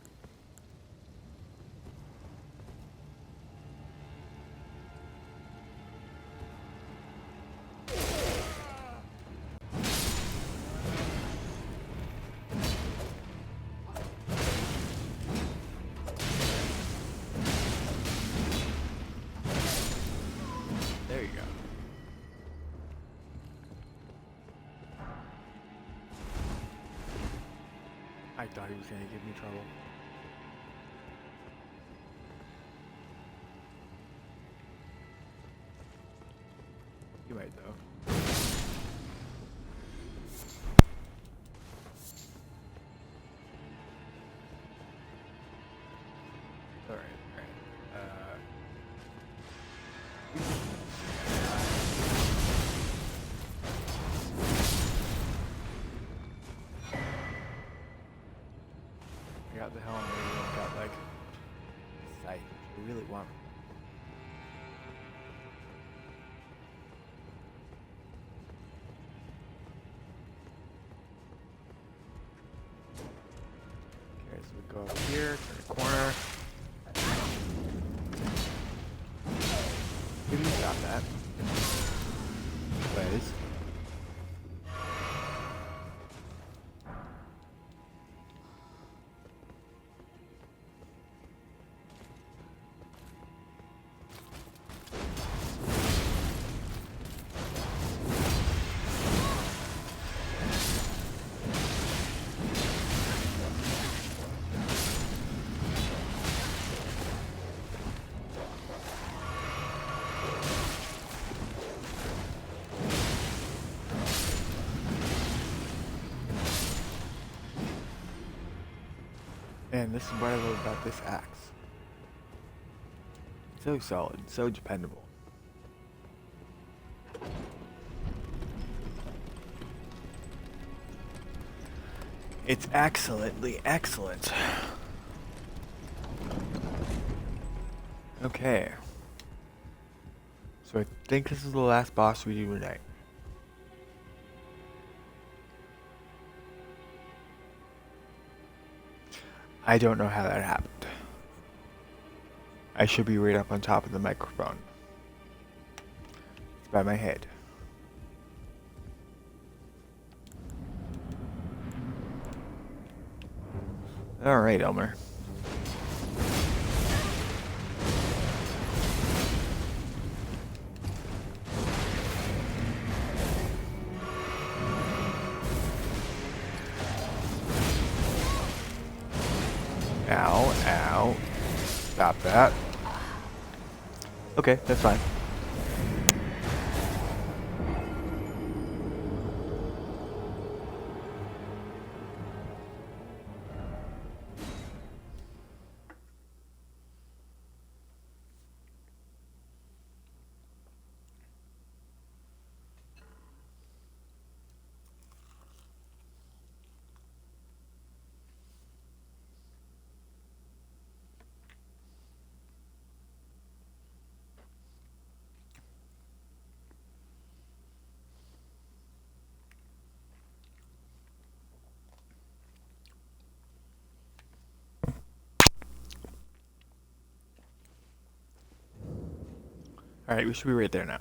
There you go. I thought he was gonna give me trouble. You might though. Alright, alright. the helm where you don't got like sight, which I really want. Okay, so we go up here, turn the corner. Maybe you stop that. Please. And this is what I love about this axe. So solid, so dependable. It's excellently excellent. Okay. So I think this is the last boss we do tonight. I don't know how that happened. I should be right up on top of the microphone. It's by my head. Alright, Elmer. Ow, ow. Stop that. Okay, that's fine. Alright, we should be right there now.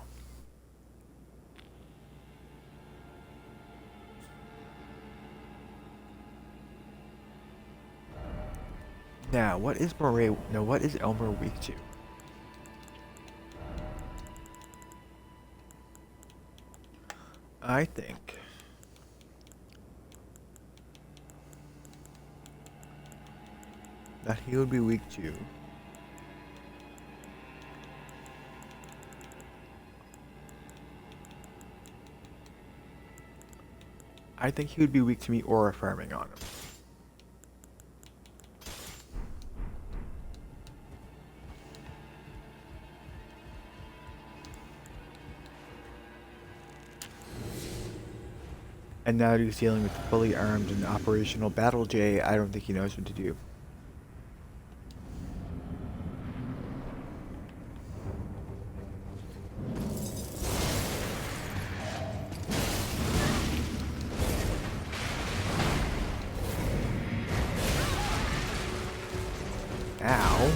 Now, what is Elmer weak to? I think that he would be weak to me aura farming on him. And now that he's dealing with fully armed and operational Battle J, I don't think he knows what to do. Ow.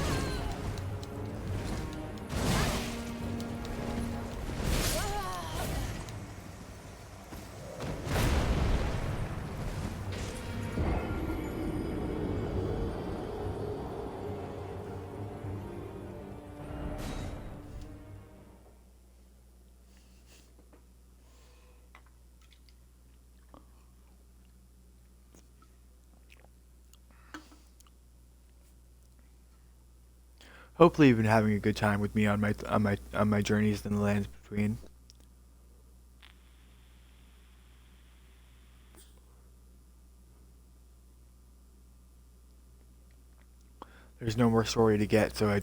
Hopefully you've been having a good time with me on my journeys in the lands between. There's no more story to get, so I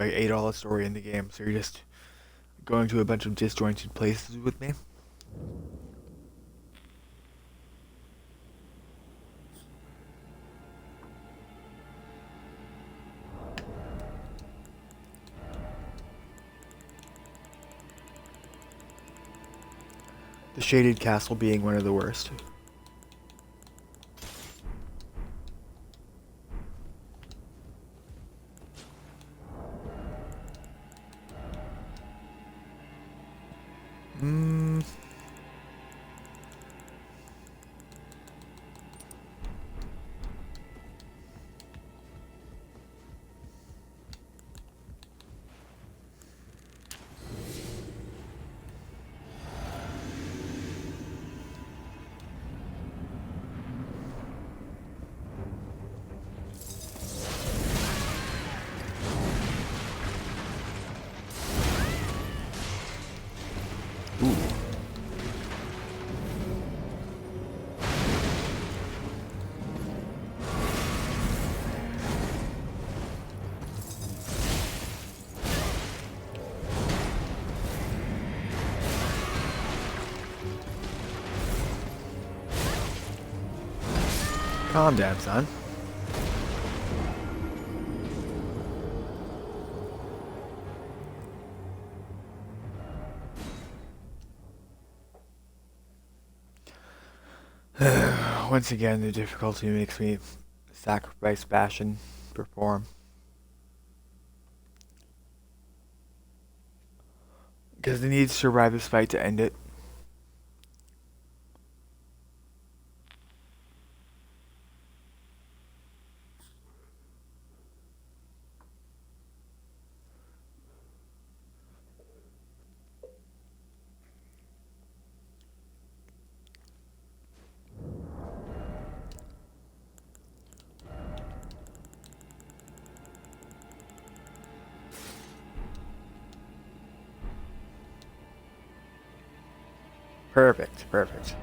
ate all the story in the game. So you're just going to a bunch of disjointed places with me. The shaded castle being one of the worst. Ooh. Calm down, son. Once again, the difficulty makes me sacrifice passion, perform. Because they need to survive this fight to end it. Perfect, perfect.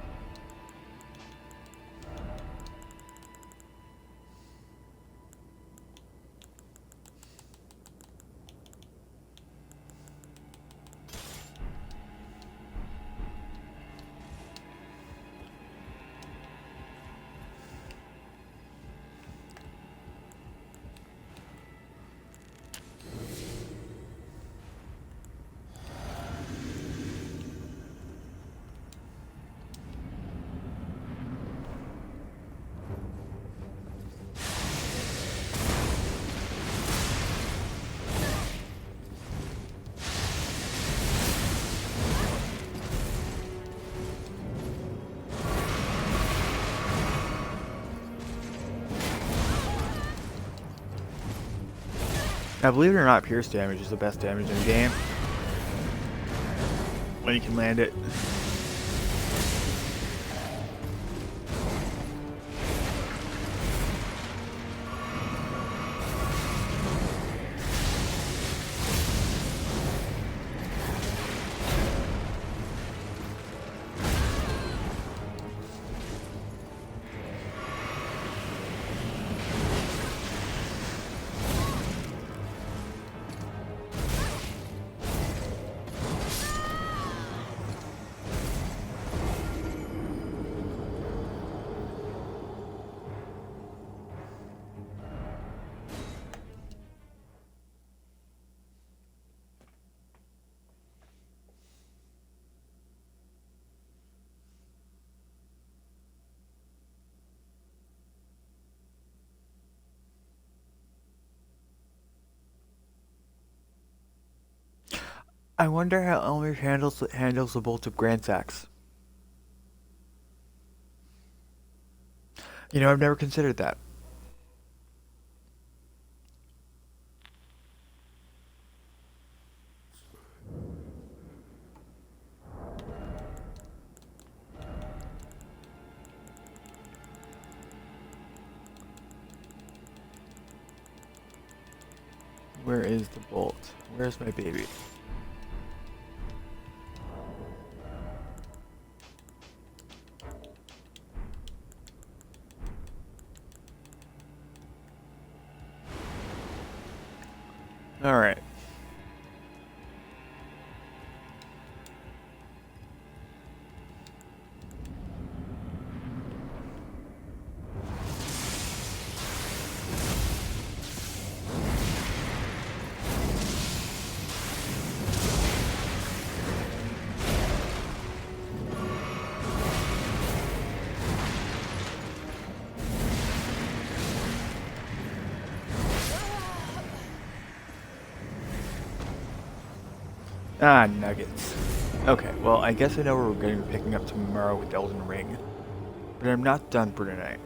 Now, believe it or not, pierce damage is the best damage in the game. When you can land it. I wonder how Elmer handles the bolt of Grand Axe. You know, I've never considered that. Where is the bolt? Where's my baby? All right. Ah, nuggets. Okay, well, I guess I know where we're going to be picking up tomorrow with Elden Ring. But I'm not done for tonight.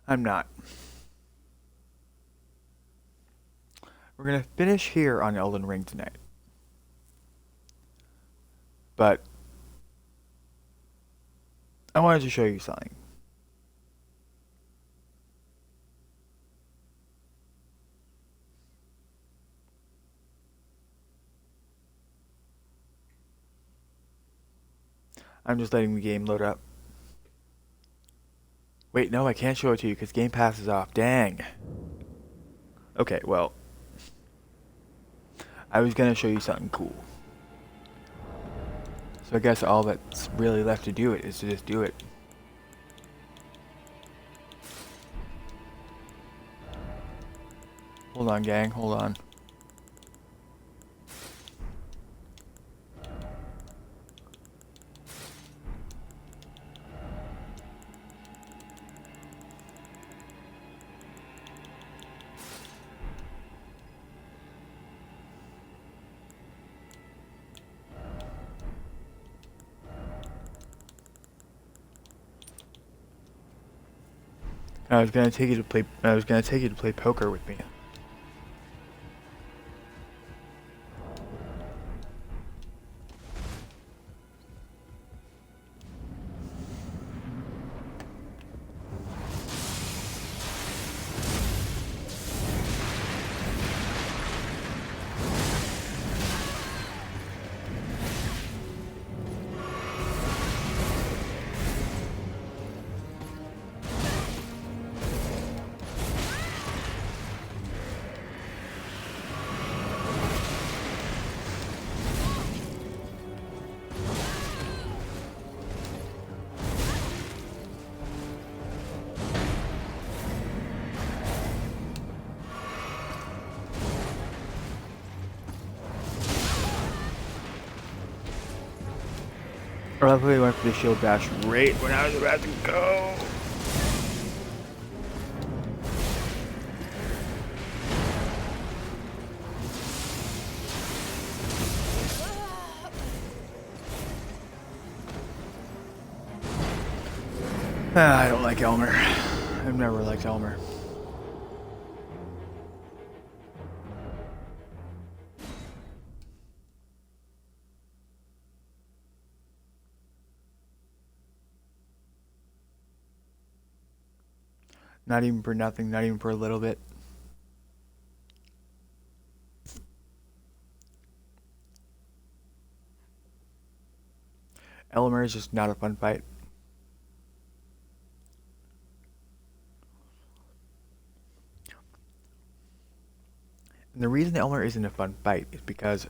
I'm not. We're going to finish here on Elden Ring tonight. But I wanted to show you something. I'm just letting the game load up. Wait, no, I can't show it to you because Game Pass is off. Dang. Okay, well, I was going to show you something cool. So I guess all that's really left to do it is to just do it. Hold on, gang. Hold on. I was gonna take you to play poker with me. I luckily went for the shield dash right when I was about to go. I don't like Elmer. I've never liked Elmer. Not even for nothing, not even for a little bit. Elmer is just not a fun fight. And the reason Elmer isn't a fun fight is because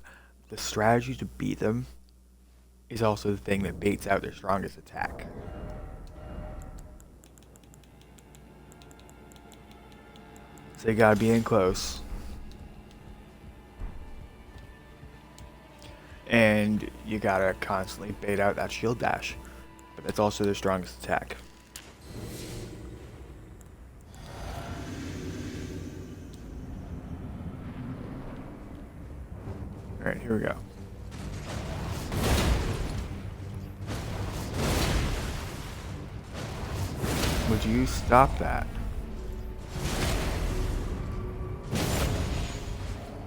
the strategy to beat them is also the thing that baits out their strongest attack. So you gotta be in close. And you gotta constantly bait out that shield dash. But that's also their strongest attack. Alright, here we go. Would you stop that?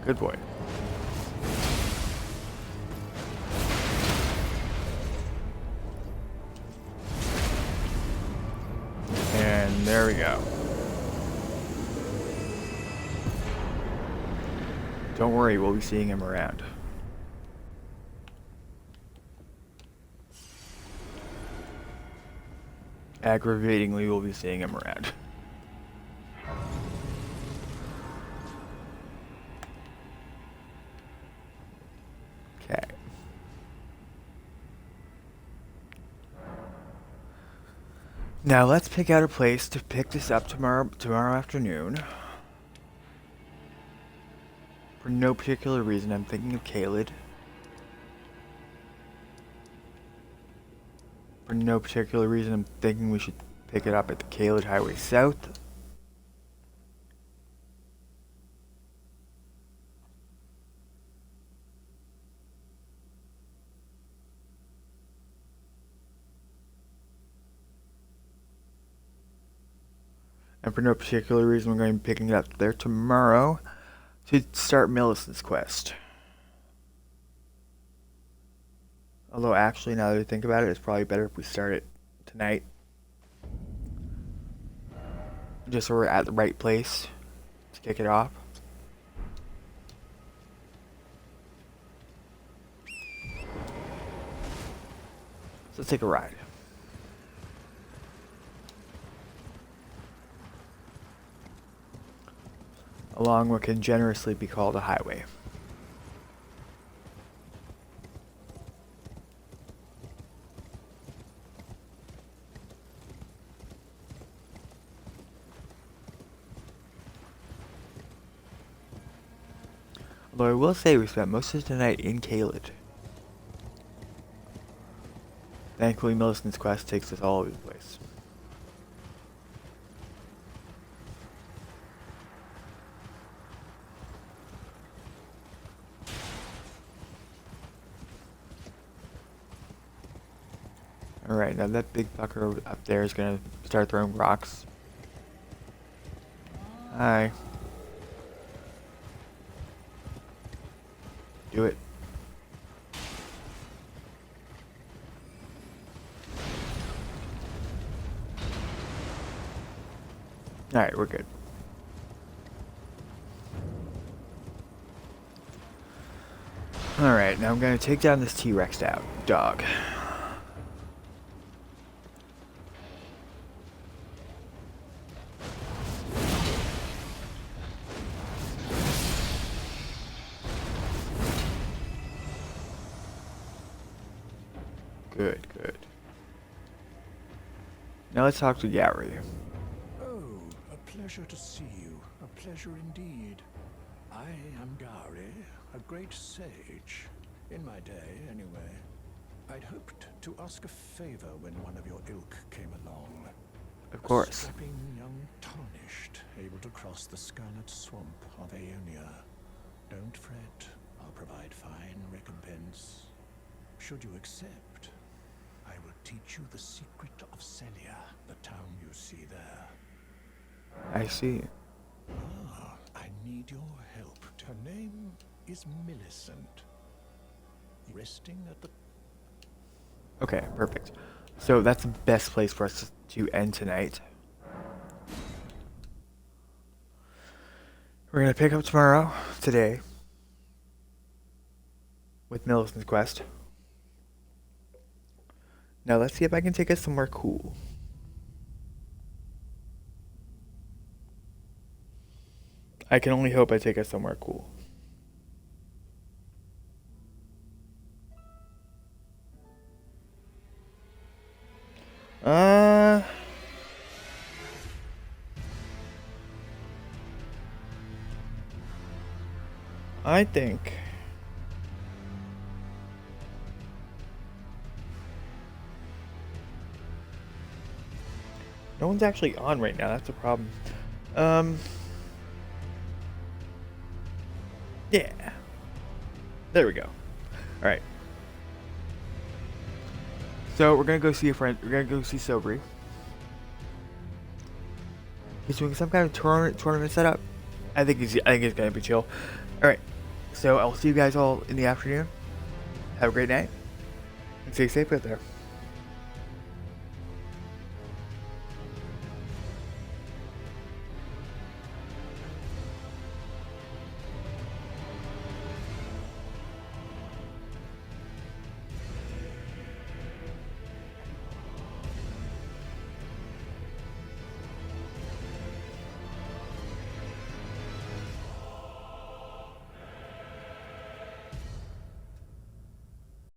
Good boy. And there we go. Don't worry, we'll be seeing him around. Aggravatingly, we'll be seeing him around. Okay. Now let's pick out a place to pick this up tomorrow afternoon. For no particular reason, I'm thinking of Caelid. For no particular reason, I'm thinking we should pick it up at the Caelid Highway South. And for no particular reason, we're going to be picking it up there tomorrow to start Millicent's quest. Although actually, now that I think about it, it's probably better if we start it tonight. Just so we're at the right place to kick it off. So let's take a ride. Along what can generously be called a highway. Although I will say we spent most of the night in Caelid. Thankfully, Millicent's quest takes us all over the place. Alright, now that big fucker up there is gonna start throwing rocks. Hi. Do it. Alright, we're good. Alright, now I'm gonna take down this T-Rex dog. Good, good. Now let's talk to Gary. Oh, a pleasure to see you. A pleasure indeed. I am Gary, a great sage. In my day, anyway. I'd hoped to ask a favor when one of your ilk came along. Of course. A strapping young tarnished, able to cross the scarlet swamp of Aeonia. Don't fret. I'll provide fine recompense. Should you accept, I will teach you the secret of Celia, the town you see there. I see. Ah, I need your help. Her name is Millicent. Resting at the... Okay, perfect. So that's the best place for us to end tonight. We're gonna pick up today, with Millicent's quest. Now let's see if I can take us somewhere cool. I can only hope I take us somewhere cool. I think no one's actually on right now. That's a problem. Yeah. There we go. All right. So we're gonna go see a friend. We're gonna go see Sobri. He's doing some kind of tournament setup. I think it's gonna be chill. All right. So I'll see you guys all in the afternoon. Have a great night and stay safe out there.